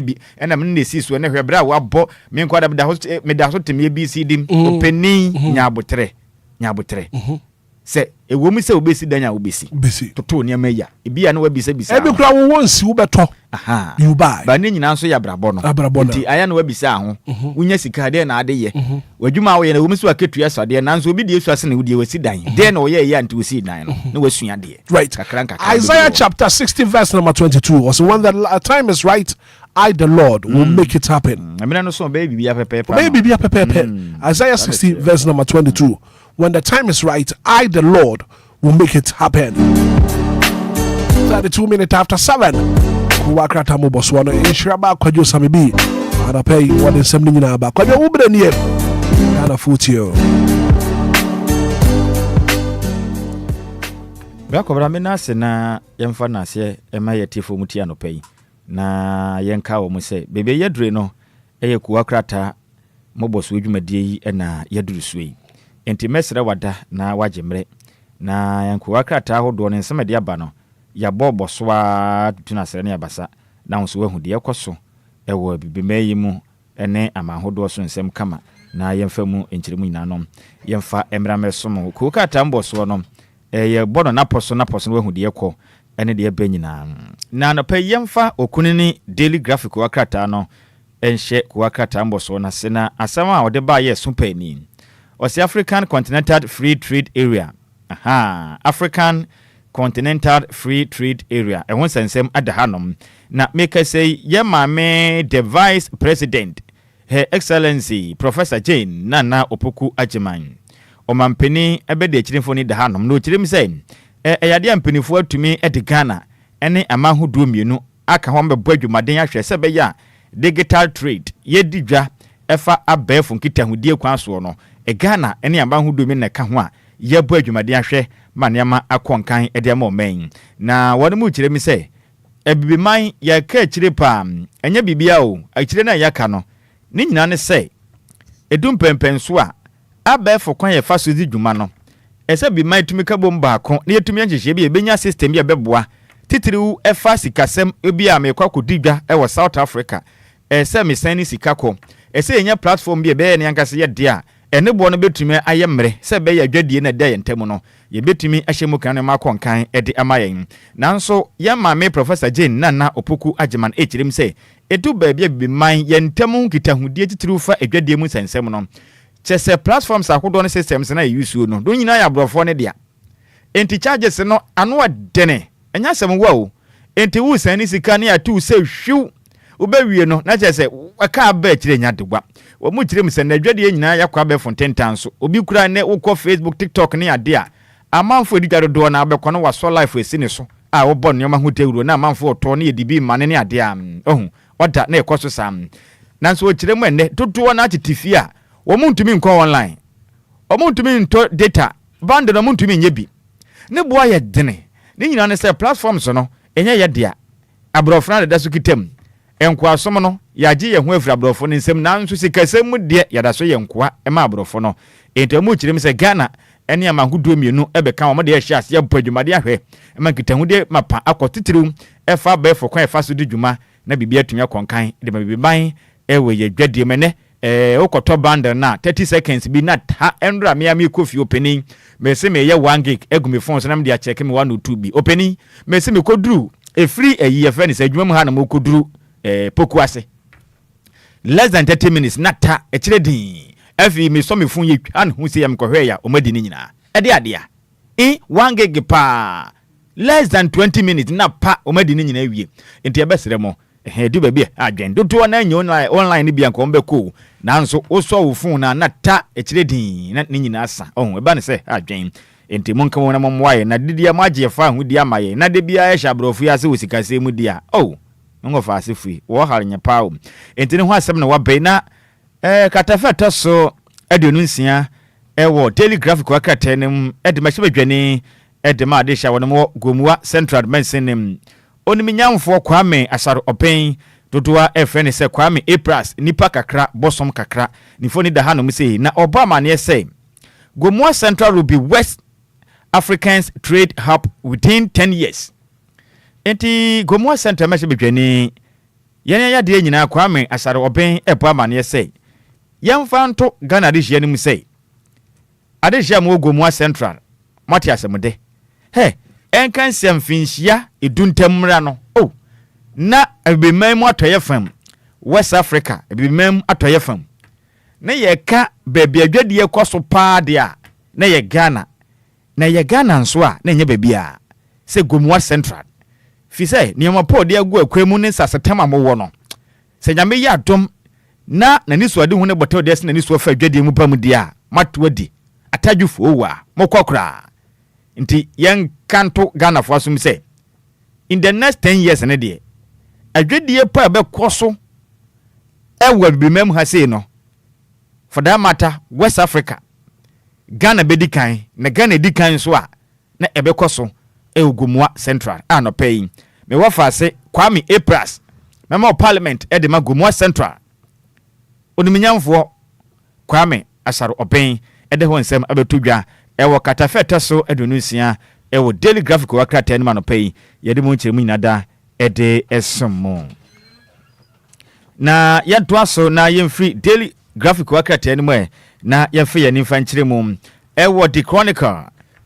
bi ena me ne si so ne hwe bra wa bo me nkwada me da so tem ABCD openi nyabotre se ewomu se obesi danya obesi toto ne meya ebia na wabisa ebi kura wo wonsi wo beto you buy ba ne nyina so ya brabo no nti aya na wabisa ho unya sika de na ade ye wadwuma wo ye na womu so aketua sade na nso obi de esu ase na wo de wasi dan de na wo ye ya nti wasi dan no na wasua de right Isaiah chapter 60 verse number 22 was when the time is right I the Lord will make it happen. Amina no so baby bia pepe Isaiah 60 verse number 22. When the time is right, I the Lord will make it happen. 32 minutes after 7. Kuwakrata mo boswano inshiraba kwajo samibi. Ana pay what is something na ba. Kwajo ubre niye. Ana futio. Bako bra mena se na yemfa na se ema yetifo mutia no pay. Na yenka wo mu se bebe yedure no eye kuwakrata mo boswo dwumadie yi na yeduru suyi. Enti mesre wada na wajemre na yankuwakrata hodo ne nsemade aba no ya bobo soa tuna sere ne abasa na nso wahu de ekoso ewo bibemayi mu ene amahodo so nsem kama na yemfa mu enkyiremu nyina no yemfa emramesom kuwakrata mboso no ye bono na poso no wahu de ekọ ene de eba nyina na no pe yemfa okunini daily graphic kuwakrata no enhye kuwakrata mboso na sena asama a ode ba ye supani was the African Continental Free Trade Area. African Continental Free Trade Area. And once and same at the Hanum. Na make us say, Yamame, the Vice President, Her Excellency, Professor Jane, Nana Opoku Ajiman. Omampeni, ebede chilifoni the Hanum. No chilim saying, Yadian penifo to me at the Ghana. Any amount who do me, no, aka hombe bweju madenya sebeya, digital trade, ye dija, efa abe funkita hudie kwa no. Ghana ene amba hu do me na ka ho a ye bo adwumade ahwe manema akonkan e de ma omen na wonu mu kire mi se ebibiman ya ka kire pa enye bibia o akire na ya ka no ni nyina ne se edum pempenso a abefo kwan ye fa so di dwuma no ese biman tumi ka bom ba ko na yetumi anhyehyɛ bi ebenya system bi abeboa titiriu efa sikasem ebi a mekwa kodidwa e wo South Africa ese mesani sikako ese enya platform bi ebe ne yankase ye de a ene bo no betumi ayemre se be ya dwadie na da yentemu no ye betumi ahyemu kan ma konkan ede amayen nanso ya maame Professor Jane Nana Opoku Ajiman echirim se edu ba bia biman yentemu kitahudie titiri fa edwadie mu sensem no chese platforms akodo no systems na use no do nyina ya brofo ne dia enti charges no ano adene enya sem wa o enti wu sani sika ne atu se hwiu ubewie no na chese aka ba kire nya degwa wo mu kire mse na dwade nyina yakwa be fontentan so obi kura ne ukọ Facebook TikTok ne ade a amanfo edidwado do na abekọ no waso life esi ne so a wo bon nyoma hotewuro na amanfo oto ne edibi mane ne ade a oda na ekoso sam nanso wo kire mu enne toto na atitifi a wo mu ntumi nko online wo mu ntumi nto data band no mu ntumi nyebi ne boa ye dene ne nyina ne se platforms no enye ye de a abrofra da so kitem Enquires no yaji ye ho afra brofo ne nsem nanso sikasem de yada so ye nkoa ema brofo no entamu kirim se Ghana ene amahudo mienu ebeka wo de ehia se abadwumade ahwe ema kitahude mapa akotitiru efa befo kwa efa so di dwuma na bibia atumi akonkan de bibiban ewe ye dwadie mene okoto bundle na 30 seconds bi na ta endra me am kofi opening me se me ye 1 gig egumi phone so na me dia check me 102 bi opening me se me koduru e free eyi fe ni se dwuma mu ha na mo koduru pokuase less than 30 minutes nata e kire din afi me so me fun ye twa no hu se yam kohwe ya omadi ni nyina e de ade a 1 gig pa less than 20 minutes na pa omadi ni nyina wie enti e besere mo du ba bi adwen do to na nyo online ni bia nko mbeko nanso wo so wo fun na nata e kire din na ni nyina asa e ba ne se adwen enti monka mo na momwaye na didia magye fa hu dia maye na de bia ya shabrofu ya se wosikase mu dia ngo fa asifui wo harnya pawo enti ne ho asem na wabai na katafeta so aduonu nsia wo telegraphic wakatenem edema hwebadwane edema de hya wono gomua central medicine onimi nyamfo Kwame Asaro Open dodoa efrene se Kwame Apras nipa kakra bosom kakra nifo ni da hanom sei na Obama ne say Gomua Central will be West African's trade hub within 10 years. Enti Gomua Center meshe bedwane yɛn ya de nyina Kwame asare oben epo amane say yɛmfa nto Ghana de hye anim say ade hye am ogomu central mati asemde he enkan sem finhia eduntamra no oh na ebemam atoye fam West Africa ebemam atoye fam na yɛka baabi adwadie kɔso paa de a na yɛ Ghana na yɛ Ghana nso a na nyɛ baabi a sɛ Gomua Central fi sɛ nneɛma pɔ de agu akwemu ne sasetama mo wɔ no sɛ nyame yɛ adom na nani so ade hu ne bɔtɔ de sɛ nani so fa adwadie mu pam de a mato adi atadwufo wa mokɔkora nti yɛn kanto Ghana fo asum sɛ in the next 10 years ne de adwadie pa be kɔso ɛwɔ bimam ha sei no for that matter West Africa Ghana be dikan na Ghana dikan so a na ebekɔ so Gomua Central no pay me wafa se Kwame Apras member of parliament e de ma Gomua Central oniminyamfo Kwame asaro oben e de ho nsem abetodwa e wo katafeta so adunusia e wo daily graphic wakrata ni ma no pay ye de mo nkyeremu nyinada e de esomo na yɛntoa so na yɛmfiri daily graphic wakrata ni mo na yɛmfa yɛ nimfa nkyerɛ mu ɛwɔ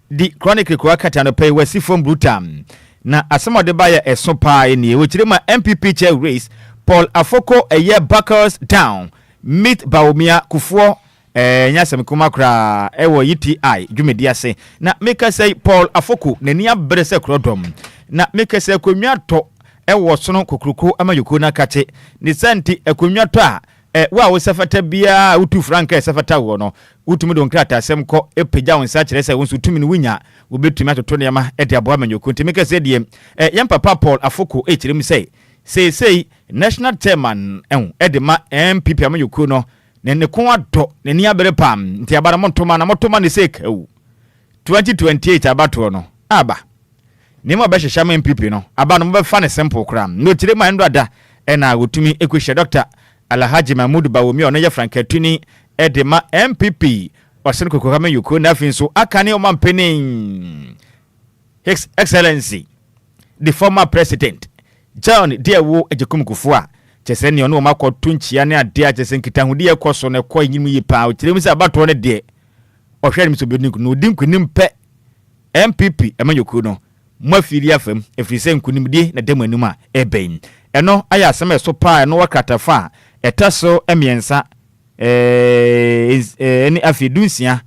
the chronicle wakrata no pay wasi from brutam na asɛm ɔde ba yɛ ɛso paa ni wɔkyerɛ ma MPP chair race Paul Afoko ɛyɛ Buckles down meet Baumia kufuo nyasɛm kuma kra ɛwɔ UTI dwumedi ase na meka sɛ Paul Afoko n'ani abere sɛ krodom na meka sɛ konwa tɔ ɛwɔ sono kokroko amayoko na kache ni santi konwa tɔ a wa wo sefata bia utu franka sefata wo no utumi do nkrata asem kɔ epagya won sa kyerɛ sɛ won so tumi no wunya wo betumi atoto ne ma de aboa manyoko ntimi ka sɛ die yɛn papa Paul Afoko kyerɛ mi sɛ sei national chairman de ma MPP amanyoko no ne ko adɔ ne ni abere pam nti abara montoma na motoma ne sɛ kawu 2028 abato no aba ne ma be hyehyɛ ma MPP no aba no be fa ne simple kram no kyerɛ ma ndo ada na wotumi ekohye Dr. Alhaji Mahmoud Bawomi ono ye frankatuni edema MPP wasen kokokame yuko na finso akane o mampenin His Excellency the former president John Dewo Ejekum Kufua chese ne ono makoto nchia ne ade a chese nkitahude ye koso ne kɔ nyim yi pa o kirem se abato ne de o hwere mi so bi no odi nkunim pe MPP emanyoko no mafiri afam efiri se nkunimdie na dem anum a eben eno aya asem eso pa eno wakatafa etaso emiensa eni afidunsia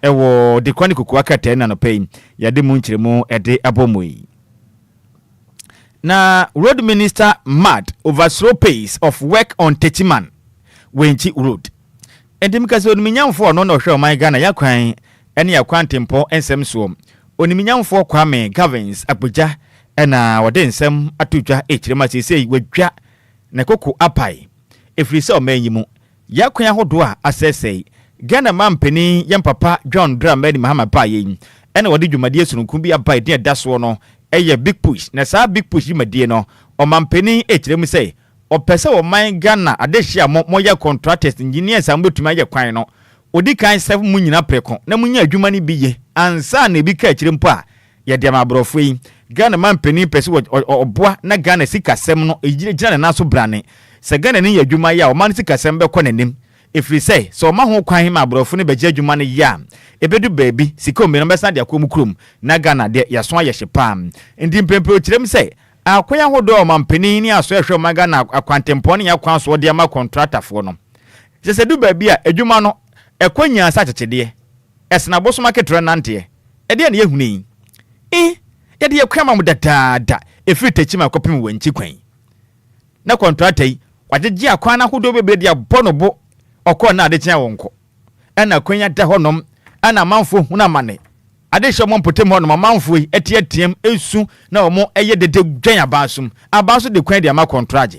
ewo de kwani kuku akata na no pay yade mu nkyeremu ede abomoi na road minister mad over slow pace of work on Hitman Wenchi road endim kase oniminyamfo no na hwe o man Ghana yakwan ene yakwan tempo ensem so oniminyamfo Kwame Gavins Abuja ena wode nsem atodwa ekyirema sesei wadwa na koko apai efiri se o manyimu yakwan ahodo a asesei Ghana mampeni yempapa John Dramani Mahama baye ena wode dwumade sununku bi abai de daso no eye big push na sa big push yimadie no o mampeni ekyiremu sei o pese o man Ghana adehia moye contractors engineers ambetuma ye kwan no odi kan sef mu nyina preko na munya adwuma ni biye ansa na bi ka ekyirempo a ye de mabrofo yi Ghana mampeni pese oboa na Ghana sikasem no ejira na so brane se Ghana ni adwuma ya o man sikasem be kɔ nanim efiri sei so ma ho kwan ma abrofo ne beje adwuma ne ya ebedu baabi sikombe no besa de akomu krom na Ghana de yaso ayɛ hyepam ndi mpempe okirem sei akoya hodo o mampeni ni aso ehwe ma Ghana akwantempo ne yakwan so de ma contractor fo no se du baabi a adwuma no ekonya sa kyekede esna boso market renante e de na yehuni ye de yakwama mu dadaada efiri techima kopim wanchi kwan na contractor yi wagege akwan na hodo bebe de abonobo okọ na ade kyan wonko ena kwanya da honom ana manfo huna mane ade hye mo mpotem honom manfo yi etiem esu na omo eye dede dwan abanso de kwan de ama contract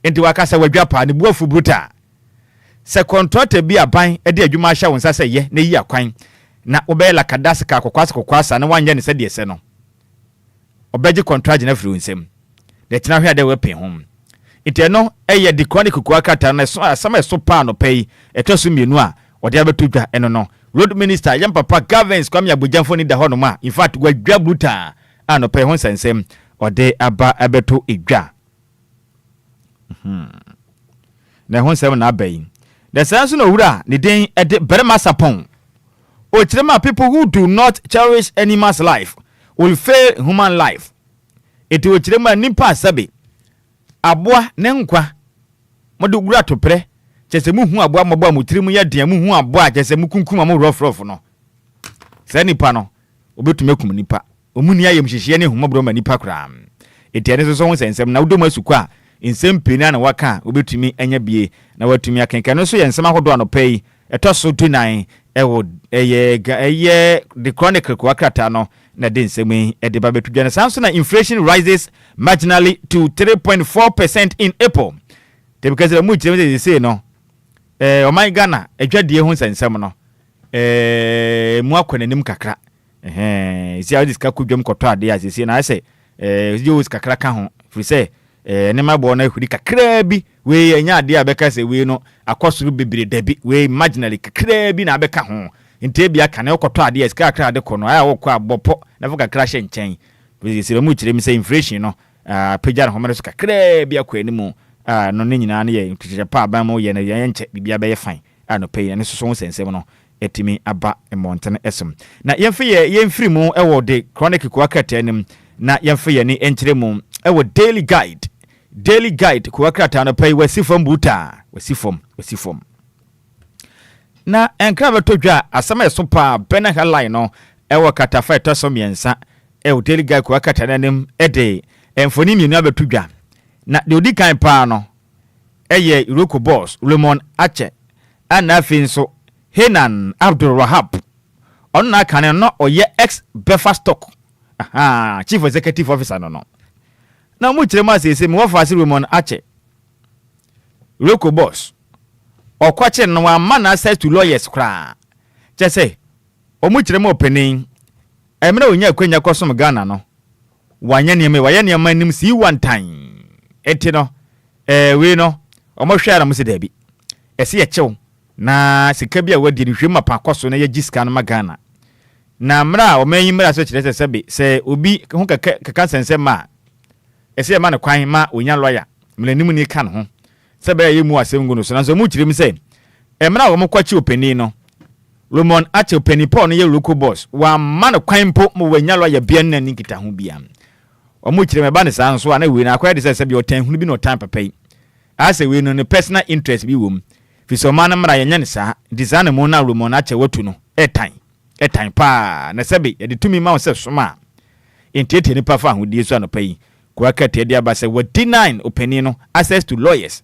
enti wakasa wadwa pa ne buafu bruta se contractor bi aban ede adwuma hya wonsa se ye na yi akwan na obeyela kadase ka kokwasa na wanye ne se de ese no obeji contract na firi nsem de tina hwe ade wepen hom enti no eye de chronic kuakata na so asama so pa no pay etosu mienu a ode abetodwa eno no road minister yam papa Gavins kwam ya bojamfo ni da hono ma in fact gwadwa bruta ano pay hon sensem ode aba abeto edwa na ho nsɛm na abai the sense no wura ne den ede berema sapon o chirema people who do not cherish any man's life will fail human life eti o chirema nipa asabe aboa ne nkwa modu wura topre chese mu hu aboa mabo amutiri ya dia mu hu aboa chese mu kunkum am rofrof no se nipa no obetume kum nipa omuni ayem hihie ne humabro ma nipa kra eti ene so ho sensem na wodom asukwa nsem pena na waka obetumi anya bie na watumi akenka no so ye nsem ahodo anopai eto so 29 ewo eye the chronicle ko akrata no na de nsem e de ba betudwa na sanso na inflation rises marginally to 3.4% in April te because the mu chire say no o my Ghana adwadie ho sensem no mu akwanenim kakra isi a diska kudwam koto ade asisi na ase yo kakra ka ho free say ne mabo na huri kakra bi we anya ade abeka se we no akosuru bebire dabi we marginally kakra bi na abeka ho nte bia ka na koto ade aska kakra ade kono aya wo kwa bopo na fo kakra hye nchen isi mu chire mi say inflation no pejara ho mere so kakra bi akwani mu no ne nyina na ye tije pa ban mo ye na ye nche bibia be ye fine no pay ne so sensem no etimi aba emontene esem na yemfiri mu ewo de chronic ko akata anim na yemfe ni enkyere mu ewo daily guide ko akata no pay wasifom buta wasifom na enkra betodwa asama eso pa bena highlife no ewo katafa etoso miensa ewo daily guide ko akata anim ede emfoni mienu abetodwa na de odi kan pa no eye Iroko boss Lemon Ache ana finso Henan Abdul Wahab onna kan no oye ex Befa stock chief executive officer no na mu kire ma sese me wofase Lemon Ache Iroko boss okwache no wa man access to lawyers kra chese o mu kire ma opening emre onya akwanya kosom Ghana no wanya niam nim si one time eti no we no omo hwara mu se dabi ese ye chew na sika bia wadi ni hwema pa koso na ye giska no magana na mra o manyi mra so kire sebe se obi ho kaka sensem ma ese ma ne kwan ma onya lawyer mlanim ni ka no ho sebe ye mu asem ngo no so na so mu kire mi se mra wo mo kwachi openi no Lemon Ache openi po no ye Iroko boss wa ma ne kwan po mo wanya lawyer bia na ni kita ho bia omu kire me ba ne san so ana we na akwa de se bi o tan hunu bi no tan papai ase we no ne personal interest bi wom fi so man mra yenya ne sa design mo na Lemon Ache watu no etan pa na sebe ye de tumi ma se soma entete ni pa fa hodie so anopai ko akata de aba se wa D9 openi no access to lawyers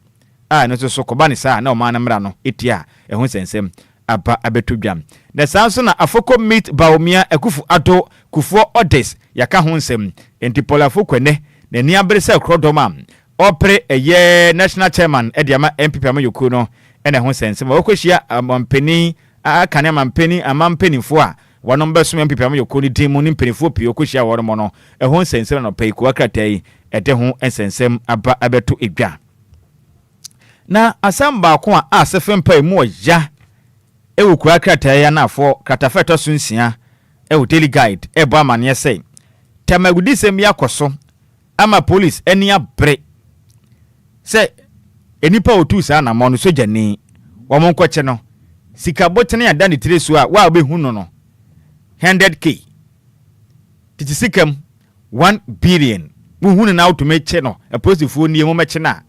no so ko ba ne sa na o man mra no etia ehun sensem aba abetudwam na sanso na afoko meet baomia akufu ato kufuo orders yaka ho nsem entipola fokwene na ni abere se krodoma opre eye national chairman ediama MPP amayoku no ene ho sensem okohia amampeni akane amampeni fo a wono mbeso MPP amayoku ni dimu ni mpenifo pio okohia woro mo no ehon sensem no pay ko akratai ede ho ensensem aba abeto edwa na asamba ko a asefempa mu oya ewu kura krata ya na afọ kratafeto sunsia ewu daily guide ebo amane say tamagudi sem yakoso ama police eni abre se enipa otu sa na mo no sojani wo mo nkoche no sika botene ya dani tiresu a wa obehu no 100k titi sikam 1 billion muhunu na automate no a positive ni emu meche na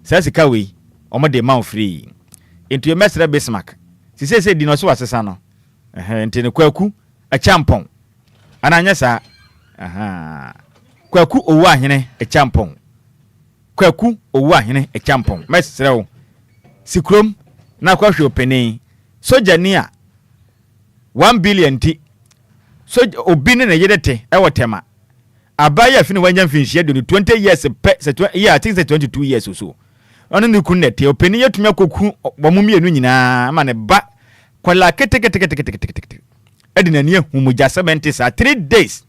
sa sika we o mo de man free into mesre Bismarck sise di no so asesa no ntene kwaku a champon ananya sa kwaku owu ahene a champon kwaku owu ahene a champon mesrew sikrom na kwahwe openi sojania 1 billion ti so obi ne yedete e wotema abaya fini wanya finhia de 20 years pe yeah I think 22 years or so ono ni kunete openi yetumi akoku bomumienu nyina ma ne ba kwala kete edina ne humuja 70 sa 3 days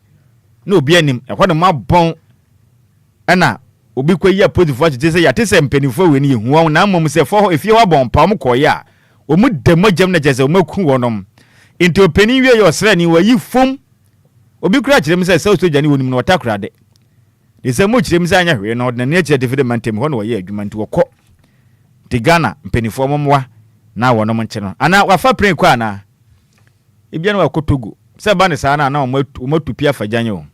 no obi anim ekwodo mabon ana obi kwayi apodifo tete ya tese mpenifo we ni hu won na mmom se fo efie wa bon pa mkoye a omu demagem na jeze omaku wonom into openi wie yo sra ni wayi fom obi kura kire mse se soja ni wonim no watakura de de se mo chirem za anya hwe no de na eche David mantem ho no ye adwuma nti wokọ de Ghana mpenifo momwa na wono mo nche no ana wafa pren kwa na ebia no wakotogo se ba ne sa na omatupi afajanyo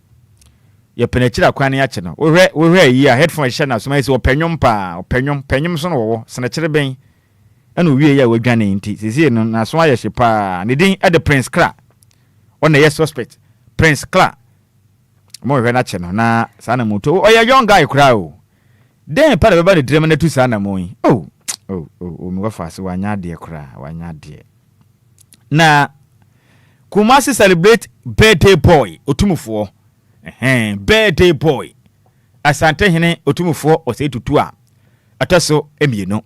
ye penechira kwa na ya che no wohwe yi a headphone hye na so mai se opanyom pa opanyom so no wo sene kire ben ana owie ya wadwane nti sisi no na so aye hye pa ne din e de Prince Kra ona yes suspect Prince Kra mo hwe na che no na sa na moto o ya young guy kra o den pa de beba de drama na tu sa na mo yi mi wafa se wanya de kra wanya de na Kumasi celebrate birthday boy otumufo birthday boy asante hene otumufo ose tutu a ataso emieno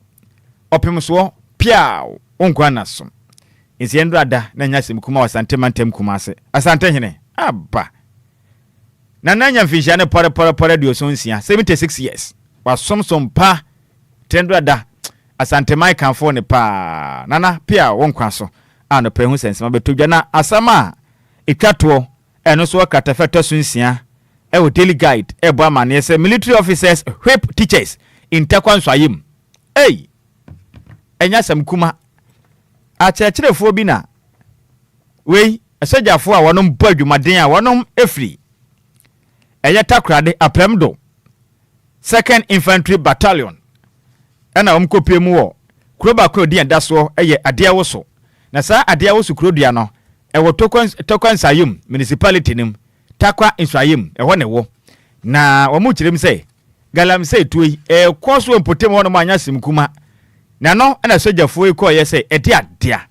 opemso piao onkwa naso nsiendo ada na nya sem kuma asante mantem Kumasi asante hene aba na nanya mfisha ne pore dio so nsia 76 years wasomsom pa tendo ada asante mai kanfo ne pa nana pia wonkwa so ano pe hu sensema betodwa na asama etwato eno so katafeto so nsia e wo daily guide e bo amane se military officers whip teachers in takwanso ayim enya sam kuma a chechirefo bi na wei asajafo a wonom bo adwumaden a wonom efri eye takrade apremdo 2nd infantry battalion ena omkopie mu wo kuroba ko di adaso eye ade woso na sa ade woso kurodua no e wo tokwan sayum municipality nim takwa insayum e ho ne wo na wo mu kirem se galam se tuyi e koso empotem ho no anya simkuma na no ena sojafo e ko ye se e de adea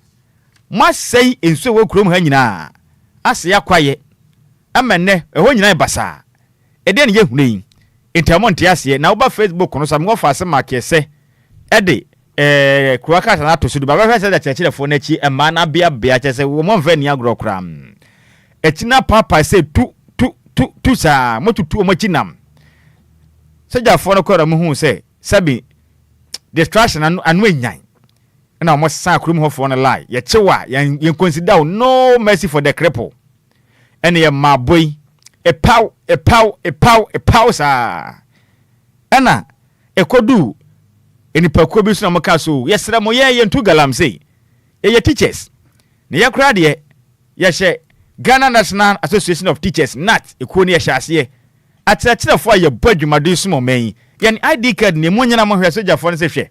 masei enso wo kurom ha nyina ase yakwaye amenne e ho nyina basa e de ne ye hunei entamonte ase na wo ba Facebook no sam wo fa ase makese e de kuwaka na to sudu baba fese da chechirefo na chi ema na bia chese wo mo mfa ni agro kram echina papa se tu sa motutu o machinam seja fo no kwara mu hu se sabi distraction anu enyan na mo sa krum ho fo no lie ye chewa ye consider no mercy for the cripple ene ye maboy e pau sa ana ekodu enipa ko bi so na maka so yesra mo ye ntu galam sei ye teachers ne ye kra de ye hye Ghana National Association of Teachers NAT ekuo ne ye hyase atrachirefo ye badwumadu so mo man ye ni ID card ne mo nyina mo hwe sojafo ne se hwe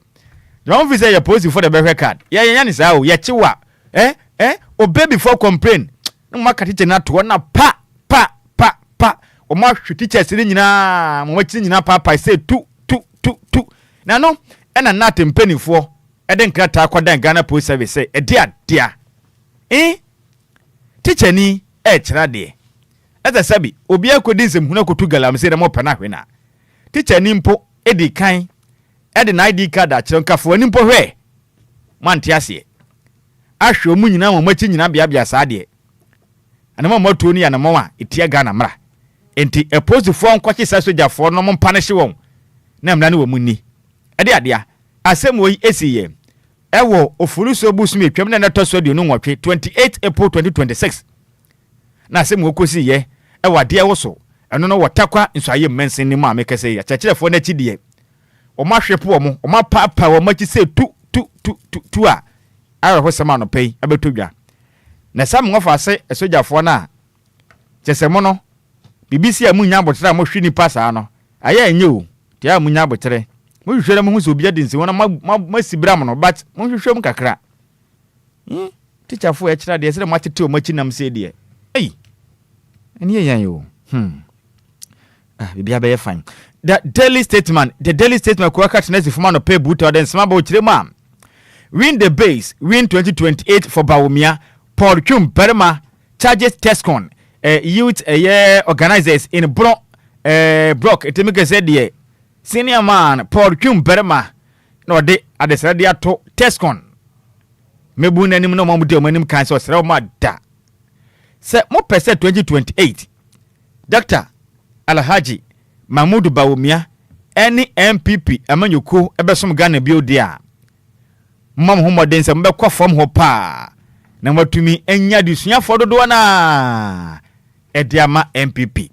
don visa ye post for the birthday card ye nya ne sa o ye chewa o baby for complain no maka teacher na to na pa o ma hwe teachers ni nyina mo machi nyina papa say tu na no ena NAT mpanifo eden krata akwadan Ghana Police Service e dia teacher ni kira de eza sabi obi akodi nsem huna kotu galam se dem opana hwena teacher ni mpo edi kan edi na ID card a kire nkafo ni mpo hwe mante ase ahwe mu nyina mo machi nyina bia saa de anama moto ni anama wa etia Ghana mra enti eposifo nkwache sa sojafo no mo mpane hye won na mra ne wo munni ede adea asem wo esiye ewo ofuruso busumi etwam na netoso de no nwotwe 28 April 2026 na asem wo kosi ye ewa de wo so eno no wotakwa nsoaye mensen ni ma mekese ya chechirefo na chidie o ma hwepo o mo o ma papa o ma chi se tu a ara ho sema no pei abetodwa na sam ngofa ase esojafo na chesemo no BBC amunya abotra mo hwini pasa no aya enye o ti amunya abotre mo hwehwere mo hu so bia dinsi wona masibram no but mo hwehwem kakra teacher fo e kira de se mo tete o machi nam se de eni yan yo bibia be fine the daily statement ko aka tenesi fuma no pay boot or den small bo kire ma win the base win 2028 for Bawumia Paul Kum Berma charges Tescon youth organizers in Brock etemike said the senior man Paul Kum Berma no de adesra dia to Tescon mebu nanim no mamude omanim kan so sra ma da se mo pese 2028 Dr. Alhaji Mahmoud Bawumia any MPP amanyuko ebesom Ghana biodia mam homoden se mbekwa fam ho pa na matumi enya disua fododo na ediama MPP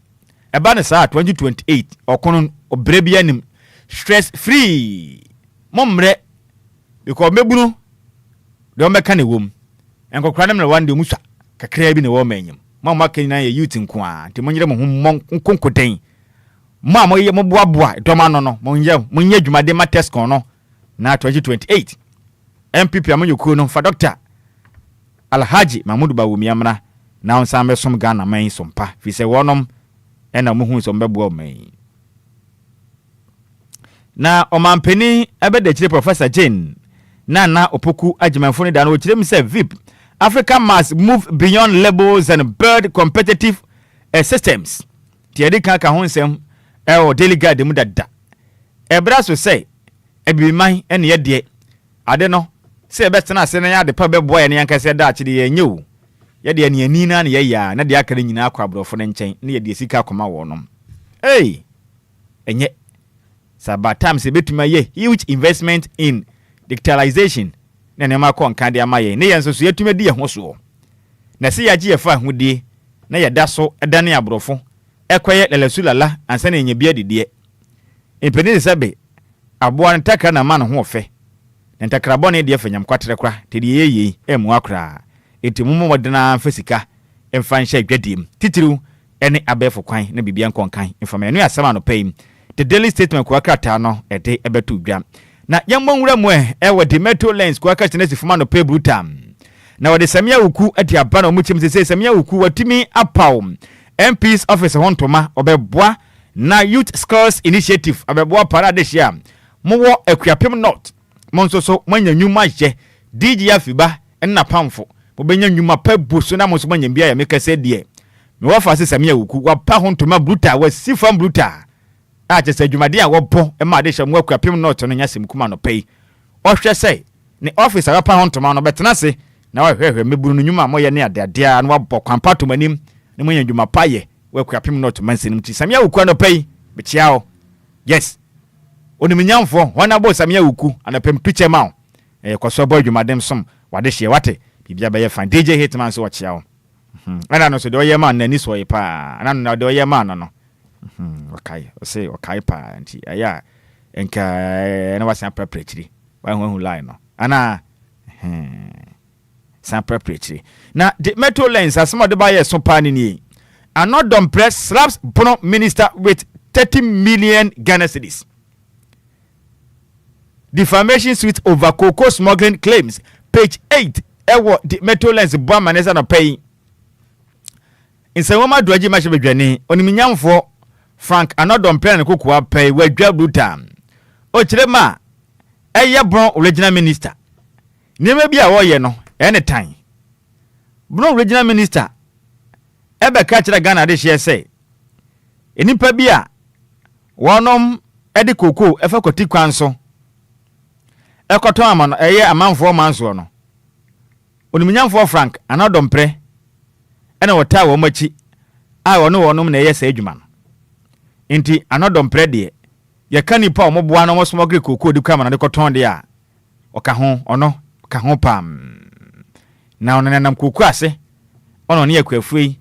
eba ne saa 2028 okono obre bia nim stress free momre because mebunu de o meka ne wom enkokra nem na wande muswa kakra bi ne wo manyam mama kan na ye youth nko a nti monyere mo ho nkonkoden ma mo ye mo boaboa doma no monye dwumade ma test kon no na 2028 MPP amanyoku no fa doctor Alhaji Mahmoud Bawumia amra na onsan besom Ghana man sompa fi se wonom ena mo hu so mbeboa man na omampeni ebede chire Professor Jane na opoku ajimanfo ne da no chire mi se VIP Africa must move beyond labels and build competitive systems tiedi kan ho nsem o delegate mu dada ebra so say ebiman ene ye de ade no se betena ase na ya de pa beboa ye ne yankase da akide ye nyewu ye de ne ani na ye ya na de akare nyina akwa abrofo ne nchen ne ye de sika akoma wonom enye sabatam se betuma ye huge investment in digitalization na ne ma kon kan de amaye ne yenso so yetuma di ye ho so na se ya gi ye fa hudie na ye da so edane abrofo ekoye lelesulala ansa na enye bia didie empeni sebe aboa ntakra na ma no ho ofe ntakra bone de afanyam kwatere kra tedi yeyi emu akra etimumo modena fasika emfa nhye adwadim titiru ene abefo kwan na bibia nkonkan information asama no pay the daily statement kwa krata no ede ebetu dwa na yammo nwura mu the metro lens kwa krata na sifuma no pay brutam na wode samia wuku ati aba na omuchim sese samia wuku watimi apaw MP's office hontoma obeboa na youth skills initiative abeboa parade hia mowo akuapem not monsoso manya nyuma je DJ afiba enna pamfo mobenya nyuma pa buso na monso manya bia ya mekase de me wafa se samia wuku wa pa hontoma bruta wa sifam bruta a je se dwumade a wobo e ma de hia mo akuapem not no nyasem kuma no pay ohwe sei ne office wa pa hontoma no betena se na wa hwehwe meburu no nyuma mo ye ne ade a no wabọ kwampato manim ne mo nyadwuma paye wa akuapem not mansenim ti samia wuku no pay be chiao yes oniminyamfo wana bo samia wuku anapem picture ma kwaso boy dwumadem som wade hye wate bibia be ye fan DJ Hitman so wachia wo ana no so de oye ma nani so ye pa ana no de oye ma no okay o say okay pa nti aya enka na wasan preparatory wa hu line no ana san preparatory na the metro lens asema de ba ye so pa ni anodom press slaps Bono minister with 30 million Ghana cedis. Defamation suit over cocoa smuggling claims. Page 8. Ewo the metro lens bua manesa no pay. In Sawama Dwaji Mashebedwani, oniminyamfo Frank anodom plan kokwa pay we dwa bruta. O chirema eye Bono original minister. Nime bia wo ye no anytime. Bono original minister ebe ka kira Ghana de hye say enipa bia wonom edi koko efa koti kwan so ekoto ama no eye amanfo manso no oniminyamfo Frank anadompre ena wota wo machi a wonom na eye sa adwuma no enti anadompre de ye kanipa omoboa no mosomogre koko di kwa ma na de koton de a oka ho pam na onenam koko ase ono ne yakuafui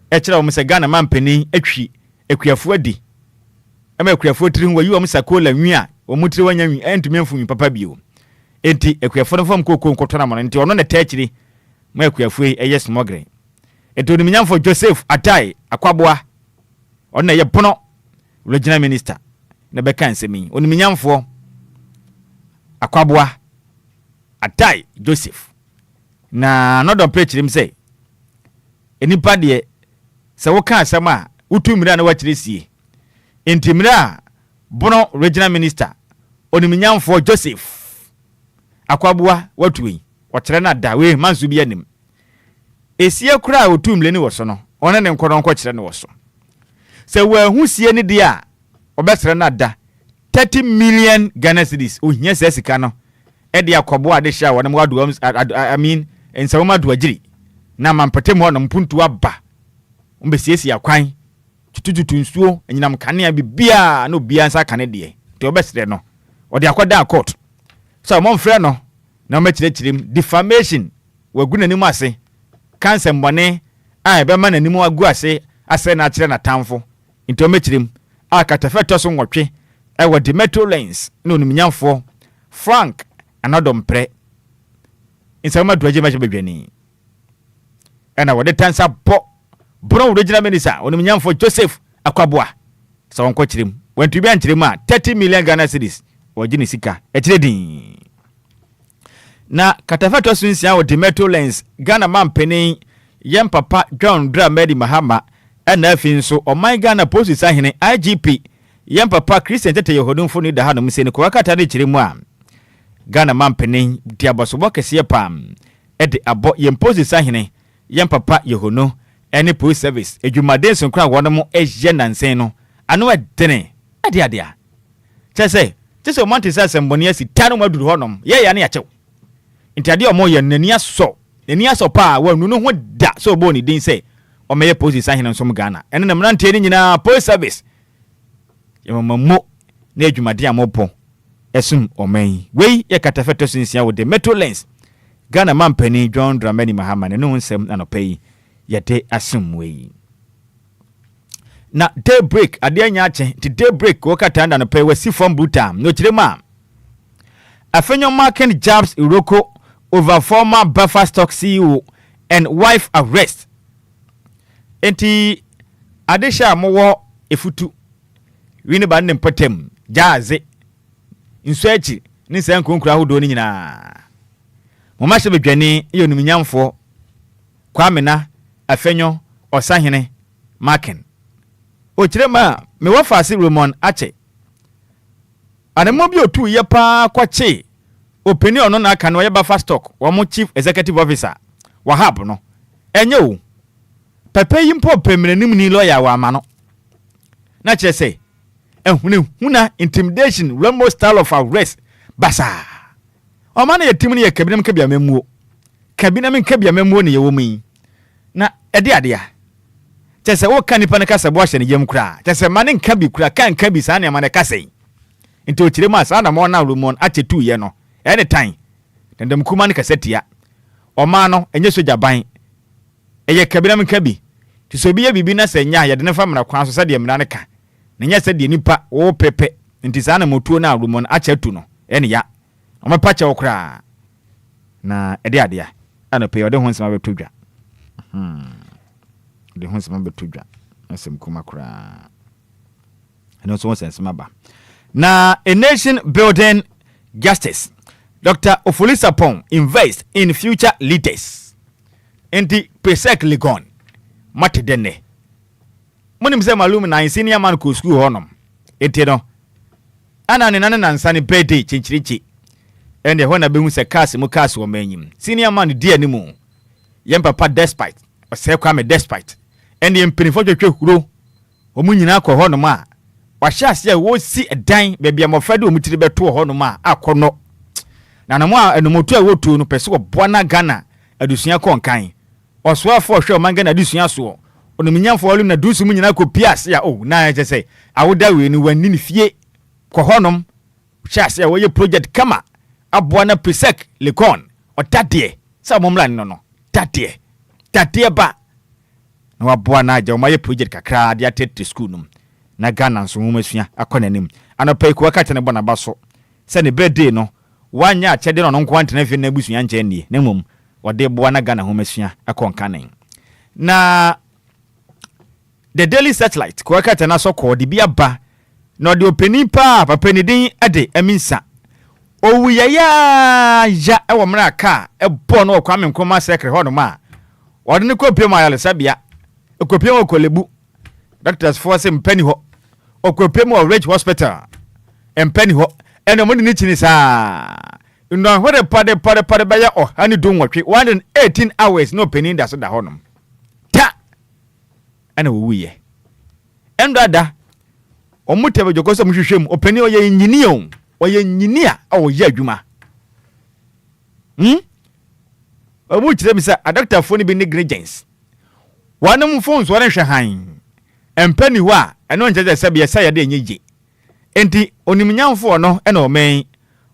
e kira wo mse Ghana mampani atwi akuafo adi ama akuafo tiri hu wayi wo msakola nwi a wo mutiri wanya nwi entumi mfumi papa bio enti akuafo no fam koko nkotona mo enti ono ne taachiri ma akuafo eye smogre eto ninyamfo Joseph Atai akwaboa ono ye Bono regional minister na beka nsemi oniminyamfo akwaboa Atai Joseph na no preachim say enipa de se wo ka asema utumira na wachiresie entimira Bono regional minister oniminyamfo Joseph akwaboa watuwi wakire na da we manzu bi anim esie kura otumle ni woso no one ne nkono nko kire ne woso se wa husie ni dia obesere na da 30 million Ghana cedis ohia sesika no e dia akwaboa de hia wone wadu I mean ensawoma do agiri na mampetemu ho no mpuntu aba mbesiesi akwan tututu nsuo enyinam kanea bibia na obia nsa kane de te obesere no ode akwada court so mo mfre no na machirechirim defamation waguna nimu ase cancer mbone a ebe ma nanimu agu ase na akire na tamfo into mechirim a katafeto so nwotwe ewo the metro lanes no nimnyamfo Frank anadompre insama duaje ma bedwani ena wode tansa bro original minister onimnyamfo Joseph Akwaboa so wonko chirim wantu bi anchirim a 30 million Ghana cedis wajini sika echiredi na katafeto so nsia wo the metro lanes Ghana mampeni yem papa John Dramedi Mahama ena afi nso oman Ghana police ahene IGP yem papa Christian Tete Yehodunfo ni da hanom se ne ko akata ne chiremu a Ghana mampeni ti abosobo kese pam ede abo yem police ahene yem papa Yehono ene police service edwumaden so kra wono mo ehye nansen no ano edene ade a chese o mantisa asemboni asi tanu maduru honom ye ya ne ya chew ntade omo ye nani aso pa wanu no ho da so bo ni din se o meye police ahene nso Ghana ene na mrante ni nyina police service yemammo na adwumade amopo esum oman wei ye katafeto sinsia wo de metro lanes Ghana mampani John Dramani Mahama ne no nsem anopai yete asum wei na daybreak ade anya ache ti daybreak wo katanda no pay wasi from Bhutan no chirema afenyo marking jobs iroko over former Buffer Stock CEO and wife arrest enti adesha mowo efutu wini ba nem patem jaaze nsuachi ni san konkra hodo ni nyina moma hye bedwane ye onumnyamfo kwamena afenyo osahene marking ochirema me wafase Roman ache anemo bi otu ye pa kwache openi ono na aka no ye Buffer Stock wo mo chief executive officer wahab no enye o pepe yimpo pemrenim ni lawyer wa ama no na kire say huna intimidation Rambo style of arrest basa o ma na yetim ne ye kabinam kabia memuo ne ye wo mi na ede ade a chese wo kanipa ne kasa bo ahye ne yem kura chese mane nka bi kura kan ka bi sa ne mane kasa nti o kire ma sa na mo na Romon achetu ye no anytime ndem kuma ne kasetia o ma no enye soja ban eye kabinam nka bi ti so bi ye bibi na senya ye de ne fa mra kwan so se de mra ne ka ne nya se de nipa wo pepe nti sa na motuo na Romon achetu no ene ya o me pache okra na ede ade a ana pe ode ho nsema betodwa de ho nsema betodwa asem kuma kra eno so nsema ba na a nation building justice Dr. Ofolisapon invest in future leaders enti pesek ligon mate denne monim se malum na senior man ko school honom enti no ana ne nane nansane birthday chinchirichi ende ho na behu se cars mu cars wo manyim senior man di animu yem papa despite o se kwa me despite ende empinifo twetwe huro o mu nyina akọ honom a wahye ase a wo si edan bebia amofade o mutiri beto honom a akono na na mo a enomotu a wotu no pese wo boana Ghana adusua konkan osoafo hwe o mangana adusua so onomnyamfo walu na dusu mu nyina ko piase ya o na je say awoda we ni wani ni fie ko honom chase ya woye project kama aboana pesek lekon o tadie sa momla ni no tadie ba na waboana aja o maye project kakra dia tete school num na Ghana nso mu masua akonanim anopai ko akata ne bona baso se ne birthday no wanya achede no nko antena fi na busua nche nie na mum wode boana Ghana ho masua akonkanen na the daily satellite ko akata na so ko de bia ba no de openi pa papa ni din ade aminsa owu ya ewo mra ka ebo no kwa me nkoma secret ho no ma wode ne kopiem ayale sabia kopiem okolebu doctors for say mpani ho okopiem o Rich Hospital mpani ho ene mo ni chini sa ndo hore pade ba ya o ani don watwe 118 hours no penin da so da ho no ta ana wuye endo ada omutebe jokoso muhwehwem openi oye engineer o ye adwuma obu kire mi sa a doctor fo ni bi negligence wanum phones wore hwe han empani ho a eno nje se bia sa ya de enyeje enti onimnyamfo no ena omen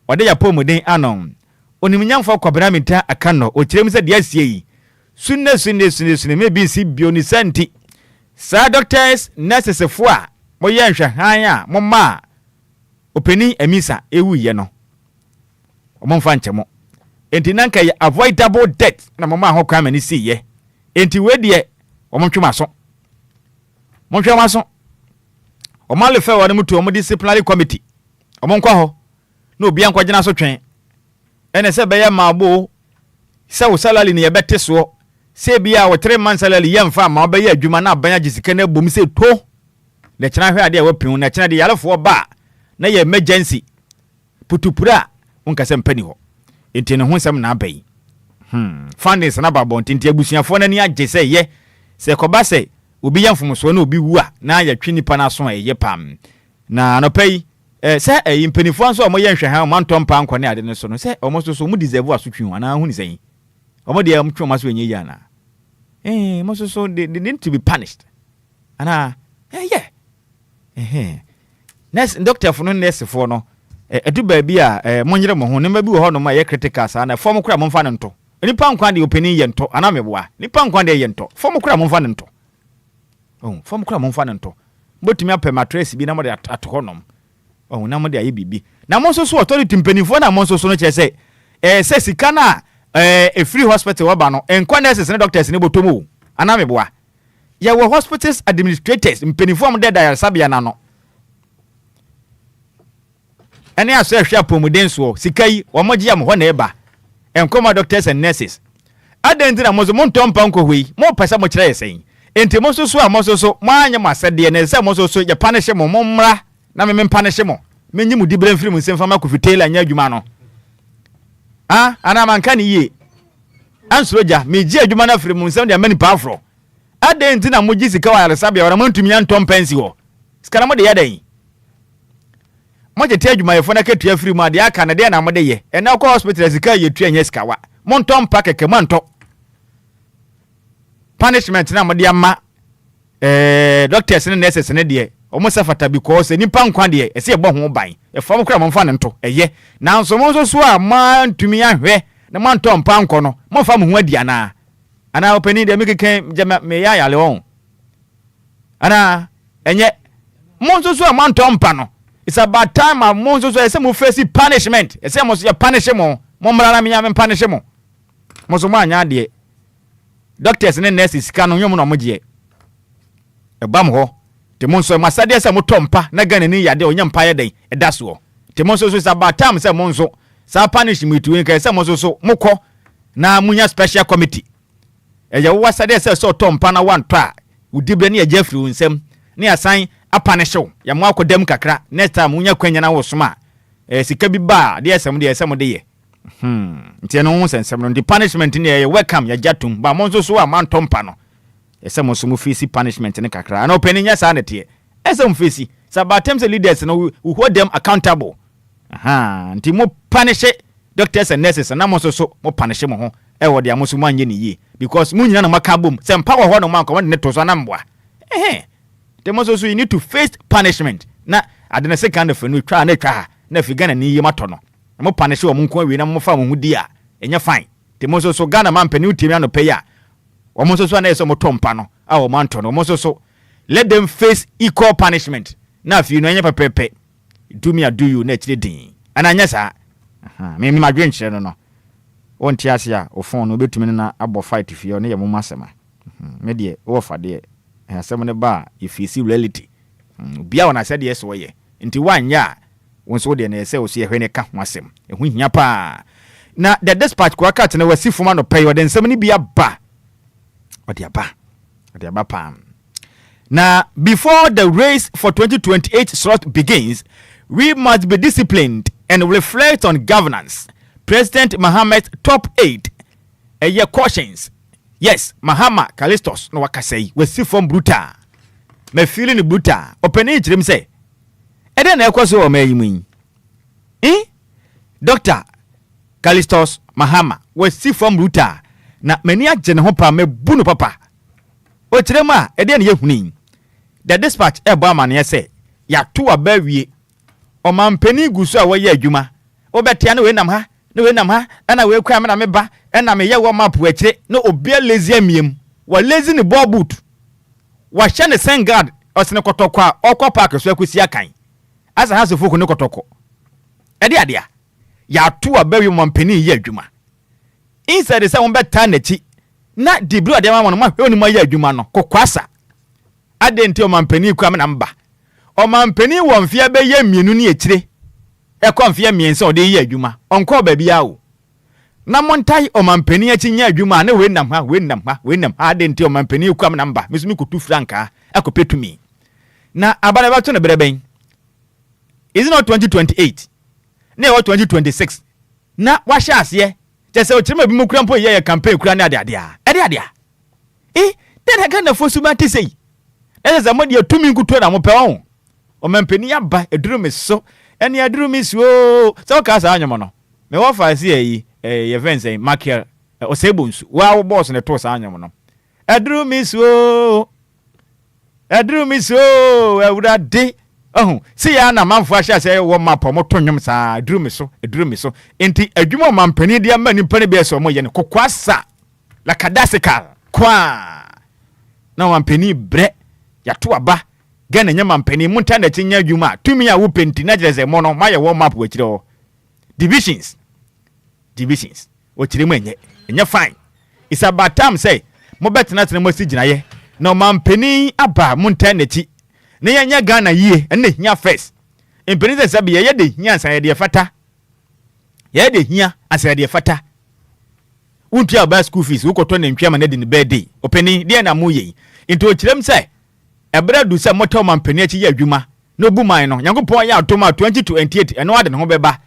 ode ya pomuden anon onimnyamfo kwabra mita aka no o kire mi sa de asie yi sunne me bi si bioni santi Sa doctors nurses fo a mo ye nhwehan a mo ma openi emisa ewu ye no omo mfa nchemo enti nanka ye avoidable death na mo ma ho kwa mani si ye enti we de omo ntwemaso mo ntwemaso omo alefe wo ne mutu omo disciplinary committee omo nkwa ho na obi ankwa gina so twen ene se be ye maabo se wo salary ne ye bete so se bia wo 3 months salary ye mfa ma obe ye adwuma na abanya gisike na bom se to na kyena hwe ade a wapin na kyena de yalefo ba na ye emergency putupura unka se mpani ho enti ne ho nsem na abai fundings na babon tinti abusuafo na ni agye se ye se koba se obi ye mfomso na obi wu a na ya twi nipa na so a ye pam na no pai se impanifo anso omo ye nhwe ha omo ntompa nkwane ade ne so no se omo so mu deserve asotwi ho na hu ni sen omo de am twoma so enye ya na mo so they need to be punished ana next doctor for no nurse for no edu ba bi a monyere mo ho ne ma bi wo ho no ma ye critical sa na form kura mo mfa ne nto nipa nkwan de opini ye nto ana meboa nipa nkwan de ye nto form kura mo mfa ne nto form kura mo mfa ne nto botumi apɛ mattress bi na mo de atohonom na mo de aye bibi na mo so authority mpanifo na mo so no che se se sika na free hospital wa ba no Enquires ne doctors ne botomo ana meboa ye wo hospitals administrators mpanifo am de da sabia na no ene aso ehwe apomuden so sika yi wo mogia mo ho na eba enkoma doctors and nurses adanti na mo so mo ntompa nkohoi mo pesa mo kire yesen enti mo so a mo so mo anya masede ne se mo so ye punish mo mmra na me punish mo menyi mu dibre mfiri mu nsemfa ma kofitela anya adwuma no ana manka ni ye ansroja meji adwuma na firi mu nsem de amani pa afro adanti na mo gi sika wa yaresabia wa mo ntumi antompansi ho sika na mo de yadan mo je tie adwuma yefo na ketua firi mu ade aka na de na mo de ye ena ko hospital sika ye tua nya sika wa mo ntompa keke mo nto punishment na mo de ama doctors ne nurses ne de omo safata because nipa nkwa de ese ebo ho ban e fam kra mo mfa ne nto eye na nso mo so a ma ntumi ahwe na mo ntompa nko no mo fa mo ho adi ana openi de mikeke me ya yale won ana enye mo so a ma ntompa no it's about time a mo so ese mo face punishment ese mo so ya punish mo mra na me ya me punish mo so mo anya de doctors ne nurses ka no nyom no mo je e bam ho te mo so masade ese mo tompa na gane ni yade onya mpa ye den e da so te mo so it's about time se mo so sa punishment we ka ese mo so mokọ na munya special committee e ye wo sade ese so tompa na wan to a udibre ne ya jafri nsem ne asan apanisho ya mo akodam kakra next time munya kwanya na wo soma sika bi ba de esem de ye nti no ho sensem no the punishment ne ye welcome ya jatum ba mo so a man tompa no esem so mu face punishment ne kakra na openi nya sa ne te esem face sabatem leaders no we hold them accountable nti mo punish doctors and nurses na mo so mo punish mo ho wo de amoso mo anye ne ye because mu nyina na maka bom se mpa wo ho no man ko ne to so na mboa the most also you need to face punishment na adena second of no twa na twa na fi Ghana ni yema to no mo punish wo mo nko awie na mo fa mo hudi a enya fine the most also Ghana man pani utimi anope ya wo mo so na yeso mo tompa no a wo man to no mo so let them face equal punishment na fi no enya pepepe do me do you na chire din ana anya sa me madwen chire no won ti ase a o phone no betumi na abo fight fi yo ne ye mo masema me de wo fa de asem ne ba if you see reality Obia wona said yes wo ye nti wanya won so de na se o se ehwe ne ka ho asem ehu hia pa na the dispatch kwa kat na wasi fuma no pay the nsem ne bia ba odi aba pa na before the race for 2028 slot begins we must be disciplined and reflect on governance. President Mohammed's top 8 cautions. Yes, Mahama Kalistos no wakasei wasi from brutal. Me feeling brutal. Openi jrim say. Eden na ekwaso o mayimu. Dr. Kalistos Mahama wasi from brutal. Na meni agye ne ho pa me bunu papa. O tirema eden ye huni. The dispatch ebo amane say ya to abawie. O mampeni guso a waye adwuma. Obetia na we nam ha. No we nam ha na we kwa me na me ba na me ye wo map akire no Obia lazy amiem wa lazy ni ball boot wahye ne sen guard osene kotoko a okọ park so akosi akan asa ha so foku ne kotoko ade ade a ya to abawi mampani ye adwuma inside say won beta na chi na dibru ade ma ma hwe onima ye adwuma no kokwasa ade nti o mampani kwa na mba o mampani wo mfia be ye mienu ne ekire e ko mfia miense o de ye adwuma onko ba bia o na montai o mampani achi nya adwuma na we nam ha ade nti o mampani kwa na mba mesumi kutu franka akopetumi na abana ba to ne breben is it not 2028 na 2026 na wahye ase jese o chirima bi mu kura mpo ye campaign kura na ade a den ga na fosu ti sei eze mo de tumi nkuto na mo pe won o mampani aba eduru me so ene eduru me so so ka sa anyom no me wo fa se yi ye fence makia o sebonsu wa boss ne to sa anyom no eduru me so ewurade si ya na manfo ahia se wo mapa mo to nwom sa eduru me so enti adwuma mampani dia ma ni pane bi so mo ye ne kokwasa la kadasikal kwa na mampani bre ya to aba Ghana nya mampani munta na chinya adwuma tumi ya wo penti na jereze mo no maye wo map wachire ho divisions o chire mu enye fine it's about time say mo betena tena mo si ginaye na mampani aba munta na chi na yanya Ghana yie ene hia first empani se sabe ye de hia san ye de fata ye de hia asa de fata untu aba school fees wo koto na ntwa ma na de ne birthday opani de na mo ye into chirem say ebra du se moto mampani achi ye adwuma no bu man no Nyankopon ya atoma 2028 eno ade ne ho beba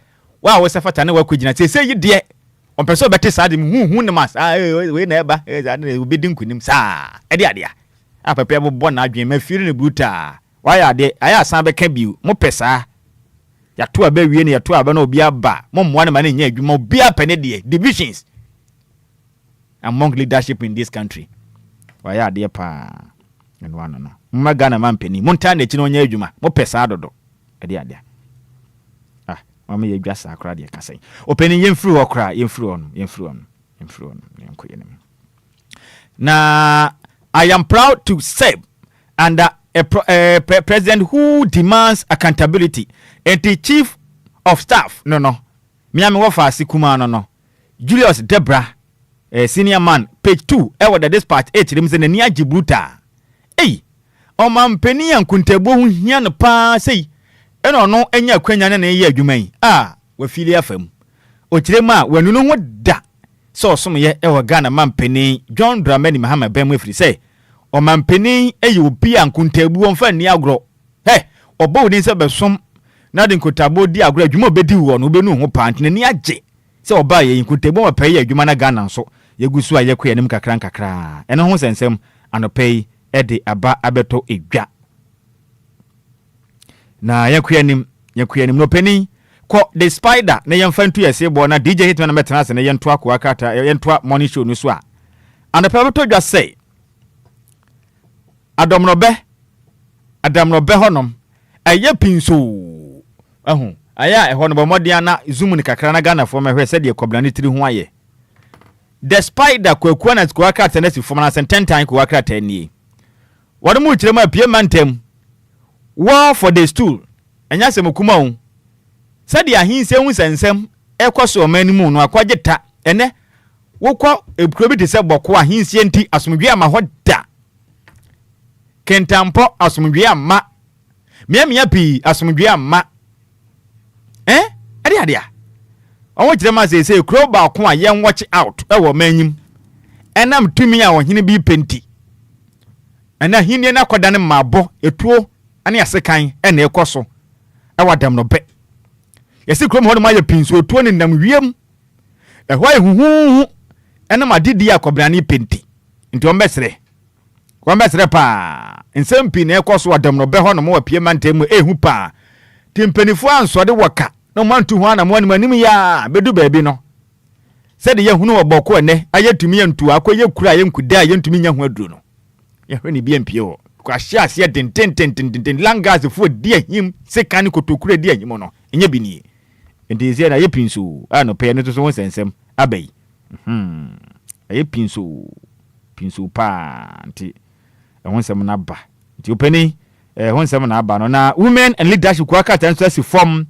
wa wo se fata na wa kwagina se ye de onpeso bete sa de hu ne mas we na eba obi di nkunim sa ade ade a papa bo na adwen ma firi ne bruta wa ya de aya san be ka biu mo pesa ya to aba wie ne ya to aba na obi aba mo mmoa ne ma ne nya adwuma obi apene de divisions among leadership in this country wa ya de pa eno ano no Magana mampeni monta na chi no nya adwuma mo pesa adodo ade ade mama ye dwasa akra de kasan openi yemfiri okra yemfiri on yenkoyenem na I am proud to serve under a president who demands accountability and the chief of staff no miami wo fa sikuma no Julius Debra senior man page 2 e the dispatch 8 dem se na ni agibruta o mampeni yankuntebo hu hia no pa sei eno no enya kwanya na ye adwuma yi wa fili afam o kirema wanu no ho da so som ye e wo Ghana mampeni John Dramani Mahama bem afiri sei o mampeni eyi obi yankuntebo won fa ni agro obo woni se besom na de nkotabo di agro adwuma obedi wo no obenu ho pa ntene ni age se oba ye yankuntebo ma pa ye adwuma na Ghana so yegusu aye kwa enim kakra eno ho sensem anopai ede aba abeto edwa na yakuyanim no peni ko the spider na yemfantu yese bo na DJ Hitman na metena se na yento akwa kata yento morning show no so a and the beto dwa say adamrobe honom aye pinso aya hono bo modia na zoom ni kakra na Ghana fo mehwe se de koblani tiri ho aye the spider kwa na kwa kata na si fo na 10 time kwa kata ni wadu mu kirema pie mantem war for the stool enya se mukuma hu sadi ahinse hu sensem ekoso manimu no akwageta ene wokwa ebukro bi de se boko ahinse enti asomdwe ama hoda kentampo asomdwe ama miamia pi asomdwe ama ade owo kirema se kro ba ko a yen watch out ewo manyim enam tumi a ohene bi penti ana hinie na kodane mabo etuo ane asekan ene ekoso ewadam no be yesi krom hono ma ya pinso etuo ne nam wiem ehwa ehuhu ene madidi akobrane penti nti ombesere pa nsempi na ekoso wadam no be hono mo wapie mantemu ehu pa timpenifo ansode waka no mantu ho ana mo anim ya bedu baabi no sede ye hunu oboko ene ayetumi yantu akoye kura yenkuda yentumi nya ho aduro no ya hwe ni biempio kwa hia se den langas fo di ahim sekan kotokura di ahim no enye bini enti ze na ye pinso ano pe ne to so sensem abai aye pinso pa nti ɛho nsɛm na ba nti opani ɛho nsɛm na aba no na women and leadership kwaka tanso asi form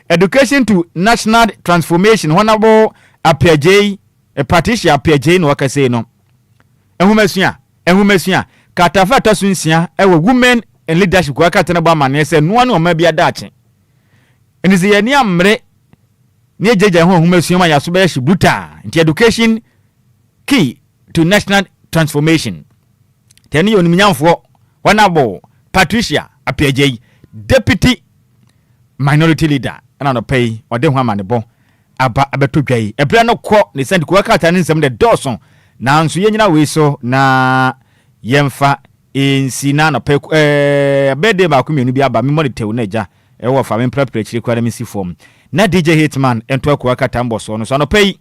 education to national transformation honorable Apiaje Patricia Apiaje no wakase no ehumesua katafa tasunsia ewo women and leadership kwaka tanaba amane se noa no ma bia daache enize ye ni amre ni ejeje ho ehumesua ma yaso be ye shibuta nti education key to national transformation tani yo nimnyamfo honorable Patricia Apiaje deputy minority leader ana no pay ode ho amane bo aba abetodwai ebra no kɔ ne send ko akata ne nsɛm de dɔso na nso yenyina we so na yemfa ensina no pɛ bede ba ko mienu bi aba me monitew na agya ɛwɔ fa me prepare kwara me si form na DJ Hitman ento ko akata mbɔ so no so no pɛ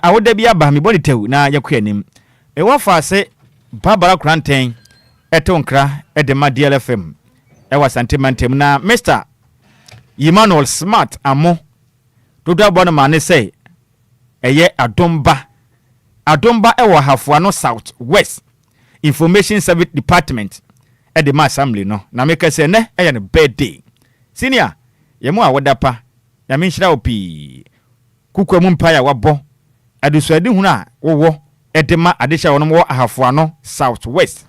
awoda bi aba me monitew na yakɔ anim ɛwɔ fa se Barbara Kranten etonkra edema DLFM ɛwɔ sentimentem na Mr. Emmanuel Smart amo dodo abɔ no ma ne sɛ ɛyɛ adomba ɛwɔ Hafuano South West Information Service Department ɛde ma assembly no na meka sɛ ne ɛyɛ no birthday senior yɛmu a wodapa ya menhyira opi kukwa mu mpa ya wabɔ adesuade hunu a wowɔ ɛde ma adehya wɔn wɔ Hafuano South West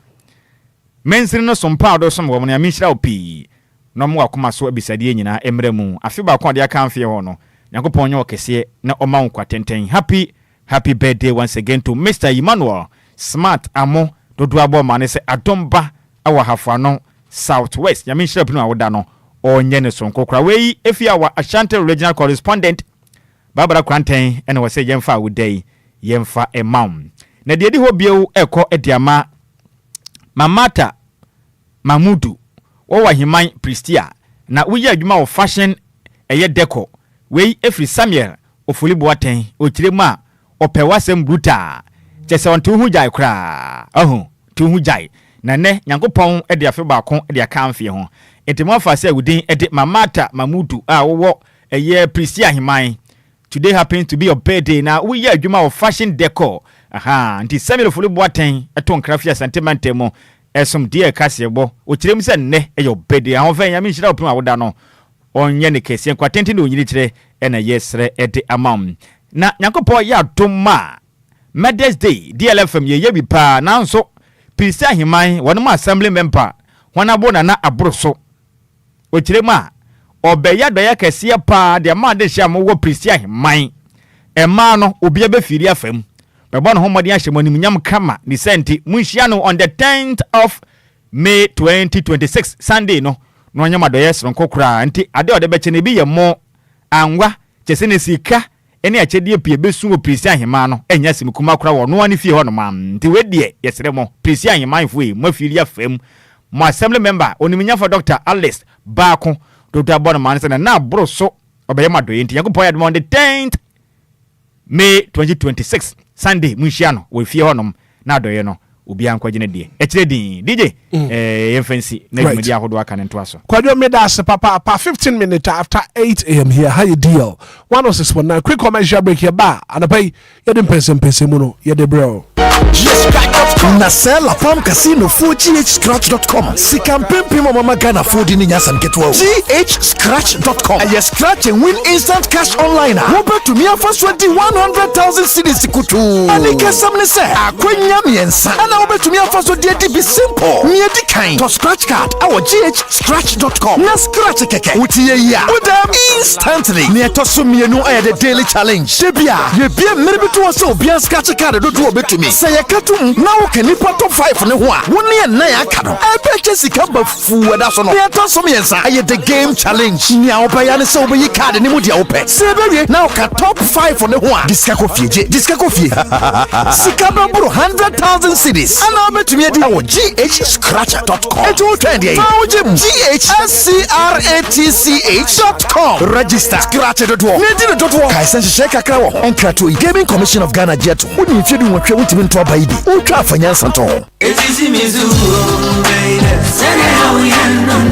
mensiri no sompa do som wɔ no ya menhyira opi no mo akoma so abisade nyina emre mu afi ba ko ade aka amfie ho no Yakopon nyo kese na oma nkwa tenten. Happy birthday once again to Mr. Emmanuel Smart amo dodo abo mane se adomba awa Hafuano Southwest. Yami shirap no awoda no onye ne sonko kra wei efi awa Ashanti regional correspondent Barbara Kranten ene wase yemfa awodai yemfa emam. Na de ho bieu ekọ ediama Mamata Mamudu wo Himan Pristia na uye adwuma wo fashion eye deco wei efri Samuel ofolibo aten okiremu a opewasem bruta chese on tu hu jai kra tu hu jai na ne Nyankopon e de afe baako e de aka amfie ho entimo afa se wudin e de Mamata Mamudu a wo eye Pristia Himan. Today happens to be your birthday na uye adwuma wo fashion decor nti Samuel ofolibo aten eto nkrafia sentimentemo esom die kasebo okiremu se ne e your birthday ahofan ya menhyira opim awoda no onye ne kese kwa tenten no nyiri kire ena yesre ede amam na Nyankopon ya doma Mother's Day DLFM ye bi pa nanso Pristia Himan wonum assembly member honabo na aboroso okiremu a obeya doya kese pa de ma de hia mo wo Pristia Himan ema no Obia be firi afam bebo no homodi ahye monim nyam kama ni senti munhia no on the 10th of May 2026 Sunday no nyama doya sron kokura nti ade ode be chene bi ye mo anwa chese ne sika ene achedie pie besu wo Pristia Himan no enya simkuma kura wo no ani fie ho no ma nti wedie yesere mo Pristia Himan fo mo firi afam mo assembly member oniminya for Dr. Alice Baako dodo abon man se na abro so obeye madoye nti Yakopon ya on the 10th May 2026 Sunday munhia no we fie honom na adoye no obi ankwagyene die ekire din DJ yemfancy na dwumadi ahodo aka ne ntoaso kwadwo medas papa 15 minutes after 8 a.m. here how you deal 106.9 quick commercial break here ba anapai yede mpese mu no yede bro Nasela Farm Casino for GHScratch.com. Sikam Pimpimo Mama Ghana food in Yasan Getwo. GHScratch.com. And you scratch and win instant cash online. Wobble to me for 100,000 cedis kutu. And the Casamne say, Aquenya Miensa. And I wobble to me for so dear be simple. Me the kind to scratch card. Our GHScratch.com. Na scratch keke. Utie ya. Udam instantly. Near Tosumi no air the daily challenge. Shebia. Ye be maybe to us so be scratch card do to me. Say now can you put top 5 ne ho a woni e na ya ka no e be chesika ba fu weda so no ya to so me yensa aye the game challenge ni a obaya ne se obeyi card ne mu dia ope se be wie now ka top 5 ne ho a diska kofie sika ba buru 100,000 cedis ana betumi adi awo GHScratch.com eto trend ye GHScratch.com register scratch.com ne di .com kai sense shake akra wo Enquiries Gaming Commission of Ghana jet woni mfedu nwotwe wutimi nto ba ibi ultra fanya santo It's easy mizu baby say how we end on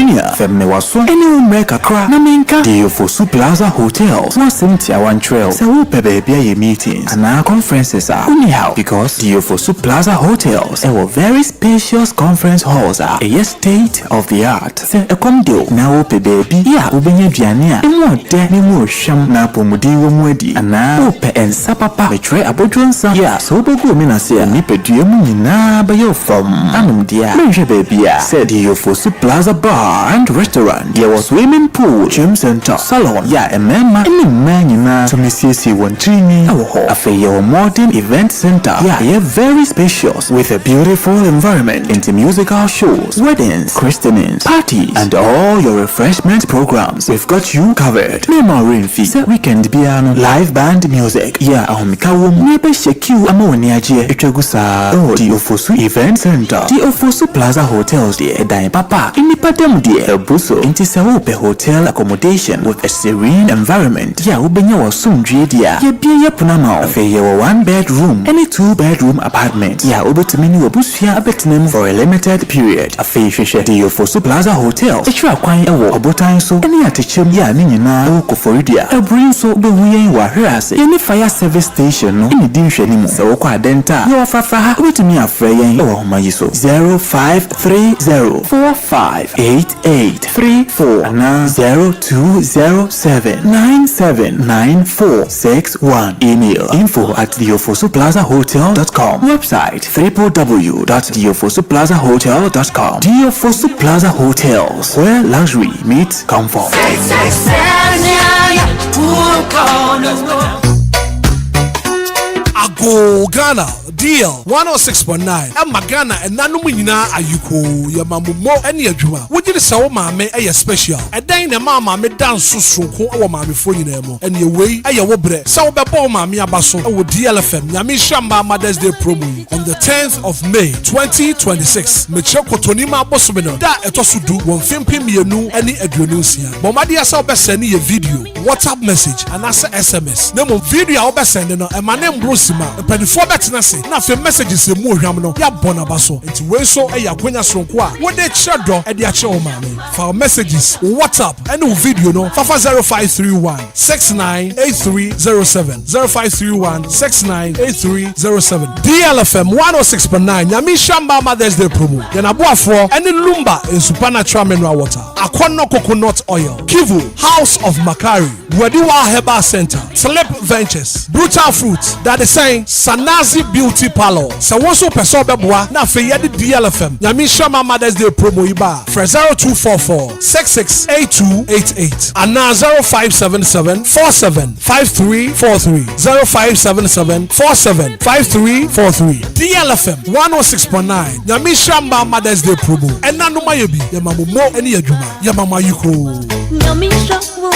Junior, Femne Waso, any Umreka Kra, Naminka, Diofosu Plaza Hotels, Wasimtia One Trail, Sawu Pebebia meetings, and our conferences are anyhow because Diofosu Plaza Hotels, a very spacious conference halls are a state of the art. Se a comdo, now Pebebi, ya, Ubenya Diania, and what de Sham na Pomudi Womwedi, and now Ope and Sapapa, betray Abodronsa, ya, so Bogu Minase, Nipeduamina, by your from Anum Dia, Menja Babia, said Diofosu Plaza Bar and Restaurant. There was swimming pool, gym center, salon, ya, a memma, any man to Mrs. Wantrini, a fair modern event center, ya, very spacious with a beautiful environment into musical shows, weddings, christenings, parties, and all your refreshment programs. We've got you covered. Memory fee, weekend piano, live band music, ya, Ahomikawum, Nebe Sheku, Amoniaje, Echagusa, the Ofosu Event Center, the Ofosu Plaza Hotels, dear, Dai Papa, in the Padam, dear, Buso, into Sawope Hotel accommodation with a serene environment, ya, Ubenya was soon, dear, ya, be ya Punama, a fair 1-bedroom, any 2-bedroom apartment, ya, Ubetumini Obusia, a betname for a limited period, a fair the Ofosu Plaza Hotel, a trap quite a walk, a botan so, any attention, ya, Nina, Oko Foridia, a bring so, the way you are here, any fire service station, no, any dish anymore, so, Denta, you are Fafa, wait me a frame, oh, my so, 0530458834, and now 0207979461, email info@theofosuplazahotel.com, website www.theofosuplazahotel.com. Diofosu Plaza Hotels, where luxury meets comfort. Ago Ghana DL 106.9 Amma Ghana and Nanumu nyina ayuko ya mamumo ene adwuma wogire sawo maame eye special edan na mama me dance soko wo maame fo nyina mo ene wei eye wo bre sawo bebo maame abaso wo DLFM nyame shamba Mother's Day promo on the 10th of May 2026 me chekotoni ma bosome no da etosudu won fimpi mienu ene aduonu nsia bomade asa obesene ye video WhatsApp message and asa SMS na mo video a obesene no e mane mbrosima mpanyfo betina se na fe messages emu ohwam no ya bona baso nti we so e yakonya sonko a wo de chedo e de a che o maame for messages WhatsApp and video no fafa 0531 698307 0531 698307 DLFM 106.9 nyame shamba Mother's Day promo yana boafo and Lumba in supernatural mineral water Akono coconut oil Kivu House of Makari Wadiwa Herbal Center Slip Ventures Brutal Fruits that is saying Sanazi Beauty Parlor so wonso person beboa na fe yede DLFM nyame shama Mother's Day promo iba for 0244 668288 and now 0577 475343 0577 475343 DLFM 106.9 nyame shamba Mother's Day promo ena no mayebi ya mamumo ene adwuma ya mama yuko nyame shamba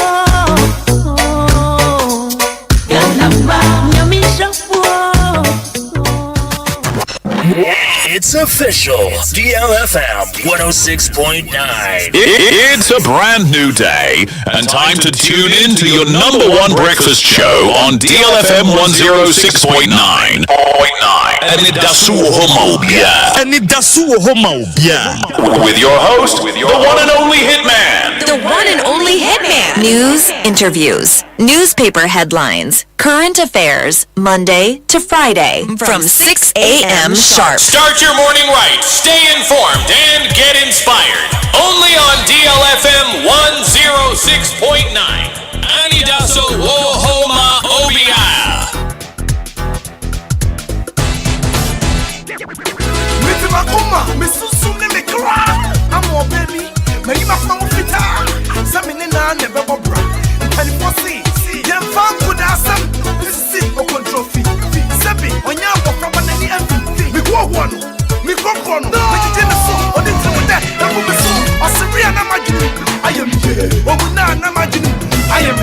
It's official. DLFM 106.9. It's a brand new day and time to tune in to your number one breakfast show on DLFM 106.9. Anidaso Wɔhɔ with your host, the one and only Hitman. The one and only Hitman. News, interviews, newspaper headlines, current affairs, Monday to Friday from 6 a.m. sharp. Start your morning right, stay informed, and get inspired. Only on DLFM 106.9. Anidaso Wɔhɔ Obia. I am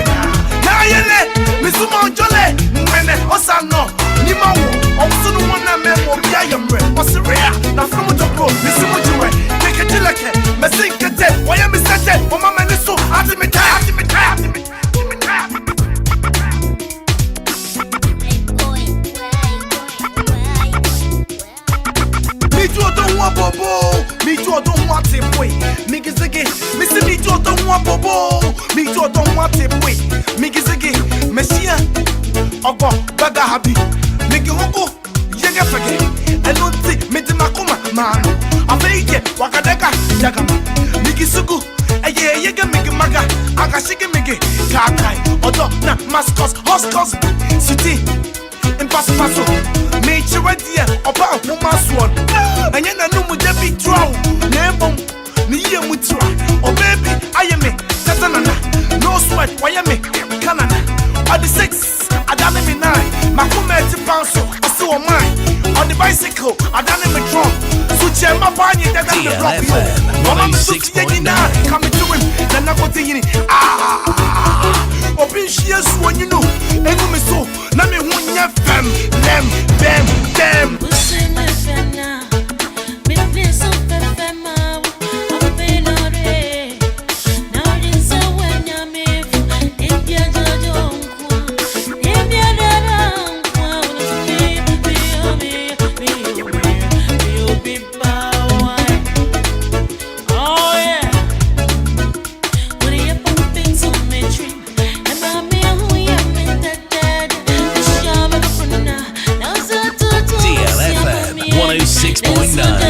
too don't want it boy. Miki Ziggy, Messia, Ogo, Gaga Happy, Miki Hoko, Yaga Faggy, and don't think Metimakuma, man. I make it, Wakadaka, Yagama, Miki Sugu, a year Yaga Miki Maga, Akashiki Miki, Kakai, Odo, Na, Mascos, Hoscos, City, Impasso, Nature idea about Woman's Sword, and then I know with the big draw, Nemo, Nia Mutra, oh baby, I am me, Satanana, no sweat, why am me, Canada, on the 6, I done me 9, Makuma Tipanso, I saw mine, on the bicycle, I done me drum, Such a Mapani, that I'm the block, Mama 6.9, coming to him, then I go to you, Open shears when you know, and you so, Nami Wunya fam, them, them. DLFM 106.9.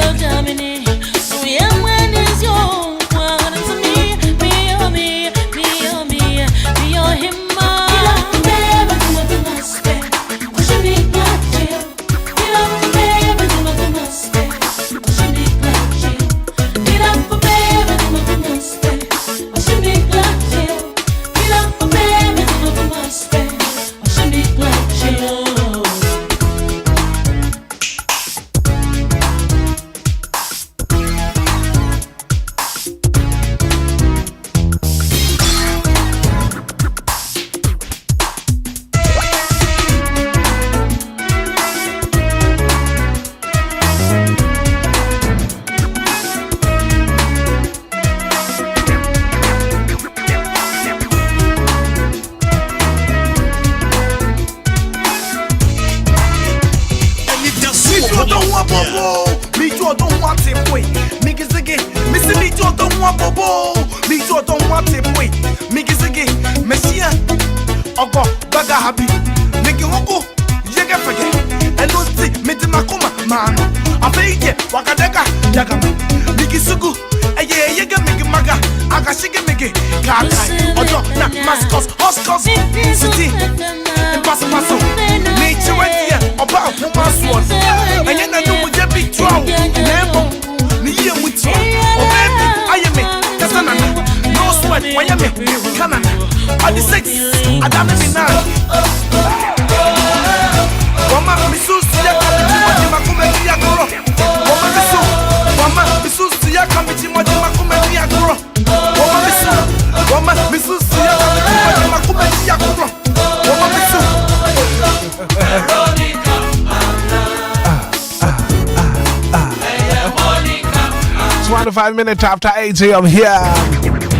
Minutes after 8 a.m. here.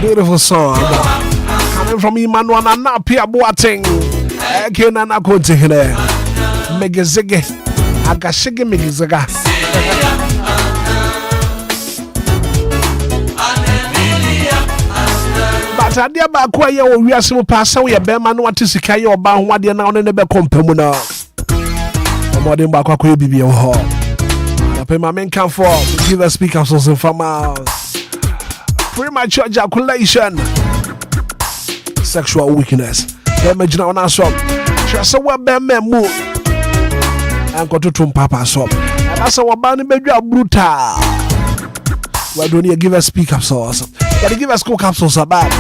Beautiful song coming from Emmanuel and Napia Boating. Kenana Kote here. Megazige. Agashige Megazaga. But I dear Bakwaya or we are so pass away a bear man what to see Kaya or Ban what they now never compemuna. Modern Bakwa Bibi or Hall. My main come for give us speakers also from premature ejaculation, sexual weakness. Imagine on us up. Just a web move and go to Papa shop. And that's our band measure brutal. Why don't you give us speaker sauce? But give us cook capsules about.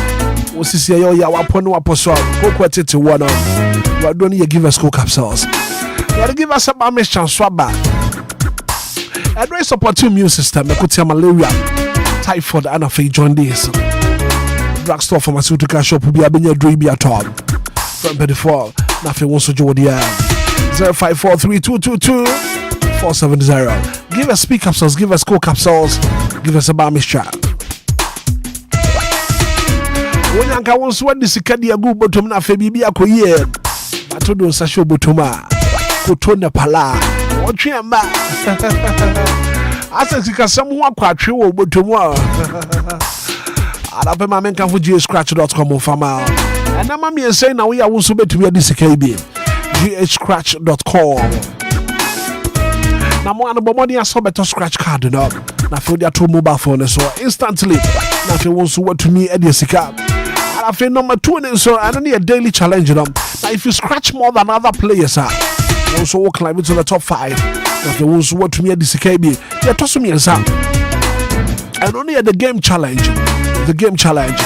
What's this year? You are one apostle. Go quit it to one. Why don't you give us cook capsules? You give us a mamish and swabba. I do support your immune system. I could tell malaria, typhoid, and a fake join this. Drugstore pharmaceutical shop will be a benya dream at all. From 24, nothing wants to join the 0543222470. Give us speak capsules, give us cold capsules, give us a bar mixture. When I can once what this Cadia go bottom na Fabi a coye, but to do Sasho Botoma, Cotona Pala, or Chiamba. I said, you can someone quite true, but tomorrow. I I'll be my man can for ghscratch.com for my. And I'm saying now we are also better to be a DCKB. ghscratch.com. Now, one of the money I saw better scratch card up. Now, for their 2 mobile phones, so instantly. Now, if you want to work to me at the Sika. I feel number 2, so I don't need a daily challenge. Now, if you scratch more than other players, also walk climb into the top 5. Now, if you want to work to me at the CKB, you're tossing me as up. And only at the game challenge. The game challenge.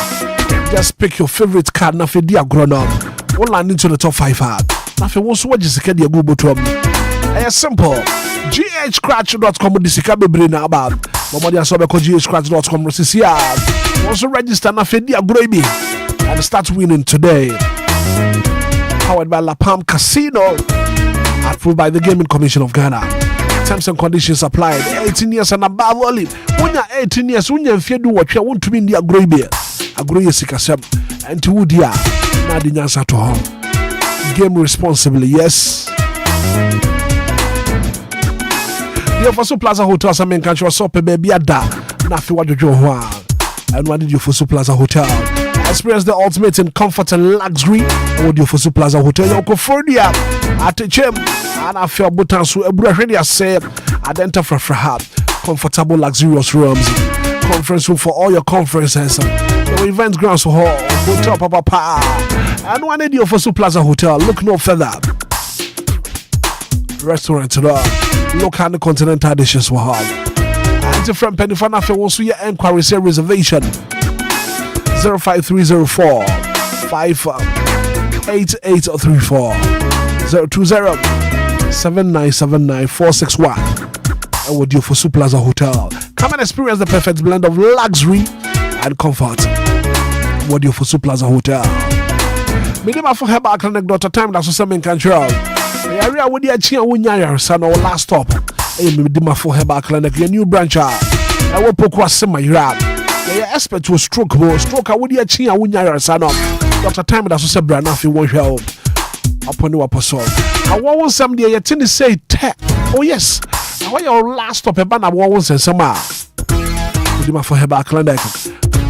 Just pick your favorite card. Now, if you're grown up, all land into the top 5 hard. Now, if you want to watch the CKB, you go to me. It's simple. ghscratch.com with the CKB brain about. Momody and Sobe ghscratch.com. Also register now for the Agroibi and start winning today. Powered by La Palm Casino. Approved by the Gaming Commission of Ghana. Terms and conditions applied. 18 years and above only. When you're 18 years, when you're do what you want to be in the Agroibi. Agroibi Sikasem. And to Udia. Nadinyansa to home. Game responsibly, yes. The Ofosu Plaza Hotel, some men country was so baby ada. Nafi wajojo and what did you for Plaza Hotel? Experience the ultimate in comfort and luxury. What do you for Plaza Hotel? Yokofordia at the gym. And I feel buttons so a say identify for her comfortable, luxurious rooms. Conference room for all your conferences. Your event grounds for hotel, papa. And one idea for Plaza Hotel. Look no further. Restaurant, local and continental dishes for her. From Penifana for once we Enquiries reservation 05304 58834 020 7979 461. And what do you for Plaza Hotel? Come and experience the perfect blend of luxury and comfort. What do you for Plaza Hotel? Minima for her back and Dr. Time that's some in control. The area with the Chia Wunya son or last stop. Midima for Heba Clinic, your new branch. I will poke was semi rap. They are expert to stroke more. Stroke, I would be a chin. I wouldn't your son up. Dr. Time that's so brand if you won't help. Upon your apostle. I want some day. Your tin say, oh, yes. I want your last stop a banner once and some more. Midima for Heba Clinic.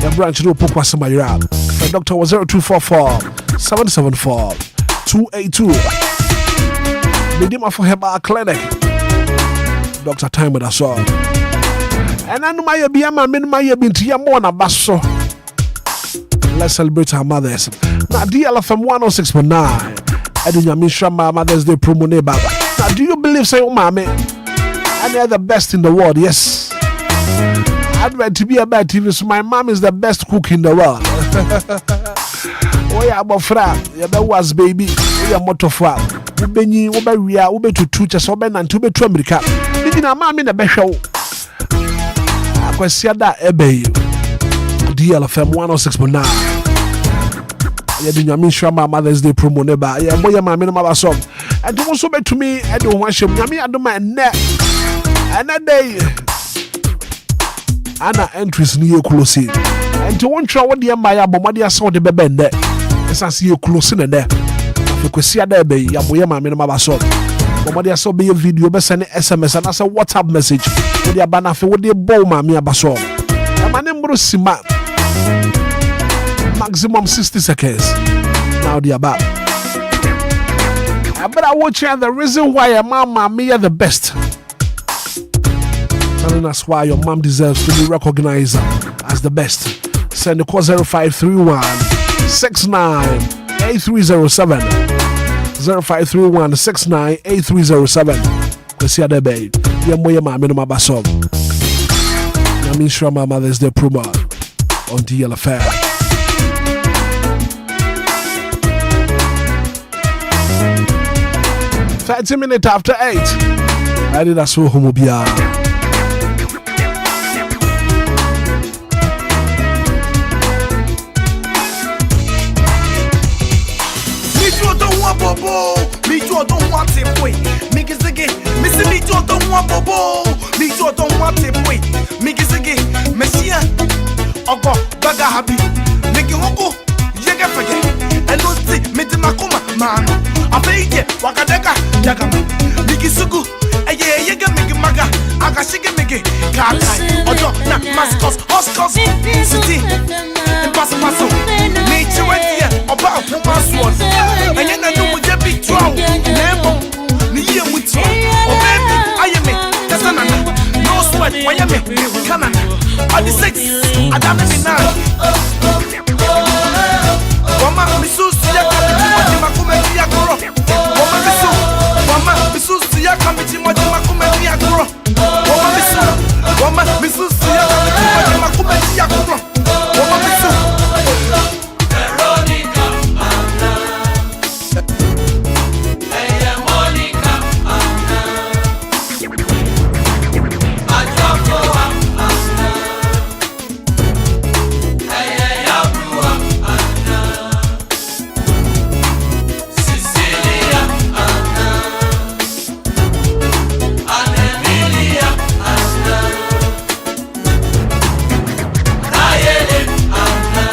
The branch will poke was semi rap. The doctor was 0244 774 282. Midima for Heba Clinic. Dr. Time with us all. And I know my Biama, my Bintia Mona Basso. Let's celebrate our mothers. Now, DLFM 106.9. Edunya Mishama Mother's Day promo neighbor. Now, do you believe, say, oh, mommy? And they're the best in the world, yes. I'd like to be a bad TV, so my mom is the best cook in the world. Oh, yeah, but fra, yeah, was baby, yeah, motor fra. Ubeni, Uberia, Ube to Tuchas, Oben, and Tube to America. Didn't a man in the best show? I can see that Ebe DLFM 106.9. Yeah, the Yamishama Mother's Day promo neba. Yeah, boy, my minimum song. And you also bet to me, I don't want you. Yami, I don't mind net. And that day, Anna entries near closing. And to one show, what the Maya Bomadia saw the baby in there. As I see you closing in there. You could see that baby, Yaboya, my minimum song. Bomadia saw be a video, but send SMS and as a WhatsApp message with your banner for what they bow my basso. And my name was Sima. Maximum 60 seconds. Now they are back. But I watch you the reason why your mama me are the best. And that's why your mom deserves to be recognized as the best. Send the call 0531 69 8307 0531 69 8307. Because you're the babe. You're my mama no mabasom. I mean, sure, my mother's the promo on DLFM. 30 minutes after 8. Anidaso Wɔhɔ Obia. Me too don't want it boy. Make it again. Missy me too don't want bobo. Me too don't want it boy. Make it again. Messia. Ogo baga happy. Make it hoko. Yaga forget. And don't see me to makuma man. I pay it. Wakadeka. Yaga me. Make it sugu. Aye yaga make it maga. Aga shige make it. Kaka. Ojo na maskos. Hoskos. City. Impossible. Nature idea about who must was. And then I know what you be drawn. Never. Near with you. Oh, baby, I am it. That's another. No sweat. Why am I? Come on. All the sex. I don't have enough. Mama, Missus, ya kamiti makumeti ya goro. Mama, Missus, ya kamiti makumeti ya goro. Mama, Missus, ya kamiti makumeti ya goro. Mama, Missus. Veronica, Anna. Hey, Monica, Anna. Ajako, Anna. Hey, Abrua, Anna. Cecilia, Anna. Emilia, Anna. Nayeli, Anna.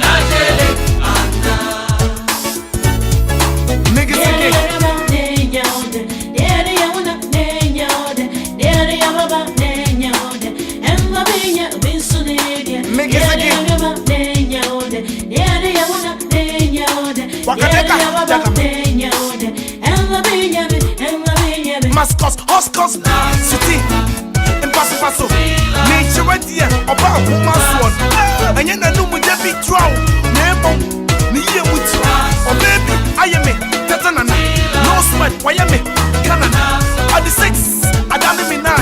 Nayeli, Anna. Niggas again. Mascos, Oscars, City, Impossible. Nature idea about who must was. And then I know what you be drawn. Never. Near with you. Oh, baby, I am it. That's another. No sweat. Why am I? Canada. All the sex. I don't even know.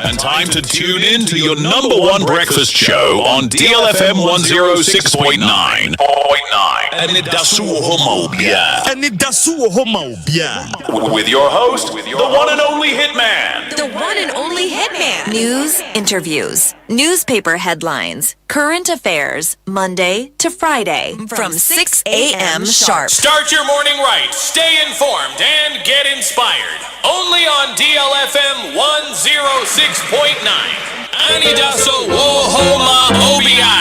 And time to tune in to your number one breakfast show on DLFM 106.9. Anidaso Wɔhɔ. Anidaso Wɔhɔ. With your host, the one and only Hitman. The one and only Hitman. News, interviews, newspaper headlines, current affairs, Monday to Friday from 6 a.m. sharp. Start your morning right, stay informed, and get inspired. Only on DLFM 106.9. Anidaso Wɔhɔ Obia.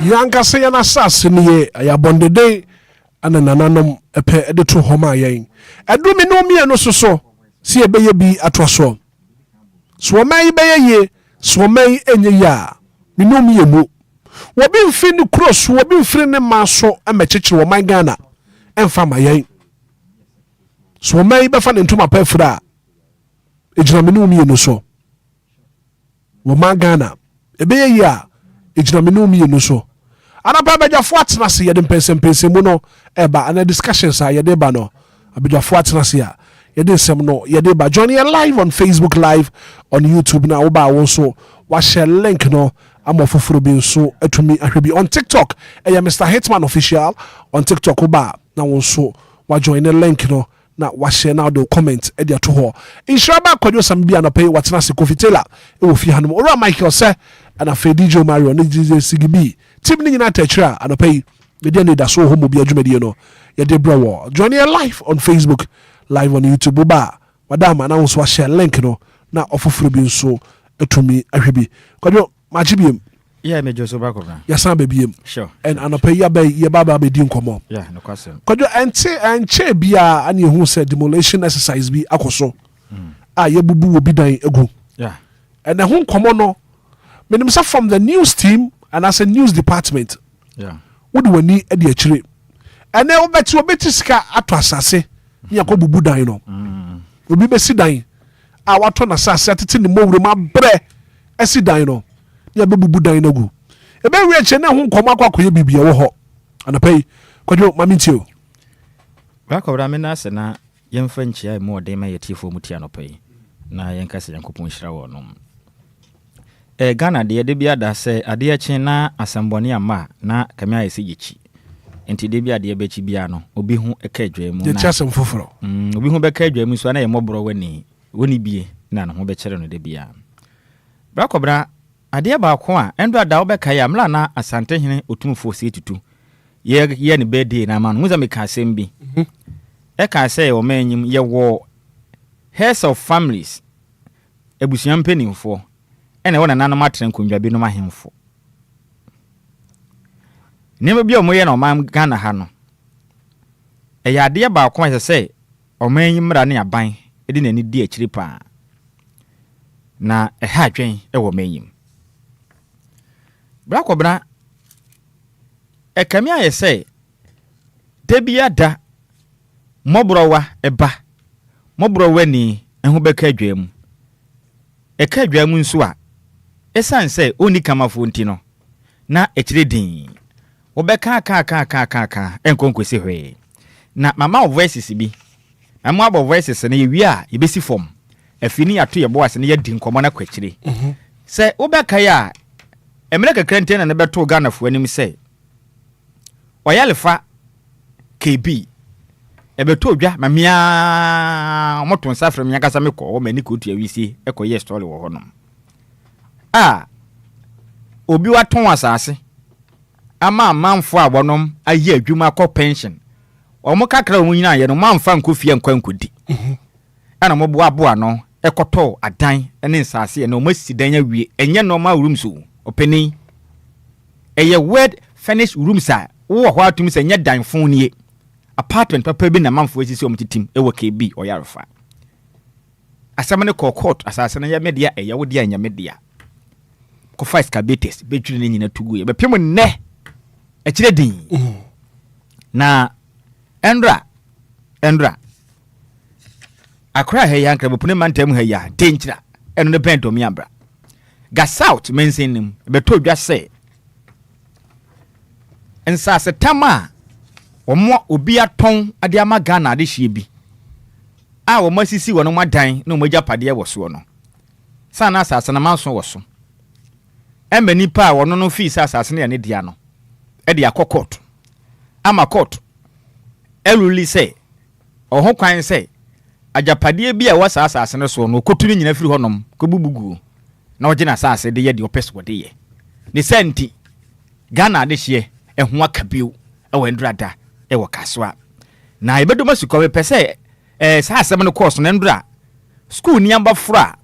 Yanka say an assassin ye, a bondede, ana nananom epe de to homa yen edu me no mie no so si ebeye bi atoso so man beye ye so man enye ya me no mie mu wobi mfi ni cross wobi mfiri ne maso amechechire wo man Ghana emfa mayen so man be fa ne ntoma pa fira ejina me no mie no so wo man Ghana ebeye ya ejina me no mie no so anapa bejafo atenase yede mpensem mu no eba ana discussions a yede ba no abejafo atenase a yede sem no yede ba join you live on Facebook live on YouTube na wo ba wo so wa share link no amofoforo bi so atumi ahwebi on TikTok Mr. Hitman official on TikTok wo ba na wo so wa join the link no na wa share now the comment e dia to ho inshaba kwadwo sam bia no pay watenase kofitela e wo fi hanom ora Michael say ana fe DJ Mario ne DJ Sigibi team ni nyina tachira ana pay me dia Anidaso Wɔhɔ mo bia dwumadie no ye de brawo join you live on Facebook live on YouTube ba madam na wo so share link no na ofoforo bi so atumi ahwebi kwadwo machibiem yeah me Joseph Bakobra ya san bebiem sure and anapa ya ba ye baba be di nkomo yeah no question kwadwo enche bia ani hu say demolition exercise bi akoso ye bubu obi dan egu yeah and hu nkomo no menim say from the news team and as a news department yeah would wani e de akire and obeti sika ato asase ni akobubu dan no obi be si dan a wato na asase atete ni mowure ma bre esi dan no ni abebubu dan no gu ebe wi eche na hu nkomo akwakoye bibia wo ho anapai kwadwo mamintio Bakobra me na se na yemfa nchia mu ode ma yetifo mu tia no pai na yenkase yankopon hira wo no Ghana de bia da se ade achi na asamboni ama na kamia yesi gichi enti de bia de bechi bia no obi hu eka adwa mu na ye chasem foforo obi hu beka adwa mu so na ye mobro woni bie na no ho be kere no de bia Bakobra ade ba ko a endo da wo beka ya mla na asante hene otumfo se tutu ye ne birthday na ma no muza me ka asem bi e ka se o manyim ye wo heads of families ebusuan penimfo ene wona nanom atren kondwa bi no mahemfo nima bi omoye na omam Ghana ha no e ya de ba ko se omanyi mra ne aban edi nani di akiri pa na e ha adwen e wo manyim Bakobra e kamia ye se debia da mobrowa eba mobrowa ni ehu beka adwam e ka adwam nso a esan se oni kamafo nti no na ekire din wo beka ka enkonkwesi hwe na mama of voices bi mama of voices na yewi a yebesi form afini ato yebo ase na yedi nkomo na kwakire se wo beka ya emeleka krenten na beto Ghana fo anim se oyalefa KB ebeto odwa mamia moto nsafre myakasa mekọ o mani ko tu awisi ekoye story wo honom obi waton asase ama manfo abonom aye adwuma akọ pension omo kakra wo nyina ye no manfa nkofie nkwankodi ana mo boa no ekoto adan ene nsase na o masidan awie enye no ma rooms o openi eye word furnished rooms a wo ho atum se nya dan fon nie apartment papa bi na manfo asisi omtitim ewo KB oyarefa asamane court asase na ya media eye wo dia nya media ko fight cabetes betwiri ne nyina tugu ye bepem ne ekire din na endra akra he yankra bopune mantem he ya denchira eno ne pento mi abra ga south mensenim beto dwa se ensase tama omo obi aton ade ama Ghana ade hie bi a wo masisi wono madan na omaja pade wo so no sana asase na manso wo so emani pa wono no fi asase na ne dia no e dia court ama court eluli say oho kwan say ajapade bi a wasa asase no so no kotunu nyina firi honom kobubugu na ogina asase de ye de opes wo de ye ne senti Ghana ade hie eho akabio e wendrada e wakaswa na ebedoma sukọ pese sa asem no course na ndra school ni amba fra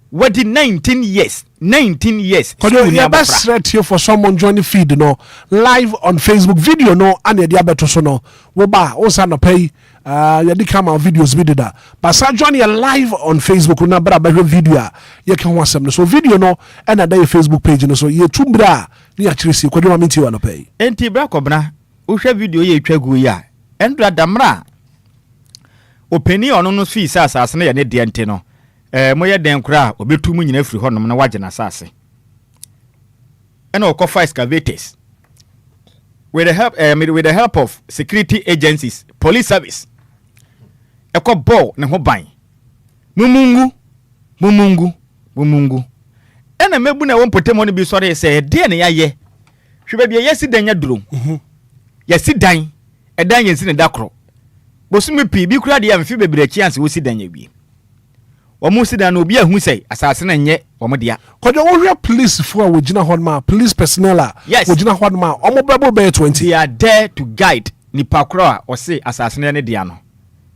What did 19 years? 19 years. Your best threat here for someone joining feed no live on Facebook video no and the diabetes so no. Woba also no pay you did come out videos video that. But sa join you live on Facebook na bra ba video you can watch them so video no and na Facebook page no so you too bra ni actually see ko do minti wa no pay. Enti bra kobna wo hwe video ye twagu ya endra damra openi ono no fi sa asase na ye ne de ente no moye den kura obetu mu nyina firi honom na waje na asase ena okofa excavators with the help of security agencies police service ekobɔ ne ho ban mumungu ena mebu na won potemo no bi sɔre sɛ de ne yaye hwe bia yesi dan nya duro yesi dan edan yensi ne dakro bosumi pi bi kura de amfi bebre chance wo si dan nya bi omo si dan no obi ahu sei asase na nye omo dia kojo wo hwe police for we gina hodma police personnel we gina hodma omo bebo be 20 they are there to guide ni pakro o se asase na ne dia no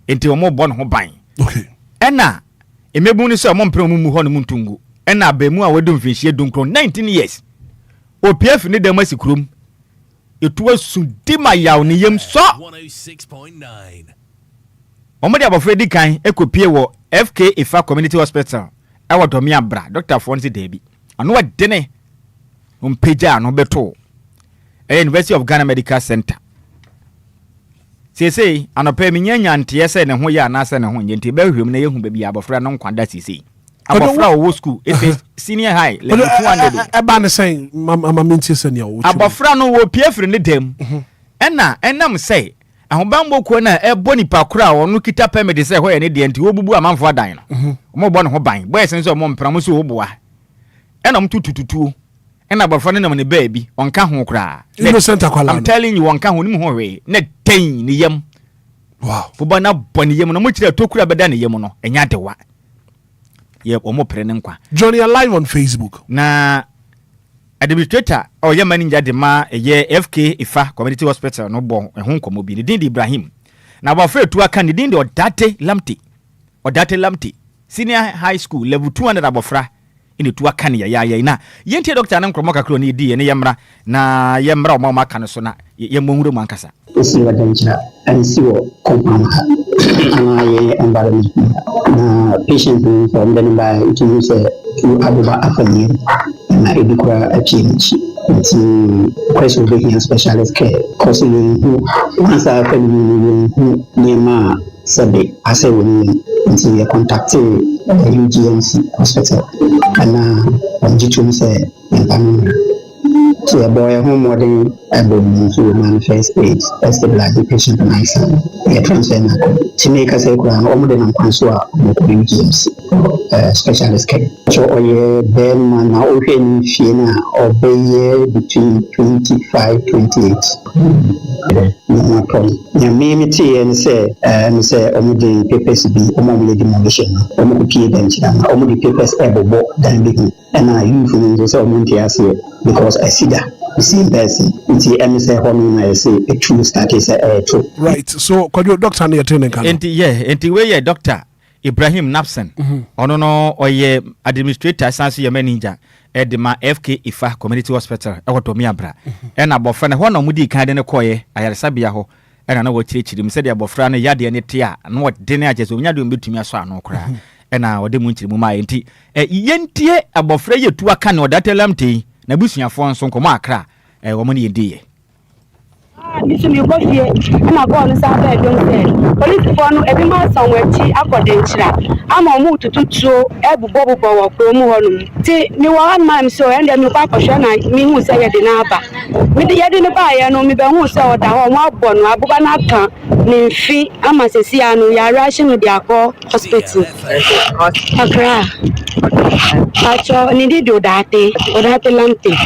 enti omo bɔ no ho ban okay ena emebu ni se omo mpre omo mu ho no muntungu ena abemu a wadum finhie dunkro 19 years OPF ni dem asikurum etuwa sudima yaw ni yem so 106.9 omo de abofre di kan ekopie wo FK Ifa Community Hospital ewo domi abra Dr. Fonzi Debi ano wadene umpeja no beto University of Ghana Medical Center sese anope minyanya ntie se ne ho ya na se ne ho nti be hwem na yehu baby abofra no nkwanda sese abofra wo school senior high level 200 eba ne say mama mintie se ne wo abofra no wo pie firi ne dem enam say ahobambo ko na ebo nipa kura wonu kita permit say hoye ne de nti wo bubu amanfo adan no mo bo ne ho ban boy sen so mo mpram so wo boa enam tutututu ena abofra ne nam ne baabi onka ho kura innocent akwala I'm telling you onka ho nim ho we ne ten ne yam wow bo na bo ne yam no mo kira tokura beda ne yam no enya dewa ye omo pre ne nkwa Johnny live on Facebook na administrator o ye manager de ma ye FK Ifa Community Hospital no bon ehun komo bi din di Ibrahim na ba fa tu aka ni din de Odate Lamte senior high school level 200 abofra ini tu aka ni ya na yenti doctor na nkromo kakro ni di ne yemra na yemra o ma aka no so na yemwuru mu ankasa isi wadancha ansi wo compound ana ye environment na patient from the by to use to abuba afanye na edukwa achinchi it's question being specialist care cause once I family nema sabe ase woni until you contact UGMC hospital and jitu say so a boy home modern able to manifest it as the blood patient nice and transfer to make us a ground or than UGMC specialist care. So then man now open Fiena or Bay between 25-28. No problem. You may and say the papers be the demolition, the papers ever than big and I usually just because I see that. The same person, I say a true status. Right. So, could you doctor near training? Enti we doctor Ibrahim Napsen. Ono no oye administrator sansi ya manager edema FK Ifa Community Hospital ewoto mi abra. Ena abofra ne ho na mudi kan de ne koye ayaresabia ho. Ena na wo chirichiri mse de abofra ne yade ne tia na wo de ne ajeso nya de mbetumi aso ano kra. Ena wo de mu nchiri mu ma enti yentie abofra yetu aka ne Odate Lamte na busuafo nso nkomo akra wo mo ne yediye this me go here and I go on Saturday don't say police for no every man somewhere ti according chira ama mu tututu ebubo wo kro mu honum ti me one man so and me kwa kwhwe na me hu say ye de na aba me de ye de ne ba ye no me be hu say oda ho mo abo no abuba na kan ne mfi ama sesi anu ya rush no de akọ hospital akra acho ni di do Odate Lamte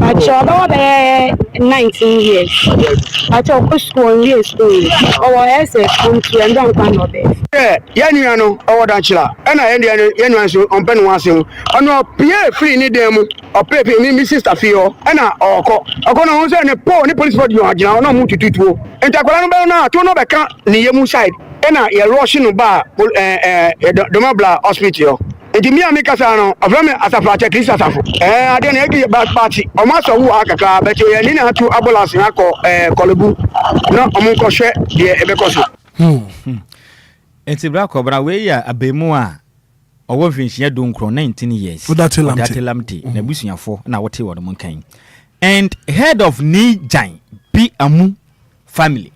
acho ba be 19 years acho ko school years school o ese come to and don kan obe yenu no o da chira na yenu anso onpe no asem ono pie free ni dem o pepe mi sister fio na oko no hu say ne police body yo agina ono mu tututuo entakwala no be na to no be kan ne yemu side na ye rush no ba domabla hospital enti mi amika no aframe asafa che Chris asafo ade na egi party o ma so wo akaka but ye ni na tu ambulance akọ kolebu na omo ko hwe de ebe ko so enti bra ko bra we ya abemu a owo finhia donkro 19 years Udatelamte na busuafo na wote wo mo kan and head of Nijan Bi Amu family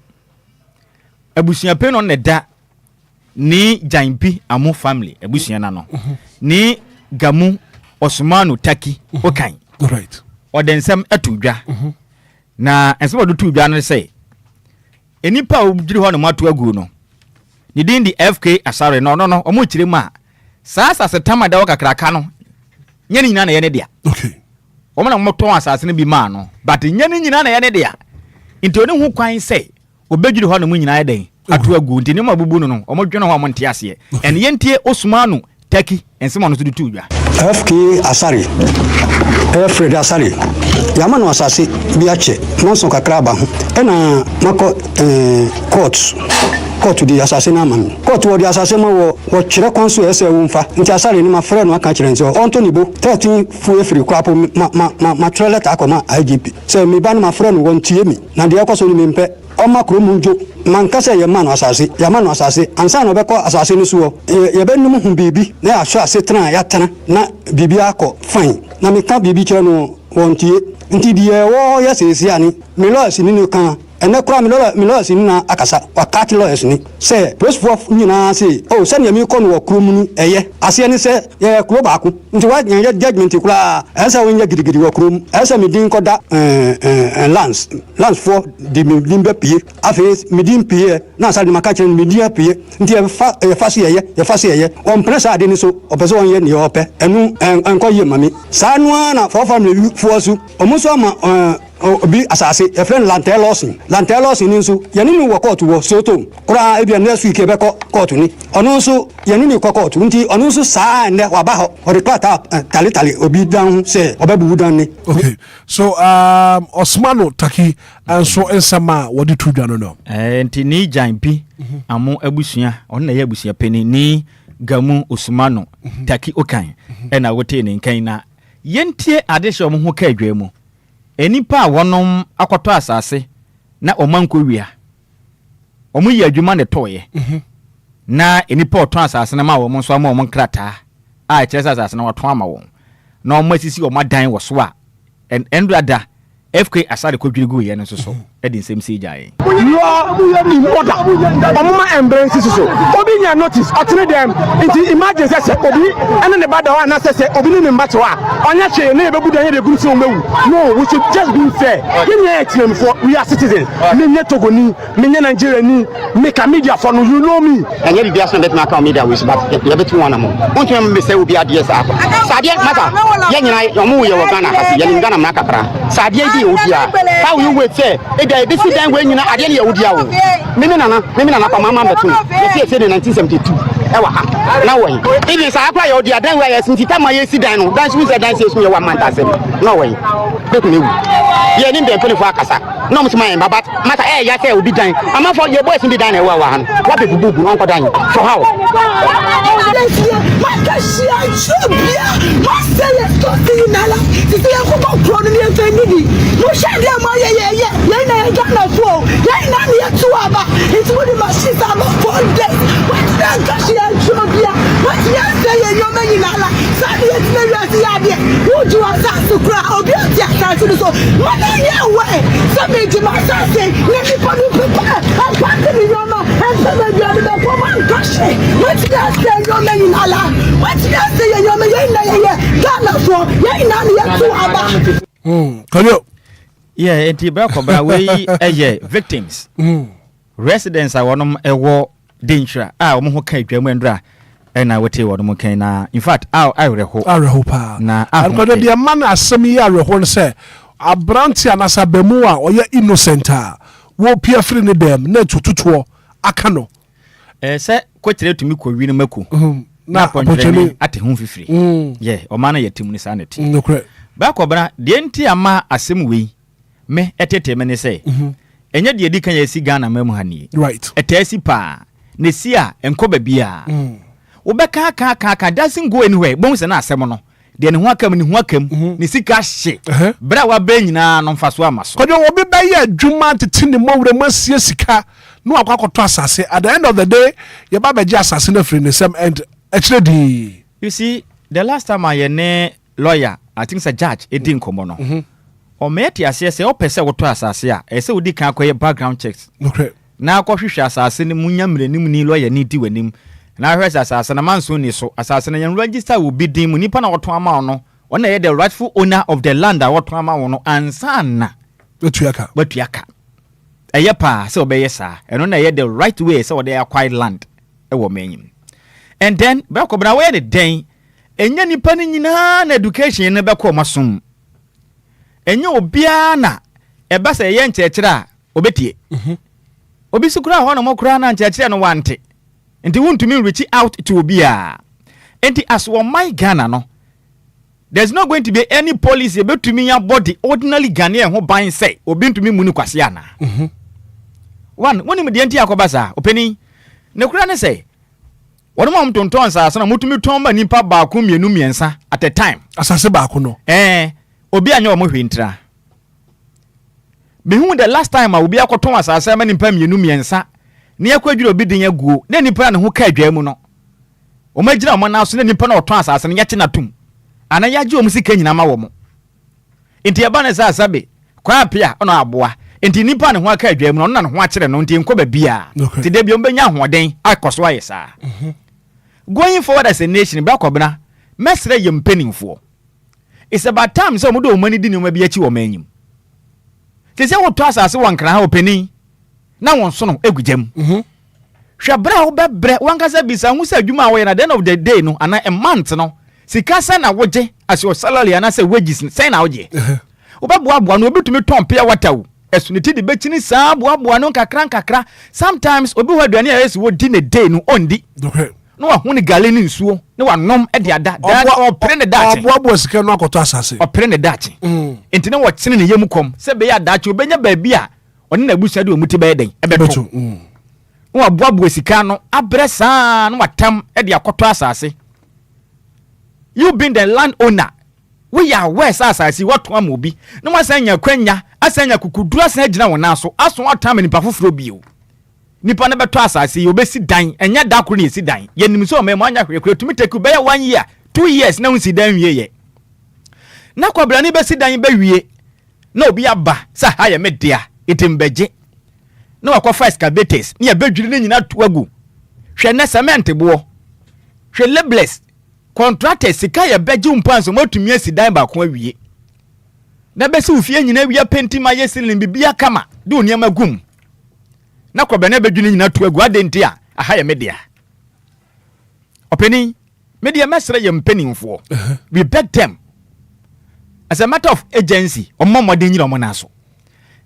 abusuape no ne da ni Janbi Amu family ebusuana no ni Gamu Osmanu Taki okan right odensem atudwa na ensem odutudwa no say enipa objiri ho no mato agu no ni din di FK asare no omo kire mu a sasa setama da wakakraka no nyane nyina na ye ne dia okay omo na moto asase no bi ma no but nyane nyina na ye ne dia nti oni hu kwan say obejiri ho no mu nyina ye den atu agu nti ne mabubu no omo dwene ho amonte ase en yentie Osmanu Taki ensema no tudu dwa FK asare Fred asare yamano asase bi ache nonso kakra ba ho ena mako court di asase na man court wo di asase mo wo kire konso ese wo mfa nti asare ni ma frɛ no aka kire nti onto nibo 13 fu efiri kwapo ma trailer akoma IGP se mi ba no ma frɛ no won tie mi na de ekoso ni mpe Oma kromunjo mankasa ye manu asase ansa no beko asase ni suo ye benum hu bibi na ahwe asetran ya tena na bibi akọ fine na me ka bibi kire no wontie nti die wo ya sesi ani me lo asini ni kan ene kura me lo asini na akasa wakati lo asini se press for nyina se o se ne mi ko no kromunu eye ase ni se ye kro ba ko nti wa nya judgment kura esa wo nya gidigidi wo krom esa me din ko da lance for di me din be pie afi me din pie na sa di maka kire me din pie nti ye fasi eye on press ade ni so opeso on ye ni ope enu enko ye mami sa no na for family fuasu omuso ma obi asase e friend lantelosin ni nso yani ni wo court wo soto kura e bia next week e be court ni onu nso yani ni court nti onu nso saa ne wa ba ho o de klata tali obi dan se obabu dan ni okay so Osmanu Taki anso ensama wo de tudwa no nti ni Janbi Amu abusua on na ye abusua peni ni Gamu Osmanu Taki okan e na wote ni nkan na yentie adehye omo ho ka adwa mu enipa wonom akoto asase na omanko wia omu yi adwuma ne toye na enipa oto asase na ma wo nso ama wo krata a kyeresa asase na wato ama wo na omu asisi wo madan wo so a enduada FK asare kodwirigu ye no so edi nsem si jaye yo ni moda omuma embrace so obi nya notice atene dem nti imagine say obi ene ne bada wa na say obi ni mbache wa onya che ne bebu dan ye de guru se omewu no we should just be fair ye etiem for we are citizens me nye Togoni me nye Nigeria ni make a media for no you know me enye bibia so bet na ka media we so but ye betu wana mo onto me say obi adie sa sadie mata ye nyina omu ye wo Ghana kasi ye ni Ghana na kakra sadie di Obia how you wait say e dey be sit down when you na ade na Obia wo mimi nana pa mama betu e say 1972 e wa ha na wo even sa akwa ye Obia dan we yes nti tama ye sit down no dan we say dan say so ye 1 month asem na wo be ku mewu ye ni dem pele fo akasa no mo tuma baba mata ya say obi dan ama for ye boys bi dan e wa ha wa be bubu on ko dan for how Makashia Obia masele to tinala titi ya ko ko ni en ni mo shade ma ye na ya Ghana fo ye na ni ya tuaba it would be machine am for day what dan Kashia Obia what ya say ye yo mani nala sabi ye tine ya si ya de would you asa sukra Obia ti asa so mana ya we sabi ti ma sa say ni ni pa ni prepare and pack ni yo ma and sabi you are the woman Kashia what ya say yo mani nala what you say you me ye Ghana for ye na ye tuaba Kanyo yeah enti bra ko bra we eye victims residents are wonom ewo danger a omo ho ka adwamu endra na wote wonom kan na in fact areho pa na akodo de man asem yi areho no se abranti anasa bemu a oye innocent a wo pia free ne dem na tututuo aka no se kwetire tumi ko wi no maku na ponchele ate hu fifiri ye o mana yatim ni sanity ba ko bra de nti ama asem we me etete me ne se enye de di kan ya si Ghana mamu hani right etasi pa ne si a enko ba bia Obeka ka doesn't go anywhere. Bon se na asem no. De ne ho akam ne sika hye. Bra wa ba nyina no mfa so amaso. Kodwo obi ba ye adwuma tete ne mawure masie sika no akwakoto asase. At the end of the day, ye ba beji asase na free ne sem and actually di. You see, the last time I ne lawyer, I think it's a judge, it didn't come on. Or meti asese o pese woto asase a ese odi kan akoye background checks. Okay. Na akohwehwe asase ne munyamre nim ni lawyer ni di wanim. Na hwese asase na manso ni so asase na yan register will be dim nipa na woto ama no. Ona ye the rightful owner of the land that woto ama wo no ansa na batuaka. Eye pa se obeye sa. Eno na ye the right way se wo dey acquire land e wo manyim. And then bakobra we the den enya nipa ni nyina na education ne beko masom. Enya obia na eba se ye nkyekere a obetie. Obi sukura ho na mokura na nkyekere no wante. Enti wontumi reach out to obia. Enti as one my Ghana no. There's not going to be any policy about to me your body ordinarily Ghanaian ho ban say obi ntumi munu kwase ana. One when me enti akobasa openi ne kura ne say wọ́n mọ̀ mtonton asase na mutumi tomba nipa baako mienu miensa at a time. Asase baako no. Obi anya omo hwintra. Behu the last time obi akoton asase ma nipa mienu miensa. Ne yakwadwira obi din aguo. Na nipa ne ho ka adwa mu no. Omagira omo na so na nipa na oton asase ne yate natum. Ana yaje omo sika nyina ma wo mo. Enti eba ne sa asabe. Kwa apia ono aboa. Enti nipa ne ho aka adwa mu no na ne ho akere no enti enko ba bia. Ti de bi ombenya hoden akoso ayesa. Going forward as a nation, Brakobna, Mestre yem penning for. It's about time some do money didn't maybe at you or menu. They say what toss as one can penny. Now one son of Egugem. Shabra bre one casabis who said you my way at the end of the day no and a month no. Sikasa na woje as your salary and I say wages and say now ye. Oba one will be to me Tom Pia Watau. As soon as the betchini sab wabuano kakra. Sometimes Obu had any as would dinner day no ondi. No one galeni nsuo no one nom e dia da o prene dachi obo sika no akoto asase o prene dachi enti na wo kyene ne yem kom se be ya dachi obenya baabi a oni na busa de omuti be den e beto no aboabo sika no abresa no watam e dia akoto asase. You been the land owner we are west asase what am obi no masanya kwanya asanya kukudu asan gina wona so aso atam ni pafoforo bio nipa na beto asase obesi dan enya da kro na esi dan yenim so me mo anya hwekure tumi take be 1 year 2 years na unsi dan wie ye na kwabra ni besi dan be wie na obi aba sa ha ye media itimbeje na wakwa first cabetes ni abedwiri ni nyina toagu hwe na cement bo hwe labels contractors sika ye beje umpanso matumi esi dan ba ko awie na besi ufie nyina wie penti ma ye silin bibia kama de oniam agum na kwabra na bedwini nyina toagu adenti a aha ye media openi media mesre ye mpenimfo we beg them as a matter of agency omomode nyira omonaso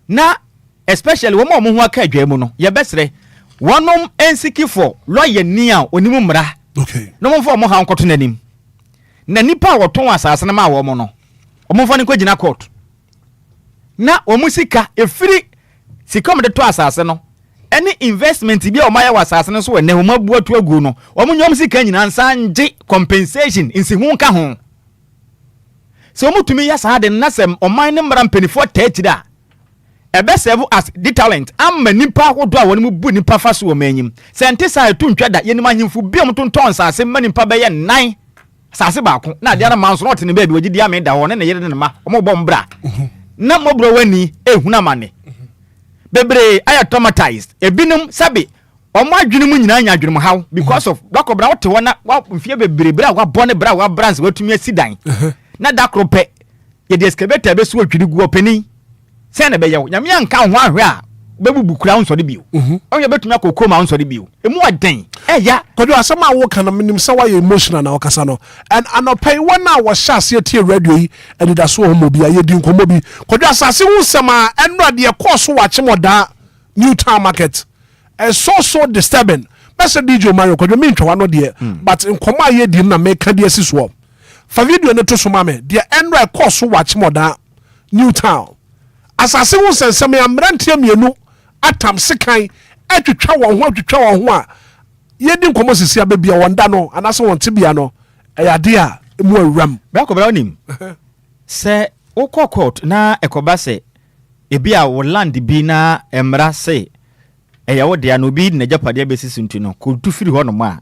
na especially wo mo ho aka adwa mu no ye besre wonom ensikifo lawyer ni a onimu mra okay no mo fo mo ha nkoto nanim na nipa woton asase na ma wo mo no omo fo ne ko gina court na omusika efiri sikom de to asase no any investment bi o maya wasase no so we ne ho mabua to agu no omo nyom sika nyina nsanje compensation insi hu nka ho so mutumi ya sa de nasem o man ne mra mpanifo tatida ebe serve as the talent amma nipa hodo a woni mu bu nipa fa so o manyim sente sa etu ntwada yenim ahimfu bi om tonton sase ma nipa be ye nan sase ba ko na dia na manso not ne ba bi ogidi ame da ho ne yere ne ma o mo bom bra na mo bro wani ehuna mane bebre aya traumatized ebinum sabe o mo adwene mu nyina anya adwene mu haw because of dakobra wote wona wa mfie bebre bra wa bone bra wa brands watumi asidan na dakrope ye de excavator be so adwiri gu openi se na be ye nyame anka ho ahwe a bebubu kura unso de bio onye betumi akokoma unso de bio emu aden eya kodo asama wo kana minim sa wa emotional na wakasa no and anopai wona wo shase tie radio yi Anidaso Wɔhɔ bi aye di nkomo bi kodo asase hu sema eno de course wa chimoda new town market so disturbing bese DJ Mario kodo mi ntwa no de but nkomo aye di na make de asiso fa video ne to so mame de eno course wa chimoda new town asase hu sensem ya mrantie mienu atam sekan atwitwa won ho a yedi nkomo sisi abebia wonda no anaso won tibia no eyade a emu awram bra ko bra onim se wo court na ekoba se ebi a wo land bi na emra se eya wo de no bi na japade abesisi ntu no ko du firi ho no ma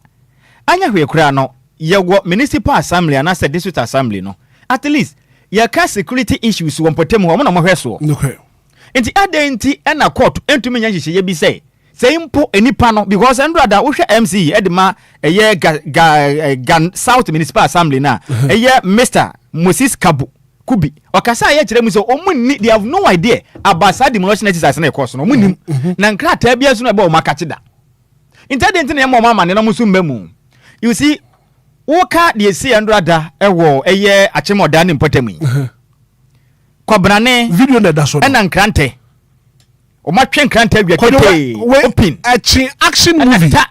anya hwe kura no yewo municipal assembly na se district assembly no at least ya ka security issues won potem ho na mo hwe so okay enti adenti na court entumi nya hihye bi se impo enipa no because endrada wo hwe MC edema eye Gan South Municipal Assembly na eye Mr Moses Kubi okasa ye kire mu so omunni they have no idea about side demolition exercise na course no omunnim na nkrata bia so na ba o makache da intendent na mo mama ne no musu mbemu you see woka de esi endrada ewo eye achemoda ne mpotami kobrane video na da so na nkrante o ma twen kranta adwa tete open action movie ta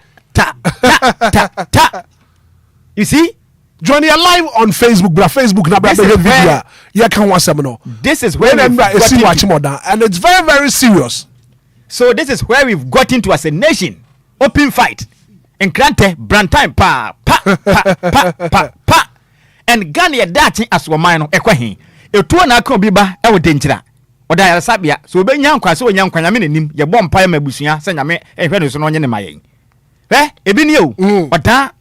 you see join you live on Facebook na bra video ya kan wasem no this is where we watch more and it's very very serious so this is where we've got into as a nation open fight in krante brand time pa and Ghana that as wo man no ekwahin etuo na aka obi ba e wo denkyira oda ya sabia so obenya nkwa so onya nkwa nyame nanim ye bɔ mpae mabusua sɛ nyame ehwɛ no so no onye ne mayen ebi ne o oda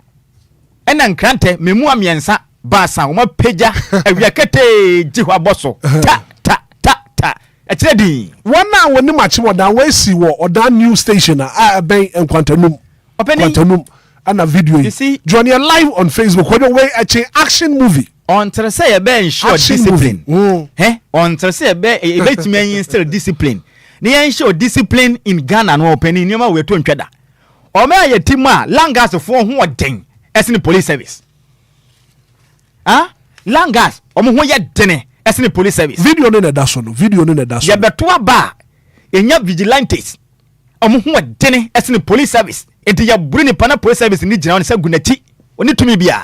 ena nkrante memu amiensa ba san wo mapeja awia kete ji hɔ abɔso ta ekyire din wana woni machi oda we si wo oda new station a ben nkwantanum nkwantanum ana video yi join you live on Facebook we action movie on say e be ensure discipline on say e be timi still discipline ni ensure discipline in Ghana no opening ni ma we to ntweda o me aye timu a langas fo ho oden esini police service langas o mo ho ye dene esini police service video no na da so ye beto aba enya vigilantes o mo ho dene esini police service enti ya buri ni pana police service ni gina on se gunachi oni tumi bia.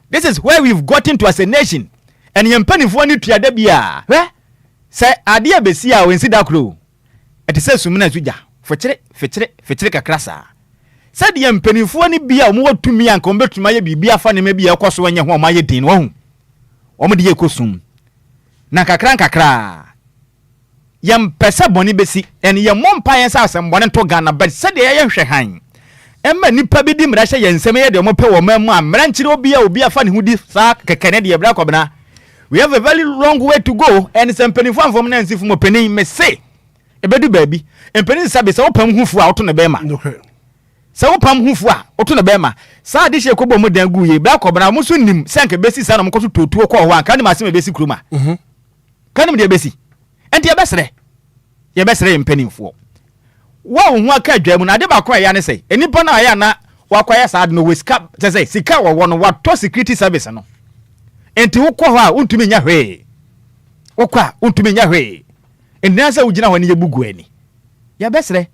This is where we've gotten to as a nation. And yempanifo ni tuade bia. Say ade besi a wensi da kro. Eti se sumina suja. Fetire kakrasa. Say de yempanifo ni bia omo watumi anka ombetuma ye bibia fa ne ma bia ekoso wanye ho ma ye din wo hu. Omo de ye kosum. Na kakra. Yempese boni besi en yemmompa yen sa asembone to Ghana but say de ye hwe han. Emma nipa bi di mrahye yensem ye de mo pe wo mamu a mranchire obi afa ne hudi sa kekene de bra kobna we have a very long way to go and some penifo amfom na nsifo mo penin me say ebedu baabi empenin sabe se wopam hufu a woto ne bema se wopam hufu a woto ne bema sa de hye kobo mo dan guye bra kobna mo so nim senke besi sa na mo koto totuo ko ho an kan ma se me besi kuruma kan me de besi enti ye besere empeninfo wa hu aka dwa mu na de ba kwa ya ne sei enipa na ya na wakwaya sa no weska say sika wo no wato security service no enti wo kwa ho a untumi nya hwe wo kwa untumi nya hwe enna sa ugina ho ne yebugu ani ya besere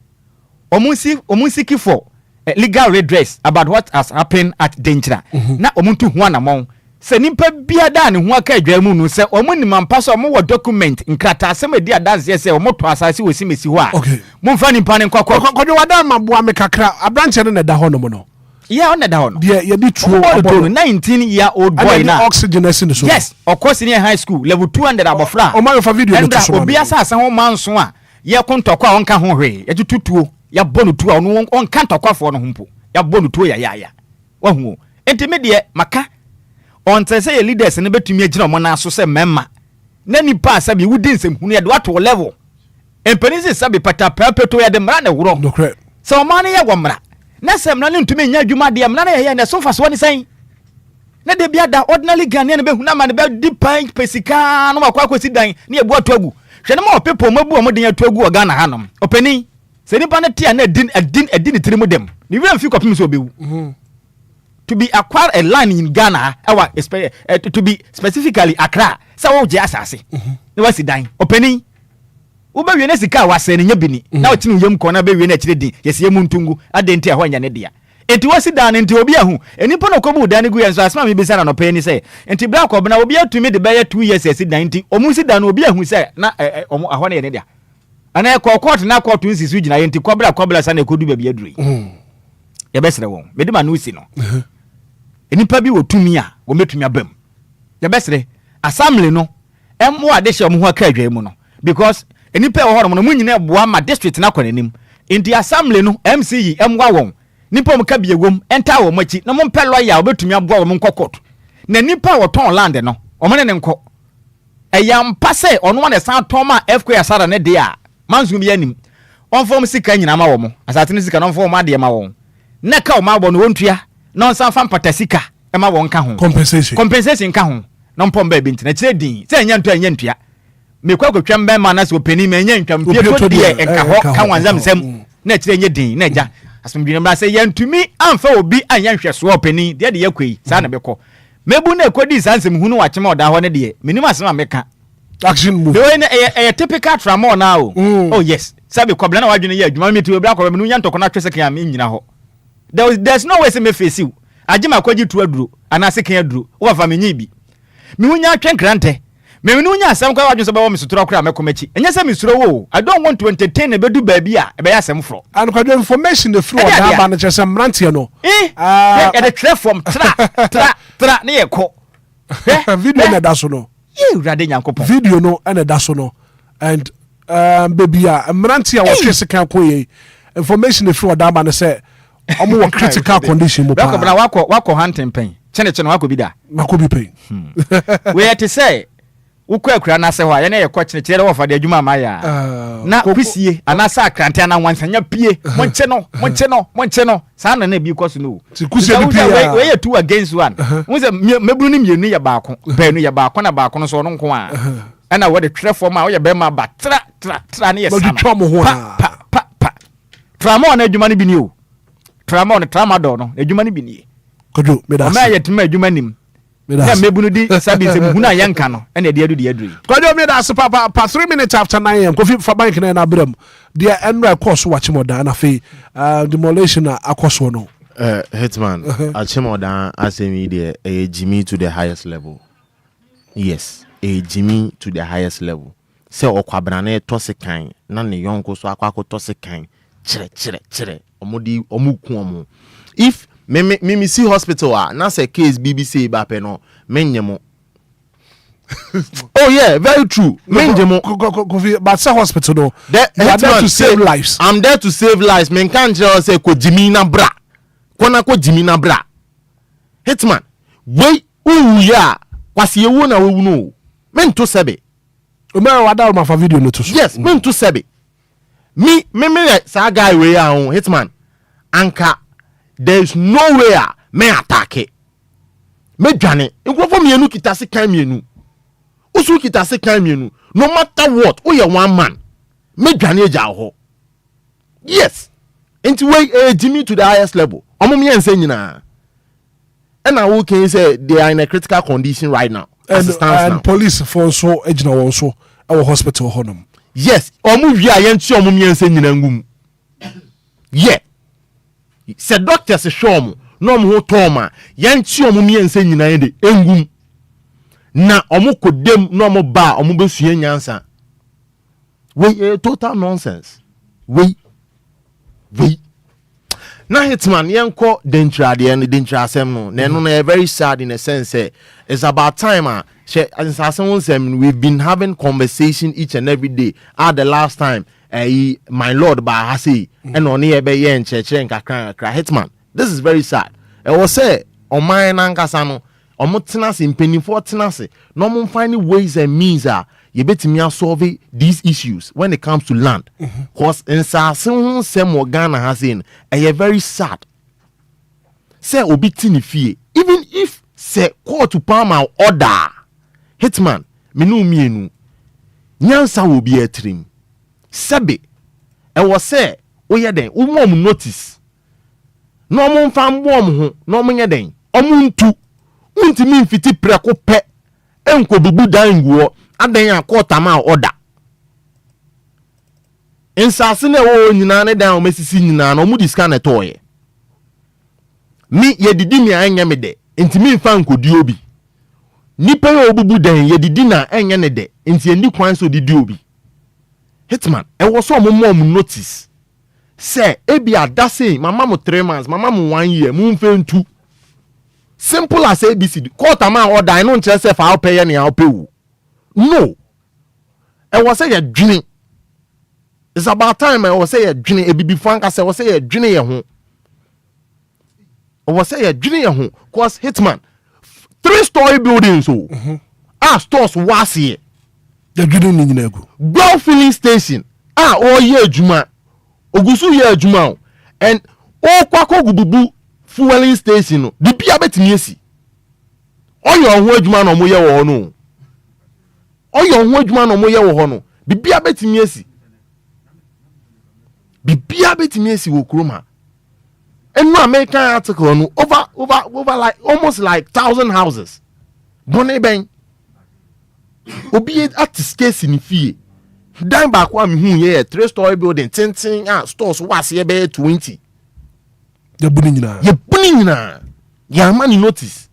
omunsi kifo legal redress about what has happened at Denchira na omuntu hu anamon se nipa bia da ne hu aka dwa mu no se omuni mampa so omo wo document nkrata asem edi adanse se omo to asase wosi mesi ho a momfa nipa ne nkwa kodwo wada maboa me kakra abranche ne da ho no no on da ho no ye di true 19-year-old boy na oxygen esi so yes of course in high school level 200 abofra o ma fa video no so obi asa ho manso a ye kontokwa a onka ho hwe ye tutuo ya bonu tuo no onka ntokwa no humpo ya bonu tuo ya wahu enti me de maka on say leaders ne betumi agina mo na so se memma na nipa asabi wudi nsem hunu ye de wato level empenisi sabi pata perpeto ya de mra na wuro so o man ye gwomra na sem na ntumi nya adwuma de mra na ye na so fa so ni san na de bia da ordinary Ghanaian be huna ma ne be dipan pesika no makwa kwesi dan ne ebu ato agu hwe ne ma opepo mabu o mo den ato agu o Ghana hanom openi se nipa na tia na adin tirimu dem ni we amfi kopim so obewu to be acquire a land in Ghana to be specifically Accra so wo je asase ne wasi dan openi wo ba wie na sika wase ne nya bini na wo tinu yem ko na ba wie na kire din yesi yem ntungu adenti a ho nya ne dia enti wasi dan enti obi ahu enipo na kobu dan gu yenso asma me bisa na no peni say enti bra ko na obi atumi de ba 2 years yesi dan enti omu si dan obi ahu say na omu aho na ye ne dia ana ko court na court nsi su gina enti kobra sa na kodu ba bi aduri ye besere won me de ma no si no enipa bi wotumi a wo metumi abam ye besere assembly no emo ade hye mo ho aka adwan mu no because enipa e wo ho no mo nyina boa ma district na kwanenim inti assembly no MCE emwa won nipa mo ka biegom enta wo machi na mo mpe lawyer obetumi aboa wo nkokot na nipa wo ton land no o mo ne nko eyam pase ono na san ton ma FK Sara ne de a manzum bi anim on form sika nyina ma wo mo asate ne sika no form ade ma wo na ka o ma bo no wontua na on san fa mpata sika e ma wo nka ho compensation ka ho na mpom ba bi ntina kire din se nya ntua me kwa kwatwa mba ma na se openi me nya ntwa mpie to de enka ho ka wanzam sem na kire nya din na ja asomdwene mra se yantumi amfa obi anya nhwe so openi de yakoi sa na beko mebu na ekodi sansem hunu wa chema oda ho ne de menim asem ameka action move we na typical tramo na o oh yes sabe kwabla na wadwene ye adwuma metu obi akwa menu nya ntoko na twese kan am nyina ho there's no way se me face you agema kwaji tu aduro ana se kan aduro wo fa menyi bi me hunya twen krante me hunya asem kwa wadwene so ba wo mesuturo akura mekomachi enye se mesuro wo I don't want to entertain e bedu baabi a e be asem fro and kwadwo information the flow da ba na chese mrantie no e the trap from tra ne ye ko video na da so no urade nyankopon video no na da so no and baby mrantie a wo twese kan koye information the flow da ba na say omo wo critical condition mo pa bra wako hunting pen chene wako bi da wako bi pen we yet say ukwa akura na se ho ya na ye kwa chene wo fa de adwuma ma ya na kwisie anasa akrante na wansanya pie monche no sa na bi koso no kusie bi pie we ye two against one wonse mebru ni mienu ye baako penu ye baako na baako no so no nko a ana wo de twere form a wo ye be ma ba tra ne ye sa pa tramo na adwuma ni bi ni o tramo na tramadol no adwuma ni bi ni kojo me da ma ye tima adwuma nim ya mebunu di sabi se huna yanka no ene de adu de aduri kojo me da se papa 3 minutes after 9 am kofi fa bank na abram de enra course wa chimoda na fe demolition akoso no Hitman achimoda asemi de Jimmy to the highest level. Yes, Jimmy to the highest level. Se okwabra na tosekan na ne yonko so akwako tosekan chire omuku omu if me see hospital na say case BBC ba pe no menyemo. Oh yeah, very true. Menyemo but say hospital no you are there to save lives. I'm there to save lives. Men kan just say ko Jimmy na bra. Kona ko Jimmy na bra. Hitman, we ya kwasi ewu na we no. Men to sebe. O me wada ma fa video no to so. Yes, men to sebe. Me sa guy we ya Hitman. Anka there is nowhere me attack it. Me dwane. Nkrofo mienu kitase kan mienu. Usu kitase kan mienu. No matter what, we are one man. Me dwane eja ho. Yes. Into way Jimmy to the highest level. Omo me ense nyina. And I will can say they are in a critical condition right now. And police for so ejina won so our hospital honum. Yes. Omo wi ayentu omo me ense nyina ngum. Yeah. Se doctor se show no mo toma yanchi omo miense nyina yede engum na omo kodem no mo ba omo besua nyansa we total nonsense we na Hitman yenko dentra de and dentra asem no na no na very sad in a sense it's about time we've been having conversation each and every day at the last time my lord ba hasi and on here be yen cheche nkakra Hitman. This is very sad. I was say on my nankasa no omo tenase mpenifo tenase no mo find ways and means you betimi solve these issues when it comes to land cause in sasen sem Ghana has in very sad. Say obi tini fie even if say court to palm order Hitman menu mienu nyansa will be a trim Sabi, I was say, we are then, notice. No mon fam warm, no man then, omuntu, unti mean fiti preko pe, enko bubu dying war, and then a quarter mile order. In Sassine, oh, Nana down, Mrs. Nina, no moody scan at toy. Me, ye did me, I am a day, inti mean fan could you be. Nipe obubu den, ye did dinner, and yanade, inti a new coin so did you be. Hitman, I was so more notice. say ebia that say mama mo 3 months mama mo 1 year mo mfe 2 simple as abcd court ama order I no nche say fa how pay any how pay wo no e was say dwene it's about time I was say dwene e bibi fanka say was say dwene ye ho was say dwene ye ho cause Hitman 3-story buildings so stores was here the dwene ni nyina gu Bell filling station o ye adwuma ogusu ye adwuma and o kwako gububu fueling station no di bia betimi esi oyo ho adwuma no mo ye wo no oyo ho adwuma no mo ye wo ho no di bia betimi esi bibia betimi esi wo kroma enu American article no over like almost like 1,000 houses bone ben obi artiste case ni fie dan ba kwa me hu ye 3-story building tintin stores wase ye be 20 ye buni nyina ya mani notice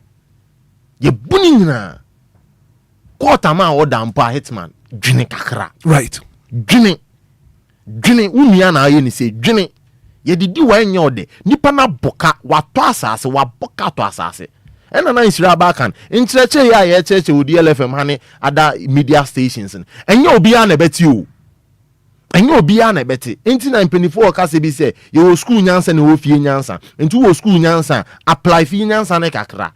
ye buni nyina quarter ma order mpa Hitman dwene kakra right dwene unua na aye ni se dwene ye didi wa nya ode nipa na boka wato asase wa boka to asase ena na nsira bakan nchereche ya ye cheche wo DLFM hane ada media stations enye obia na beti o enye obia na beti enti na mpanyfo ka se bi se ye wo school nyansa na wo fie nyansa enti wo school nyansa apply fie nyansa na kakra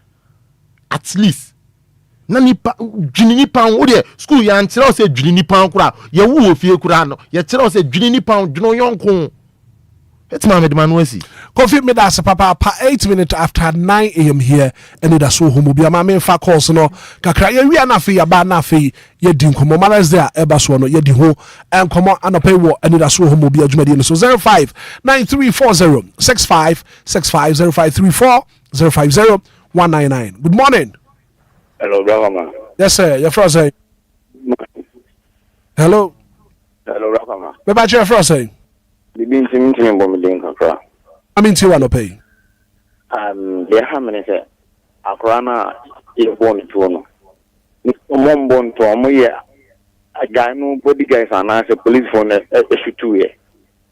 at least na nipa dwini nipa wo de school ya nkyerɛ se dwini nipa kura ye wo fie kura no ye kyerɛ se dwini nipa dwino yonko Hitman medman wesi coffee me da papa 8 minutes after 9 a.m. here Anidaso Wɔhɔ Obia ma me fa calls no kakra ye wi na fe ya ba na fe ye di nkomo matters there eba so no ye di ho enkomo anope wo Anidaso Wɔhɔ Obia adwumadi no so 0593406565 0534050199. Good morning. Hello, brother. Yes sir, your friend say hello brother. Me ba your friend say Bibi ntimi bombe den kakra. Aminti wa no pay. They ha mene se akra na e bon to no. Ni mo bon to mo ye agai no body guys ana se police phone e shutu ye.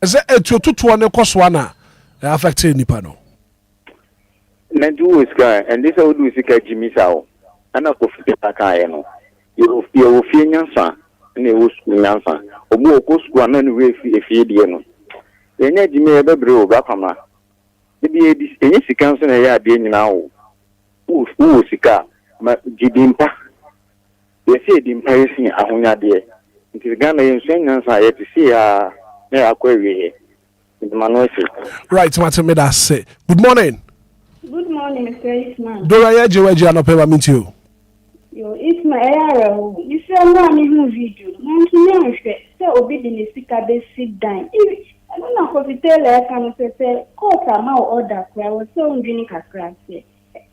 Ese etu tutu ne koso na affect nipa no. Na do is guy and this will do is ka Jimmy sao. Ana ko fiti aka ye no. Yo fie nyansa na e wo school nyansa. Obu ko school na no we fie die no. Enye Jimmy ebebre o bakama. Ebi enye sika nso na ya ade nyina wo. Wo sika ma gidimpa. Ye se dimpa yesi ahonyade. Nti Ghana ye nso nyansa ye ti si ya na akwawie. Right, Martin, me that say. Good morning. Good morning, Mr. Hitman. Dora ya jeweji anopewa minti Yo, Hitman, you say no me who video. Man to me say obi di sika be sit down. I don't know if you tell her can say court ama order kwa was so ndwini kakra say.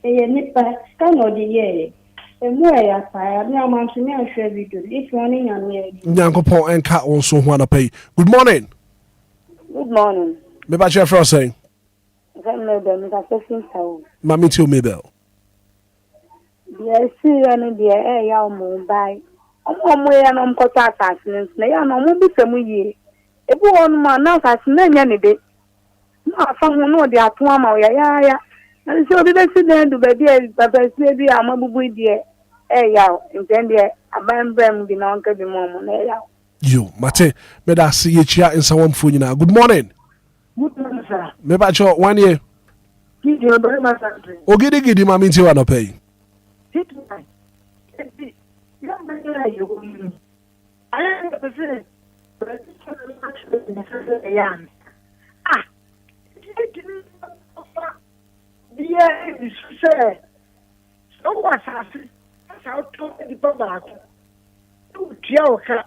Nipa kan odi ye. Mo ya pa na man to me share video. If one in your Nyankopon enka onso ho anope. Good morning. Good morning. Me ba che fro say. Mami to Mabel. Yes, and the ya mo buy. Omo ya no mkota assassins na ya no mo bi samu ye. Ebu on ma na assassin na nya ne de. Na fa ho no de ato ama ya. Na so bi be si den do ba bi baba si bi amabubu die ya ntende abambrem bi na onka bi mo na ya. Yo, mate, me da see ye chia in someone phone na. Good morning. Good morning, sir. Me ba cho 1 year. Gidi obere ma sa. Ogidi ma minti wa no pay. Hitman. Ya ba ya yo. Ala be se. Ah. Dia se. So what happened? How to the baba. Tu tioka.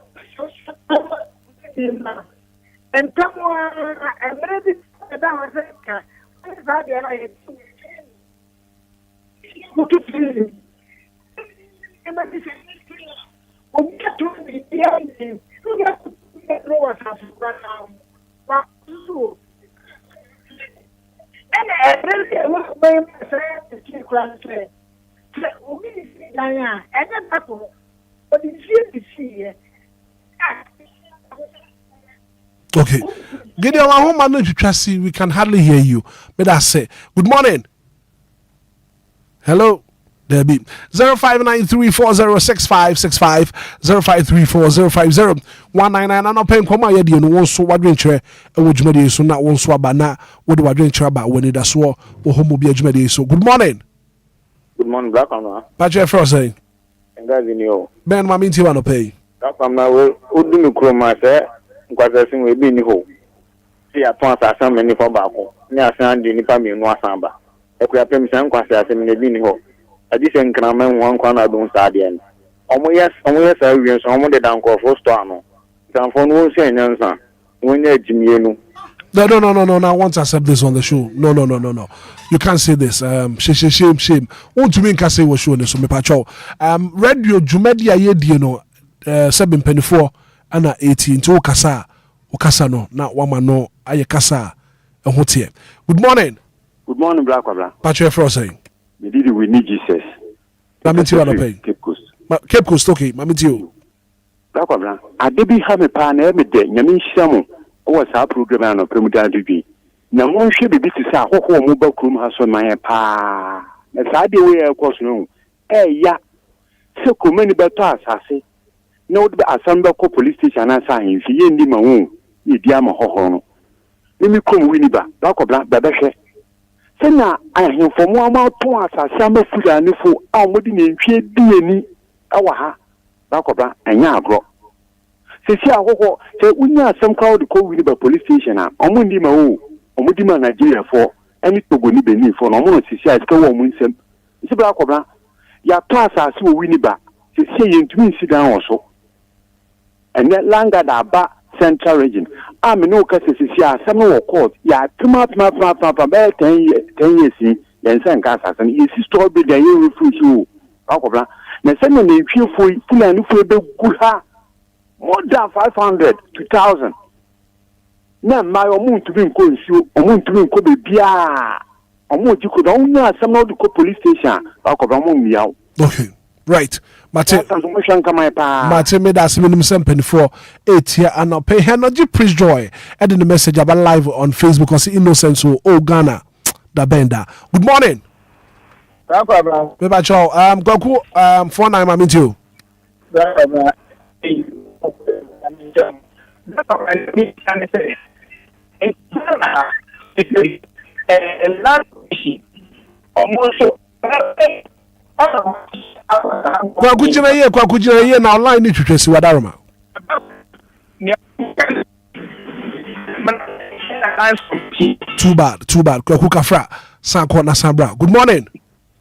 And come on, I'm ready to down Africa. What is that? Go to prison. And I said, oh, get to me, you got to know what's happening right now. But you and I really want to make myself to keep crying. We Diana, and then Apple, but it's here to see. Okay. Gideon, I hope man Trasi, we can hardly hear you. But I say, good morning. Hello. There be 0593406565 0534050199 and open come my yedi no won so wadwenkyere e wo dwumade so na won so aba na wo de wadwenkyere aba wo Anidaso wo homo bi dwumade so. Good morning. Good morning, Black Mama. Patrick Frost. Engazinio. Ben mama nti wa no pay. Black Mama we odumi kroma se nkwasesin we bi ni ho. Si aton asan meni fo baako. Ni asan di nipa mienu asan ba. Ekuya pem se nkwasesin ne bi ni ho. Adi se nkraman wan kwa na don sa de en. Omo yes sa wi so omo de dan ko fo store no. Sanfo no se nyansa. Wonya ajimienu. No. I want to accept this on the show. No. You can't say this. Shame. Want to mean can say what show this so me pacho. Radio Jumedia ye die no 724 ana 18 to kasa. Okasa no na wama no aye kasa ehho tie. Good morning. Good morning, Black Wabla. Patrick Frost saying. We did we need Jesus. Mamiti wa no pay. Cape Coast okay. Mamiti you. Black Wabla. Adebi ha me pa na me de nyame nhyiamu. O sa program na premuda dubi. Na mo hwe bibi ti sa hoho mo ba krum ha so man pa. Na sa de we e course no. Ya. Se ko mani beto asase. Na wo de asamba ko police station na sa hin fi ye ndi ma wo. Ye dia ma hoho no. Emi kom wini ba. Black Wabla ba behwe. Sena ahemfo mo amato asase amafuda ne fo a mo di nentwie dieni awa ha. Black Wabla anya agro. Sisi ahoko se unya asem crowd ko wini ba police station a omo ndi ma wo omo di ma Nigeria fo ani Togo ni Benin fo no omo sisi a sika wo mo nsem isi Black Wabla ya to asase wo wini ba sisi yentumi sidan wo so ene langa da ba Central Region me no ka sisi asem no court ya tuma be 10 years yen sen ka asase ni isi store be da ye refuse wo Black Wabla na se no na twie fo fulani fo be gu ha more than 500 to 1,000. Na my omuntu bi nko nsuo, omuntu bi nko bebia. Omuntu ko da unya asem na ko police station, akọba mo miaw. Okay. Right. Mate me da asem nim sempanifo etia anope Henoji Priest Joy edin the message about live on Facebook on Innocent so Ghana da benda. Good morning. Abraham. Me ba chow Goku 49 ma meet Kwa kujina ye na online ni twetwesi wadaroma. Too bad. Kwa kukafra sanko na sabra. Good morning.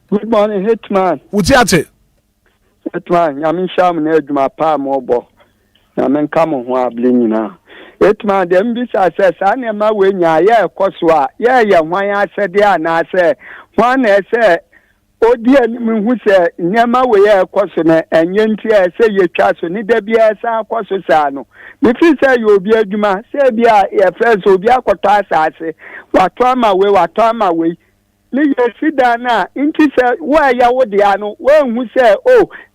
Good morning, Hitman. Utiate. Hitman, yamin sham na eduma pa mo bo. Na men kamo ho able nyina. Hitman dem bi sa na ma we nya ye ekoso a ye hwan asede ana se hwan na se odi anim hu se nyama we ye ekoso na enye nti se ye twa so ni da bia sa akoso sa no me fi se ye obi adwuma se bia ye friends obi akoto asase wato ama we ni ye sida na nti se wa ya wo de ano wa hu se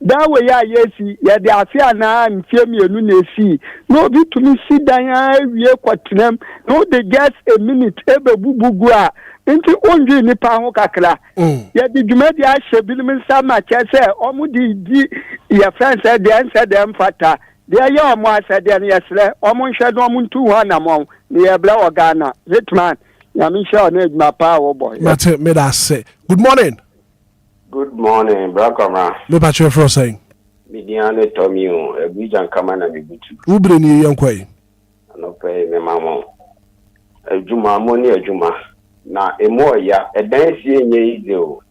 da we ya yesi ye de afia na mfie mienu na esi no bi tumi sida ya wie kwatrem no de just a minute ebe bubugu a nti onji ni pa ho kakra ye de dwumadi a hyebilim sama chese omudi ye friends de dem fata de ye omo asede ne yesre omo nhwe do omo ntu ho na mo ne ye bla wo Ghana Hitman Yamisha na eduma pa wo boy. Mate me da say. Good morning. Good morning, Brakama. Me Patrick Frost saying. Midiane Tomio, Ebijan kama na bibutu. Ubre ni yankwai. Anope me mama. Ejuma moni ejuma. Na emo ya edan sie nye ize o.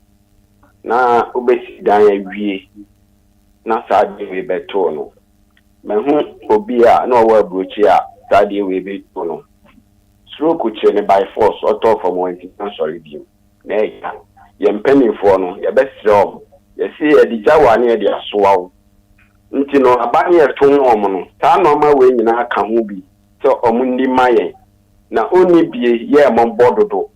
Na obesi dan ya wie. Na saade we beto no. Me hu Obia na owa brochi a saade we beto no. Stroke ne by force auto from one sorry view. Na ya yempeni fo no ye besrem. Ye see edija wane ye de asoa. Nti no abanye eton omo no. Ta no ma we nyina aka ho bi. So omundi maye. Na oni bie ye mombododo.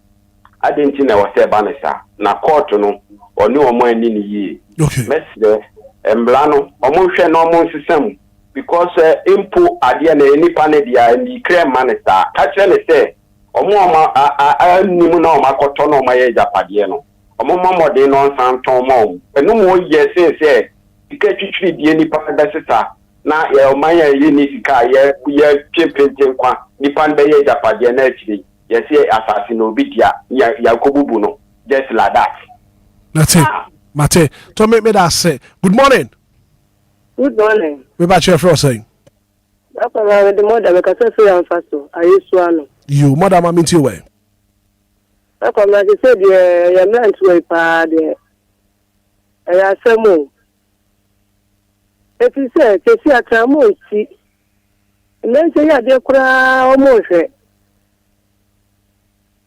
Adenti na wase banesa. Na court no oni omo ani ni yi. Okay. Mesre embla no omo hwe no omo sisem. because impo adia na nipa ne dia ni crème manisa ka kire ne say omo nimu na omakoto na omaye japade no omo mamode no santon mo enu mo ye say ika twitwi die nipa da sita na ye omanya ye ni sika ye twepente kwa nipa be ye japade na akiri ye say asasi no obi dia ya kobubu no just like that. That's it. Mate, to make me that say good morning. Good morning. We back here for saying. Papa, the mother because I say I'm fast. I used to you mother mama into way. Papa, like I said, you meant to a pad. I say more. If you say, you see a tramo, see. And then say, yeah, they cry almost.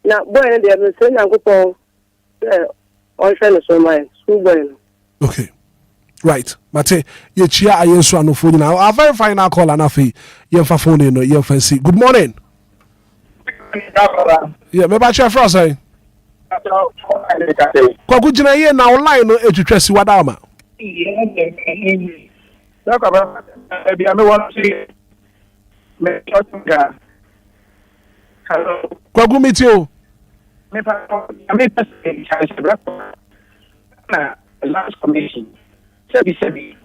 Now, boy, they're saying, I'm going to all friends of mine. Okay. Right. Mate, ye chia ayenso anofo now. Our very final call anafi. Ye fa phone no, ye fa see. Good morning. Yeah, me ba chia fra say. Kwa kujina ye na online no etwetwa si wada ma. Kwa gumiti o. Last commission. Sebi.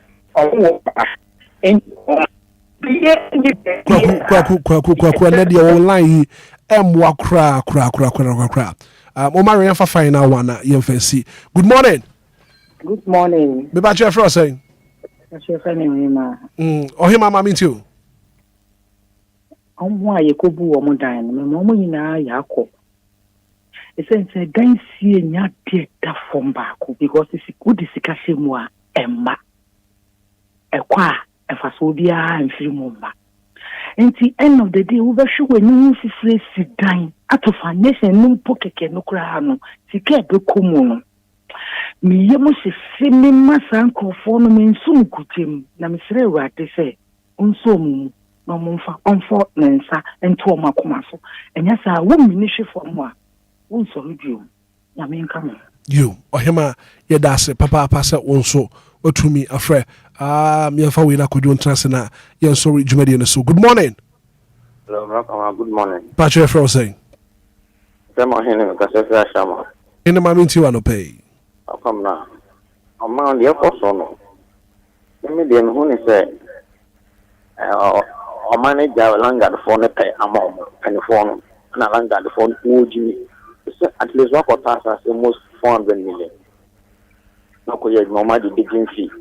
Kwa lady online emwa kra. Omar fa final one yemfensi. Good morning. Good morning. Me ba che fro say. Chef Anima. Ohima mama mintu. Omwa yekobu wo mudan me mo nyina yakọ. Essentially, don't see nya data from back because it's good discussion wa emma. Ekwa efasobia and filmumba. And the end of the day, we were sure when you see sit down at of a nation no pokeke no crano, sike be common. Me yemo se semi massa conform me soon kutim, na misre wa te say, unso no monfa, unfortunate, and to ma comaso. And yes, I won't finish for moi. You ohima ye dase papa pasa wonso otumi afre me fa we na kodu ntrase na ye sorry jumadi no so. Good morning. Hello, good morning. Patrick Fro saying. Sema hene ka se fa shama. Ene ma minti wa no pay. Akam na. Oma de ko so no. Me de no ni se o manager langa de phone pay amom and phone na langa de phone ojimi. At least one for tax as almost 400 million. No, because normal the digging fee.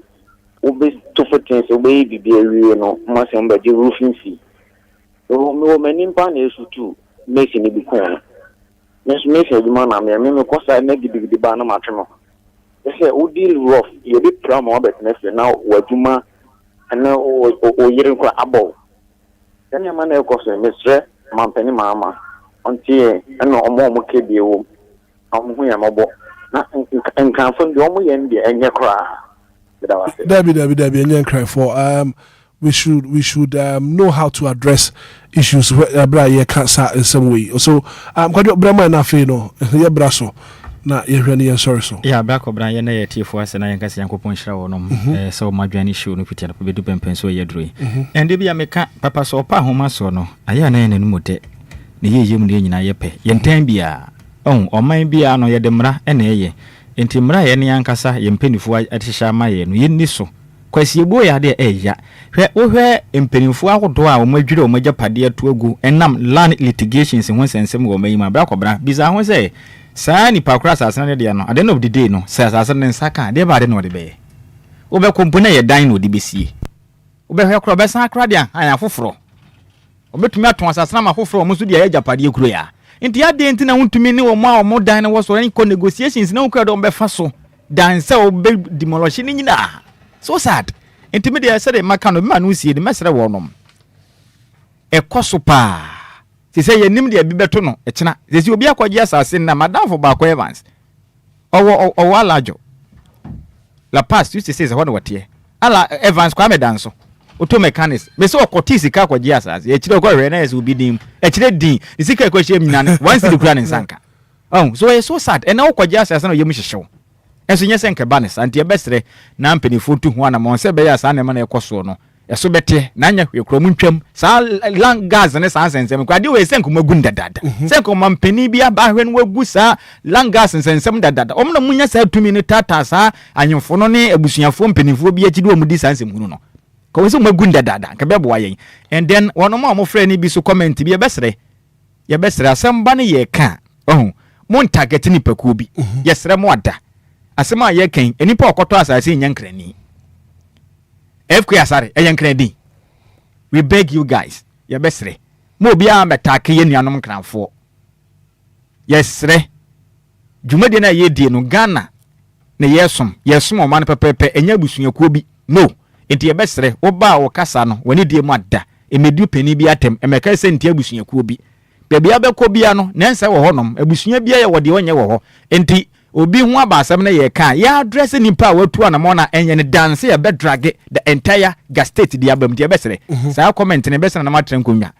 Ube two for things, ube be no, must remember the roofing fee. No, many panels too, making it become. Miss Mason, the man, I mean, of course, I make the banner matrimony. They say, oh, deal rough, you be prom or better now, what you ma, and now, oh, you're above. Then your man, of course, Mr. Mampany Mama. Until and no more KBO. I'm who na nkanfo ndi omo ye ndi enye kra. Debbie enye kra for we should know how to address issues bra ye cancer in some way. So kwado brama na fe no ye braso na ye hwene ye sorry so. Yeah, back obran ye na ye tifo ase na ye nkase yankopon hira wo no so madwane show no pitia na bedu pempen so ye droi. Ende bia meka papa so pa homa so no aya na ye nanu mode. Ne yeyem ne nyina yepe yentan bia oman bia no ye de mra ene ye enti mra ye ne yankasa ye mpenifo atihya ma ye no ye ni so kwasi ebo ya de eya hwe wo hwe mpenifo akodo a wo madwire wo magyapade ato agu enam land litigations ho sensem wo mayima bra kobra biza ho se saa ni pakura asase ne de no at the end of the day no say asase ne nsaka de ba de no de be wo be kompona ye dan no de besie wo be hwe kro be san akra de anya foforo obetumi aton asasana mahofro omo so dia ya japade ekuro ya enti ade enti na huntumi ne omo a omo dan ne wo so enko negotiations na ukra do befa so dan se obe demolish ni nyina so sad enti me dia se de maka no ma no sie de mesere wo nom ekoso pa se ye nim de bibeto no ekina se obi akwaje asase na madamfo ba kwa Evans owo alajo la past you say ho no wote ala Evans kwa medanso auto mechanics me so okotisi ka kwaje asase e kire kwa rena yes obi dim e kire din isika kwa hye nyane once the plan nsanka so e so sad e na kwaje asase no yemu hyehyew enso nyese nke banes anti e besere na mpani fotu ho na monse be ya sa na ma na ekoso no eso bete na anya hwekrom ntwam sa lang gas ne sa sensem kwade we senko magun dadada senko mampani bia ba hwe no wagu sa lang gas sensem dadada omna munya sa tumi ne tata sa anyemfo no ne abusuafo mpanifo bia kidi o mudi sansem hunu no ko we so magun dadada ka be boa yen and then wono ma mo frɛ ni bi so comment bi ye besre asamba ne ye ka mon target ni pakuo bi yesre mo ada asema ye kan enipa okoto asase nyankrani Enquires eyankradi. We beg you guys. Ye besre. Mo bia metake ye nuanom kranfo. Yesre. Dwumade na ye die no Ghana na yesom o man pepepe enya busuakuo bi. No. Enti ye besre wo ba wo kasa no wani die mu ada. Emedu pani bi atem emeka se ntia busuakuo bi. Bebia abekọ bia no nense wo honom abusua bia ye wode wonye wo ho. Enti obi hu abasam na ye kan ya address nipa watu anamo na enye ne dance ya bedrage the entire gas state dia bam dia besere sa comment ne besere na matren konwa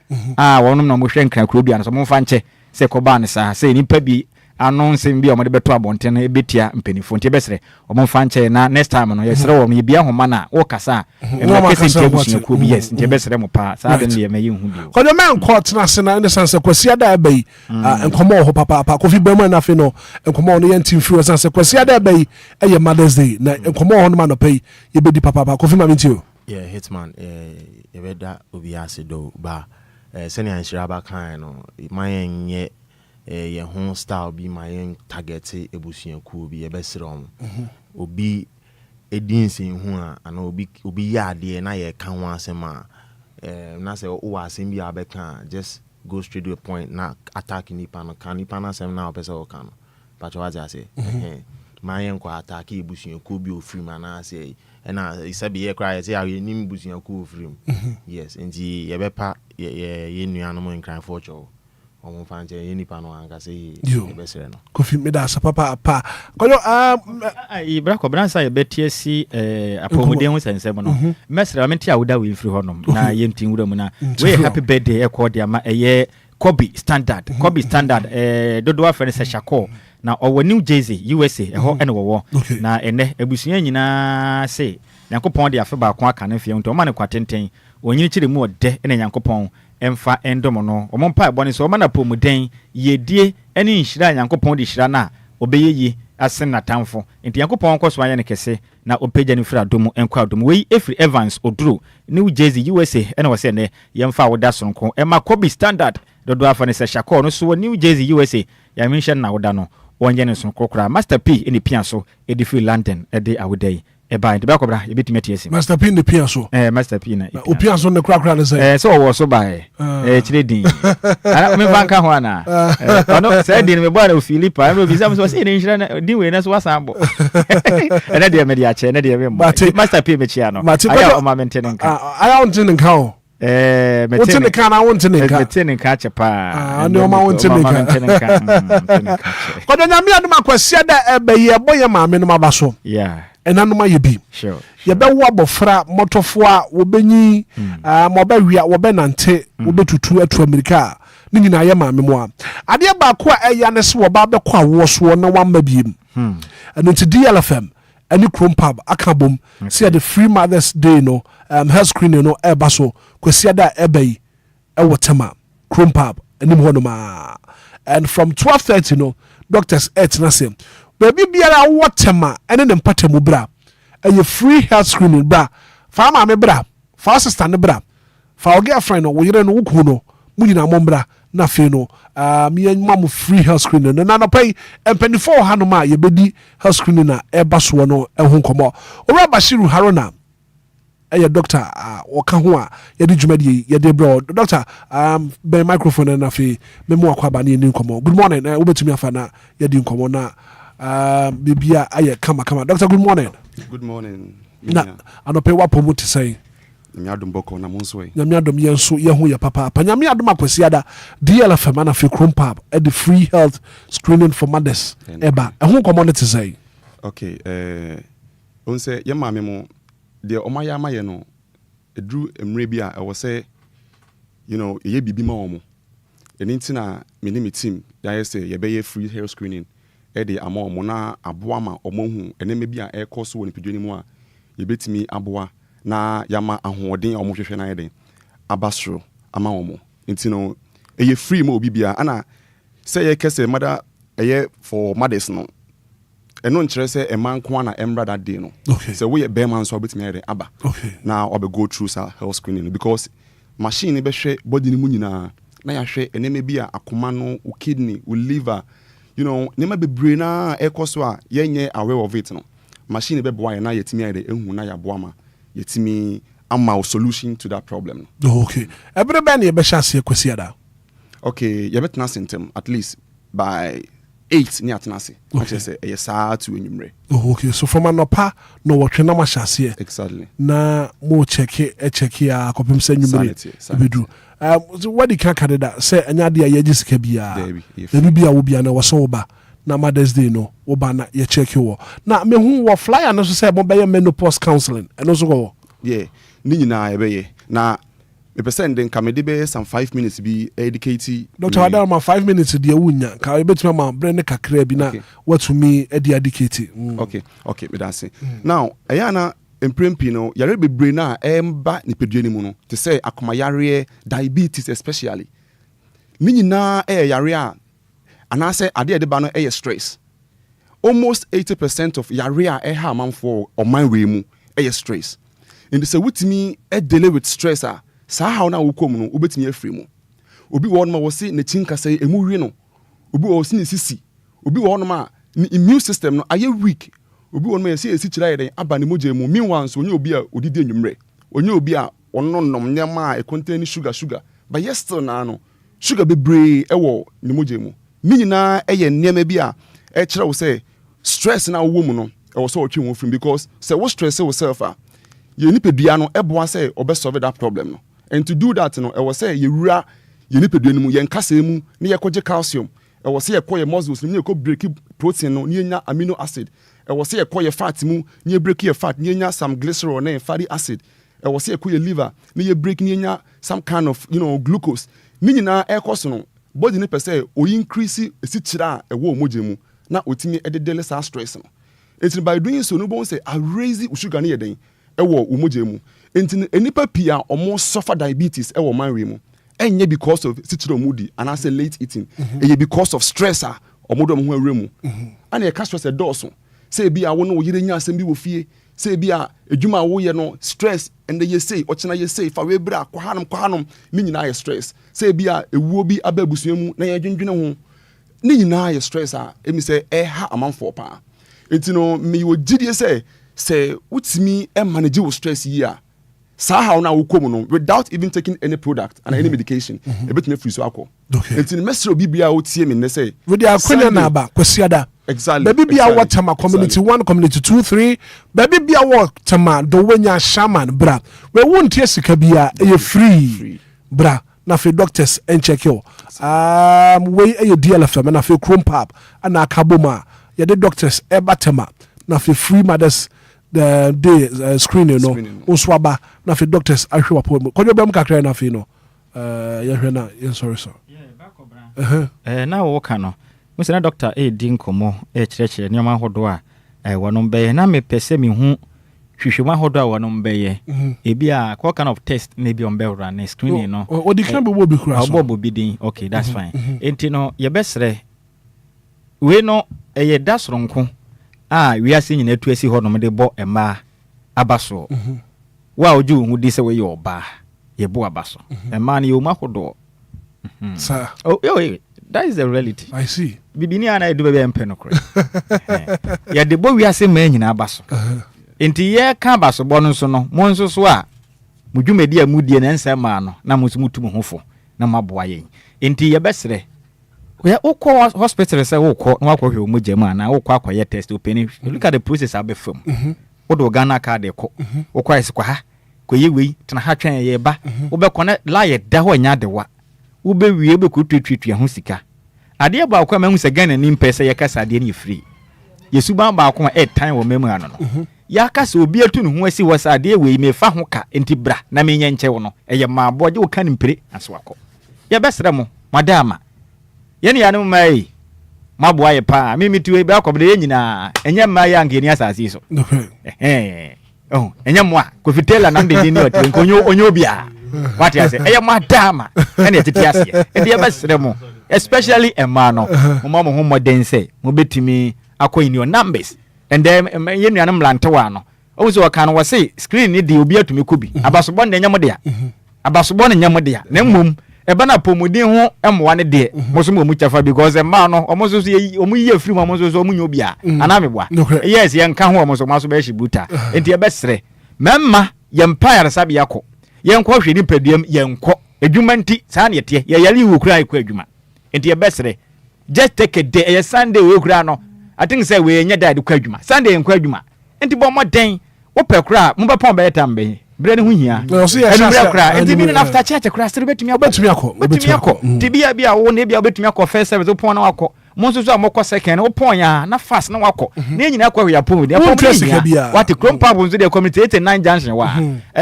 wonum na mo hwe nkran kro bia no so mo fa nche se ko ba ne sa se nipa bi announce bi o mo de beto abonte na ebetia mpanifo nti besere o mo fa nche na next time no ye sere wo me bia homa na wo kasa e na kese ntia busu ko bi yes nti besere mo pa sa de ne me yi hu bi ko de man court na se na in the sense kwasi ada abai enkomo ho papa kofi bema na fe no enkomo no yentim fi sense kwasi ada abai eye Mother's Day na enkomo ho no ma no pay ye bedi papa kofi ma menti o Hitman ye beda Obia se do ba seni anshira ba kan no man ye ye hon style bi my target ebusuaku bi ye besrom obi edinsin hu a ana obi yade na ye kan wan asema na say o asem bi abeka just go straight to the point na attack nipa no kan nipa na asem na opese o kan pacho wa say my enko attack ebusuaku bi ofiri ma na say na isabi ye cry say awe nim busuaku ofiri yes nti ye bepa ye nuanu mo nkran for cho omo fanje yeni pano anga say besere no kofi me da sa papa pa koyo ibra ko bransa ye betie si apomuden ho sensem no mesre menti awuda we free honom na yenti wura mu na we happy birthday e ko dia ma eye Kobe standard dodo afere se shako na owo New Jersey USA ho ene wo na ene abusua nyina se Nyankopon de afe ba ko aka na fie nto ma ne kwatenten onyini kire mu ode ene Nyankopon emfa endomo no omompa ebone so ma na pomuden yedie ene nhira Nyankopon de hira na obeyeye asen na tamfo enti Nyankopon koso aye ne kese na opeja ne fira domu enkwa domu we Efri Evans oduro New Jersey USA ene wo se ne yemfa woda sonko ema Kobe standard dodo afa ne se shako no so New Jersey USA ya mention na woda no onye ne sonko kra Master P ene pia so edifi London ede awodai eba ndi bakobra yebetimi atiesi Master P ne pia so Master P na o pia so ne kra ne say so wo so ba chire din ara me banka ho ana ono say din me bua na Philippa no bi sam so say ne nhira na din we na so wasambo ene de me dia che ene de me Master P me chia no aya o ma maintain nka aya on tin nka o metene kan na won tin nka metene nka che pa ani o ma won tin nka ko de nyame aduma kwasi da ebe ye boye maame no mabaso enanoma ye bi sure ye be wo abofra motofo a wo benyi mo ba wia wo be nante wo betutu atu America ni nyina ye maame mo a ade ba ko a eya ne se wo ba be ko awo so na wamma biem and into DLFM any chrome pub akabom see the free Mother's Day no health screening no e ba so kwesi da ebai e wotema chrome pub anim ho no ma and from 12:30 no doctors na say baby biara wotema ene ne mpatamu bra eye free health screening bra fa ma me bra fa sister ne bra fa oge afran no wo yire no wuku no munyina mo bra na fe no me mam free health screening na no pay empenifo ha no ma ye bedi health screening na e baso no e ho nkomo ora Bashiru Haruna eye doctor woka ho a ye di dwumadi ye de bro doctor be microphone na fe me mo akwa ba ne ni nkomo good morning obetumi afa na ye di nkomo na bibia aye kama doctor good morning na anope wapo muti say nyadum boko na monso nyadum yenso ye ho ye papa nyadum akwasiada DLFM na fe chrome pub at the free health screening for mothers eba ho community say okay on say ye maame mo de omaya amaye no edru emre bia e wo say you know ye bibi ma omo enintina me ni me team ya say ye be ye free health screening ede ama omo na aboa ma omo hu eneme bia e koso woni pedwani mu a ye betimi aboa na yama ahoɔden a ɔmo hwehwɛ na yɛ den abasoro ama wɔn nti no ɛyɛ free ma obi bia ana sɛ yɛ kɛsɛ mother ɛyɛ for mothers no ɛno nkyerɛ sɛ ɛma nko na ɛmbra that day no sɛ woyɛ bɛrima nso a wobɛtumi ayɛ den aba na ɔbɛ go through sa health screening because machine ne bɛhwɛ body no mu nyinaa na yɛahwɛ nneɛma bi a akoma no wo kidney wo liver you know nneɛma bebree na ɛkɔ so a yɛnyɛ aware of it no machine bɛboa yɛ na yɛtumi ayɛ den ehu na yɛaboa ma yɛtumi ama solution to that problem no. Okay ɛbɛrɛ bɛn na yɛbɛhyɛ aseɛ kwasi ada okay yɛbɛtena ase ntɛm at least by 8 ni atena ase actually say ɛyɛ saa to enyumre okay so from anopa no wɔtwe na mahyɛ aseɛ exactly na mo check a kɔpem sɛ enyumre bedu so what the candidate say anya de a yɛgye sika bia ebi bia wo bia na wɔsɔ wo ba na Mother's Day no wo ba na yɛ check wo na me hu wo flyer no so say mo bɛyɛ menopause counseling ɛno so go yeah ni nyinaa yɛbɛyɛ na me percent then come de some 5 minutes be educate Dr. Adama 5 minutes de wunya ka ebetuma ma brand kakra bi na what to me e educate okay me that's it now ayana emprempi no yare bebre na emba nipadua ni mu no te say akoma yare diabetes especially ni nyina yare a anase ade de ba no stress almost 80% of yare a ha manfo o man we mu stress and say witimi deal with stress saa how na wokom no obetimi afiri mu obi wo no ma wo se ne chinkasa emu wi no obi wo se ne sisi obi wo no ma ne immune system no aye weak obi wo no ma yesi esi kira yeden aba ne moje mu meanwhile so onye obi a odidi enwumre onye obi a ono nom nyama a contain sugar but yes still na no sugar bebree ewo ne moje mu ni nyina eye nneema bi a e kira wo se stress na wo mu no e wo so otwe wo film because say wo stress yourself ye nipadua no eboa say obe solve that problem no. And to do that, I was say you ra you need to do mu yen kasa mu ne yekoje calcium. I was say yekoye muscles ne yeko break protein no ne nya amino acid. I was say yekoye fat mu ne break your fat ne nya some glycerol ne fatty acid. I was say yekoye liver ne ye break ne nya some kind of glucose. Ni nyina ekos no body ne pese o increase esi kira e wo moje mu na otimi e de less stress no. It's by doing so no bon say I raise sugar ne yeden e wo moje mu. Enipa pia omo suffer diabetes e wo manwe mu enye because of sitiro moody and I say late eating e because of stress omo do mo ho awre mu and e ka stress e dawso say bia wo no yire nya asem bi wo fie say bia edwuma wo ye no stress and ye say ochina ye say fa we bra kwahanom ni nyina ye stress say bia ewuo bi ababusua mu na ye dwendwene ho ni nyina ye stress emi say e ha amanfo pa etino me wo gidie say utimi e manage wo stress yi saa how na wokom no without even taking any product and any medication e betime free so akọ entin mesro bibia o tie me ne say we dey akwene na ba kwasiada exactly baby bia watama community 1 community 2 3 baby bia watama do wenya shaman bra we won tie sika bia e free bra na fe doctors en check you we e DLFM na fe chrome pap ana akaboma ye the doctors e batama na fe free mothers the day screening no uswaba na fe doctors ahwe wapo ko bem kakra na fe no ye hwe na sorry na wo ka no musa na doctor di nkomo kyerɛkyerɛ nneɛma ahodo a wɔnom bɛyɛ na me pɛsɛ me hu hwehwɛmu ahodo a wɔnom bɛyɛ ebi a what kind of test maybe on bɛwra na screening no o di kan bɛbɔ bi kura so bɔbɔ bi din okay that's fine enti no yɛbɛsrɛ we no ɛyɛ dasronko wiase nyina tu asi hɔ no de bɔ ɛma abaso wa oju hu di sɛ we yɛ ɔba yɛ bo abaso ɛma no yɛ ma hodo sir that is the reality I see bibini ana edu bebe empe no kore ya de bo wiase ma nyina abaso enti ye ka abaso bo no so no mo nso so a mudwumedi a mudie na nsɛ ma no na mo so mutum hofo na maboa yɛn enti ye besere we ukọ hospital say ukọ na wakọ hwe mo jema na ukọ akọye test openi look at the process abefam odo Ghana card ekọ ukọ isikwa ha koye wei tena ha twen ye ba ubekọ na la ye da ho nya dewa ube wie be ko twetwetwe ho sika ade ba akwa mahu se Ghana ni mpɛ sɛ ye kasa ade ne free yesu ba akwa time wo memu ano no ya kasa obi atu ne ho asi wasa ade wei me fa ho ka enti bra na me nya nkyɛ wo no eye ma boje wo ka ne mpire aso akọ ye besere mo madama yene ya no mai maboa ye pa mimi tuwe ba akobde ye nyina enye ma ya ngeni asase so oh enya mo a kofitela na de ni ote onyo Obia what I say eya mo adama ene tete ase e de be mo especially ema no mo mo homoden say mo betimi akọ in your numbers and then ye nuanam lantewa no o so kan wo say screen ni de obi atumi ko bi abasobọ na enya mo de a abasobọ na enya mo de a na mmom ebe na pomudin ho emwa ne de mo so mo chafa because ema no omo so omo yi afiri mo so omo nyo bia anamebwa yes ye nka ho omo so maso be shibuta enti ebe sere memma ye empire sabe yakọ ye nkọ hwe ni padiem ye nkọ adwuma nti saa ne yete ye yale wo kura ikọ adwuma enti ebe sere just take a day ye Sunday we kura no I think say we nya dad kọ adwuma Sunday nkọ adwuma enti bo mo den wo pe kura mo be pon be tambe brand hu hia enu kra enti bi na after church kra sere betumi akọ tibia bia wo na bia betumi akọ first service pon na akọ mo so amokọ second wo pon ya na fast na wakọ na nyina akọ ya pon de pon what chrome pub nso de community 89 junction wa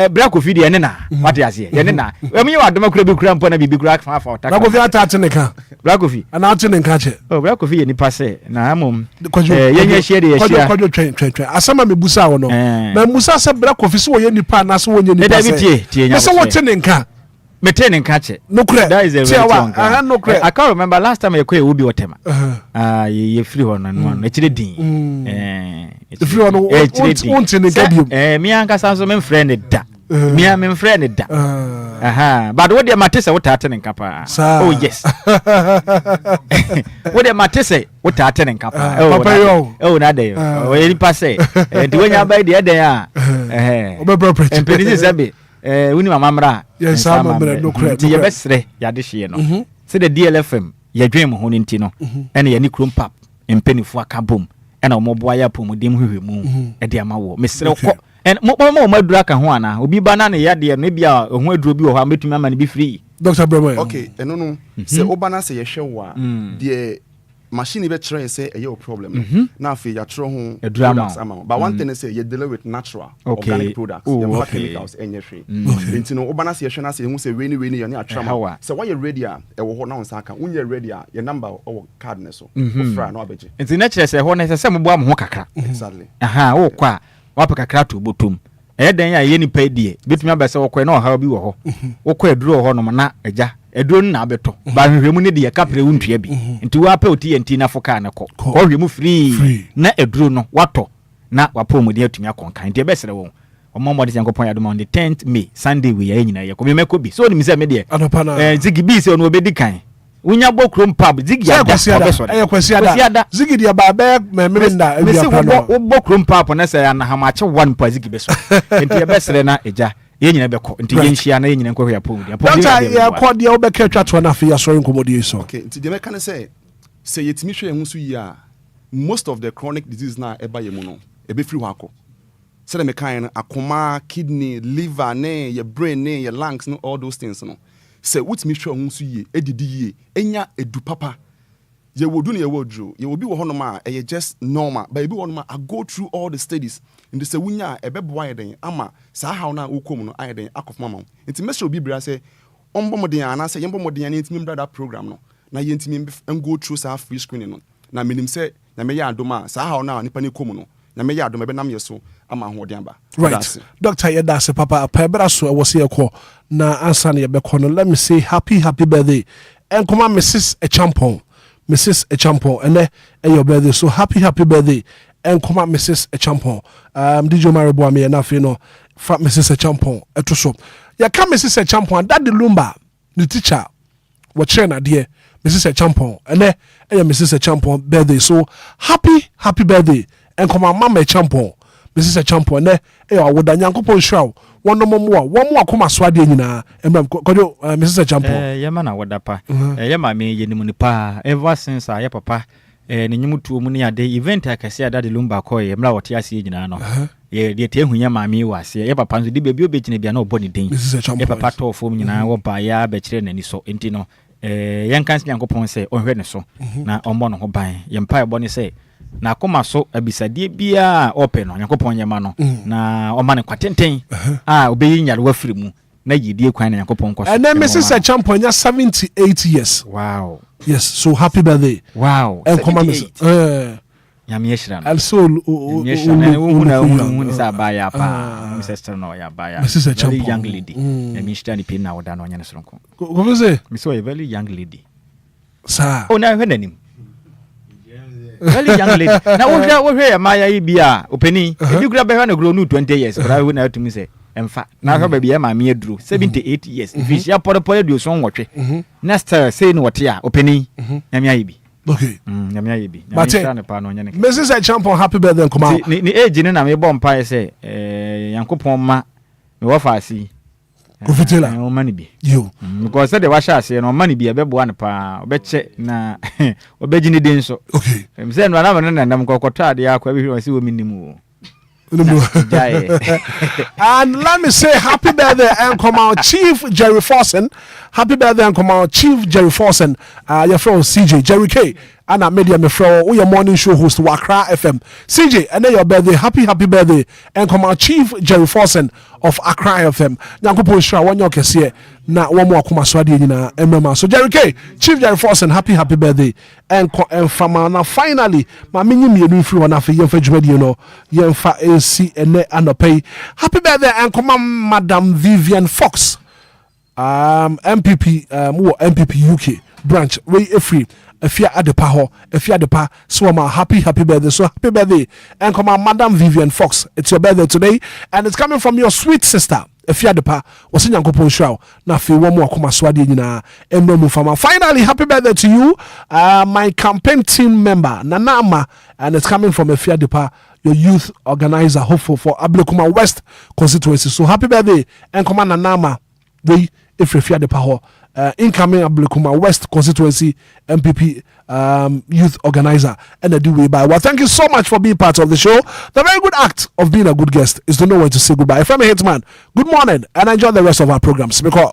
brako fi de ne na what ya se ye ne na emi ye wadoma kura bi kura pon na bibi kura fa fa brako fi atate ne ka brako fi ana ate ne ka che brako fi ye ni passe na amom ye nya share de ye share kwadwo twen asama me busa wo no na musa se brako fi so wo ye nipa na so wo nye nipa se so wo te ne nka Metene nkache. That is a very long I can't remember last time I called Obi Otema. Ye free one and one. It's din. The free one won't in the gabium. Me and Casanso, my friend, da. Me and my friend, da. Aha. But what the Matisse, what attending Kappa? Oh, yes. What the Matisse, what attending Kappa? Oh, that day. Oh, any passe. And when you buy the other, and Penny Zabi. Wini mamra yes mamra no credit ye besre ya de hye no se the DLFM ye dwen mo hono nti no ene ye ni krom pap empenifu aka bom ena omoboa ya pomudem hwehwemu e de ama wo mesre ko en mo madura ka ho ana obi ba na ne ya de no bia ho aduro bi wo ha metumi ama ne bi free Dr. Bremo okay eno no se obana se ye hwe wo a de machine be try say a your problem na afi ya tro ho products amount but one thing is say you deal with natural organic products you chemicals any free into no obana say hwe na say hu say we ni you na atram so why you ready a e wo ho na on saka unye ready a your number or card ne so ofra na obeje into natural say ho na say mo boa mo ho kakra exactly aha wo kwa wa pe kakra to botom den ya ye ni pa die betumi abese wo kwa na oha bi wo ho wo kwa aduro ho no na eja eduro na abeto ba hwehwemu ne de ya kapre wuntua bi nti wa pa oti enti na foka na ko hwehwemu free na eduro no wato na wapomudi atumi akonkan nti ebesere wo omomode yankopon ya do on the 10th May Sunday we ya nyina ye ko me meko bi so ni mi se me de zigi bi se ono obedi kan unya bo krom pub zigi ya da kwasiada zigi dia ba be memenda e bia pa no wo bo krom pub na se ya na hamache one pa zigi beso nti ebesere na eja ye nyina beko nti ye nhia na ye nyina nkwa ya pomudi ya kwa dia obeka twatwa na afi ya so nkomodi so okay nti de meka ne say yetimi hwe hu so yi a most of the chronic disease na eba ye mu no ebe free hwako say the mekan akoma kidney liver ne your brain ne your lungs no all those things no say wutimi hwe hu so yi edidi yi enya edu papa ye wodu ne ye wodru ye obi wo hono ma e just normal but ebi wo no ma I go through all the studies in the sewunya ebeboa yeden ama sa how na wokom no ayeden akofma ma nti mesho obi bra say ombomoden ana say yembomoden ana ntimi mbra that program no na ye ntimi go through sa free screening no na minim say na me ya adoma sa how na nipa ne kom no na me ya adoma be nam yeso ama hoden ba right Dr. Yedase papa pebra so e wose ekọ na answer na ye be kọ no let me say happy birthday enkoma Mrs. Echampon and your birthday so happy birthday and come out Mrs. Echampon DJ Maribo me na fe no fa Mrs. Echampon eto so ya ka Mrs. Echampon that the Lumba the teacher what share na dear Mrs. Echampon and your Mrs. Echampon birthday so happy birthday and come out Mama Echampon Mrs. Echampon and woda Nyankopon hwa one more akoma swade nyina embam kodo Mrs. Echampon ye mana woda pa ye ma me ye nimu ni pa ever since aye papa ne nyimutu mu ne ade event akase ada de Lumba ko ye mra wote ase nyina no ye de te hunya ma me wase ye papa nso de bebi obegine bia na oboni den ye papa to fom nyina wo ba ya ba kire nani so enti no ye nkan Nyankopon se ohwe ne so na ombo no ho ban ye mpa ye boni se na akoma so abisadie bia open no Nyankopon yema no na omane kwatenten obeyi nyare wafiri mu na yidie kwan na Nyankopon ko so and then Mrs. Echampon ya 78 years wow yes so happy birthday wow and come on and so very young lady. Very young lady. Sir. Oh, now her very young lady. Now we're here, Maya Ibia, Openi. You grab a grow new 20 years, but I wouldn't have to me say. In fact, now her baby, my mere drew 78 years. If you share pot of do some watch. Next saying what ya, Openi, Yamiabi. Okay. But Mrs. Champion, happy birthday and come out. The age in a bomb pie say, Yanko Poma, what see. No money be you because the washer say no money be a bebe one pa obeche na obejini den so okay em say no na na mkokota de akwa bi see wo minimu and let me say happy birthday and come out Chief Jerry Forsen. Happy birthday and come out Chief Jerry Forsen. Your friend CJ Jerry K and I made your friend your morning show host Accra FM. CJ and then your birthday happy birthday and come out Chief Jerry Forsen of Accra FM. Nyankopo shra one your kese na one more kuma swadi na emema. So Jerry K, Chief Jerry Forsen, happy birthday and fama na finally ma minyi mienu free one afi yemfa djumadi you know yemfa AC ene anopay. Happy birthday and come Madam Vivian Fox. MPP MPP UK branch way free if you at the power if you at the pa so I'm happy birthday so happy birthday and come on Madam Vivian Fox, it's your birthday today and it's coming from your sweet sister if you at the pa was in Yankopon show na fi one more kuma swadi na emno mufama. Finally happy birthday to you my campaign team member Nanama, and it's coming from if you at the pa your youth organizer hopeful for Ablekuma West constituency. So happy birthday and come on Nanama we if you the power incoming Ablekuma West constituency MPP youth organizer and I do way by. Well, thank you so much for being part of the show. The very good act of being a good guest is to know when to say goodbye. If I'm a Hitman, good morning and enjoy the rest of our programs. Because